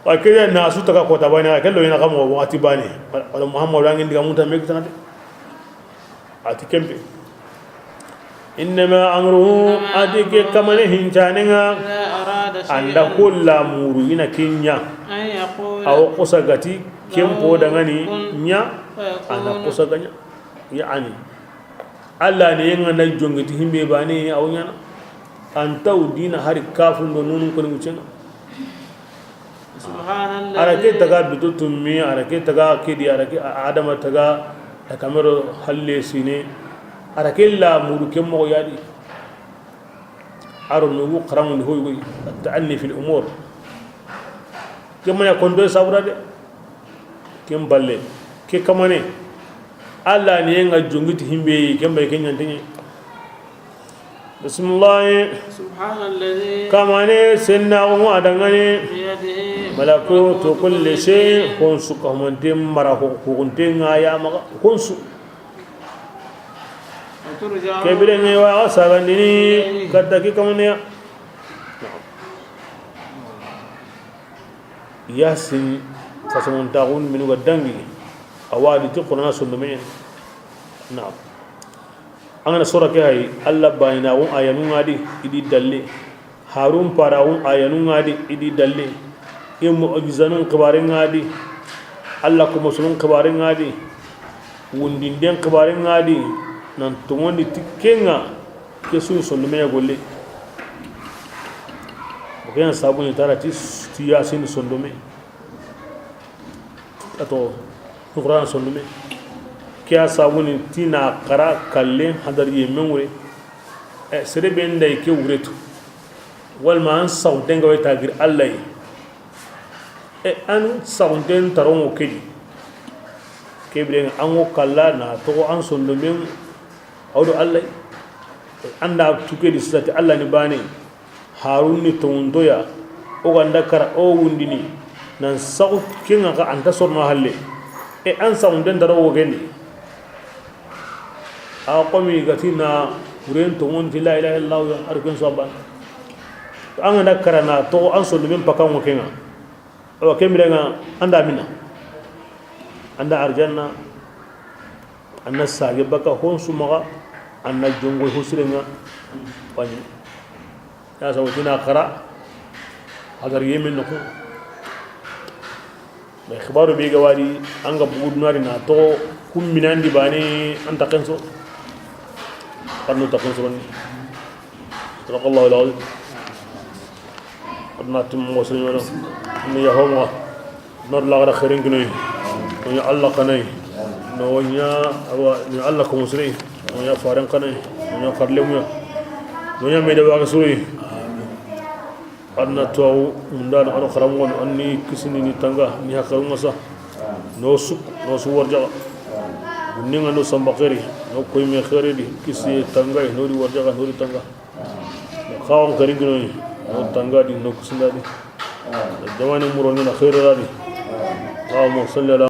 akaya nasu taga kota bani akello ina kamo wakati bani wala muhammad wangi ndiga munta meki tanade ati kembe inma amruhu adike kamane hinjanenga إذا أراد anda شيئا kulla muru ina kinya أن يقول aw qusagati kempo dangani nya ana فيكون qusaganya yani alla ne yanga na jongati himbe bani aw nyana anta udina hari kafun do nunun ko ni mucenga سبحان arake الذي taga bitutummi arake taga kidi arake adama taga da kamero halle sine arake la muru kemmo yadi aro nugu qaramu ni hoy ta'anni fil umur kemma ya kondo sabra de kem balle ke kamane alla ni nga jongiti himbe kembe kenyantinye bismillah سبحان الذي kamane senna wa adangane بيده malakutu kulli shay kunsu kamantin mara hukuntin ya maka kunsu وترجع kebire ne wa sagandini kadaki kamane yasin fasamun tagun minu gadangi awadi ti qur'ana sunna men na'am angana sura ke hay alla bayina won ayanu ngadi idi dalle harun parawun ayanu ngadi idi dalle im mu'jizanun qibarin ngadi alla kuma sunun qibarin ngadi wundin den kibare ngadi nan tongondi tikenga kesu sondume ya golle bokena sabu ni tara ti yasin sondume ato Quran sondume kya sabu ni tina qara kalle hadar yemenure serebe ndai ke wuretu wal ma an sawden ga wata gir Allah an sawden tarongo kedi kebre an wo kalla na to an sondume awdo Allah anda tukedi sati Allah ni bane harun ni tondoya o ganda kara o wundini nan saw kinga ka anta sorno halle an sawden daro gende a qomi gatina wuren tongon ti la ilaha illallah arkan saban an ganda kara na to an sondume pakan wo kinga o kemre nga anda mina anda arjanna anna sage baka hon sumaga anna jongo husrenga pani ya sawtina qara hadar yemen nako be khibaru be gawadi anga bugud nari na to kum minandi bani anta kanso qannu takanso ni sallallahu alaihi qadna tim muslimana ni yahoma nor la gara khairin kinoy ya allah kanay no nya awa ni allah ko musri no ya faran kanay no ya karlemu no ya me de wa suri anna to unda no kharam won anni kisini ni tanga ni hakaru ngasa no su warja ni ngano sambakeri no koy me khairi di kisi tanga no di warja no di tanga khawon karin kinoy no tanga di no kusunda di jamani muroni na khairu radi اللهم صل على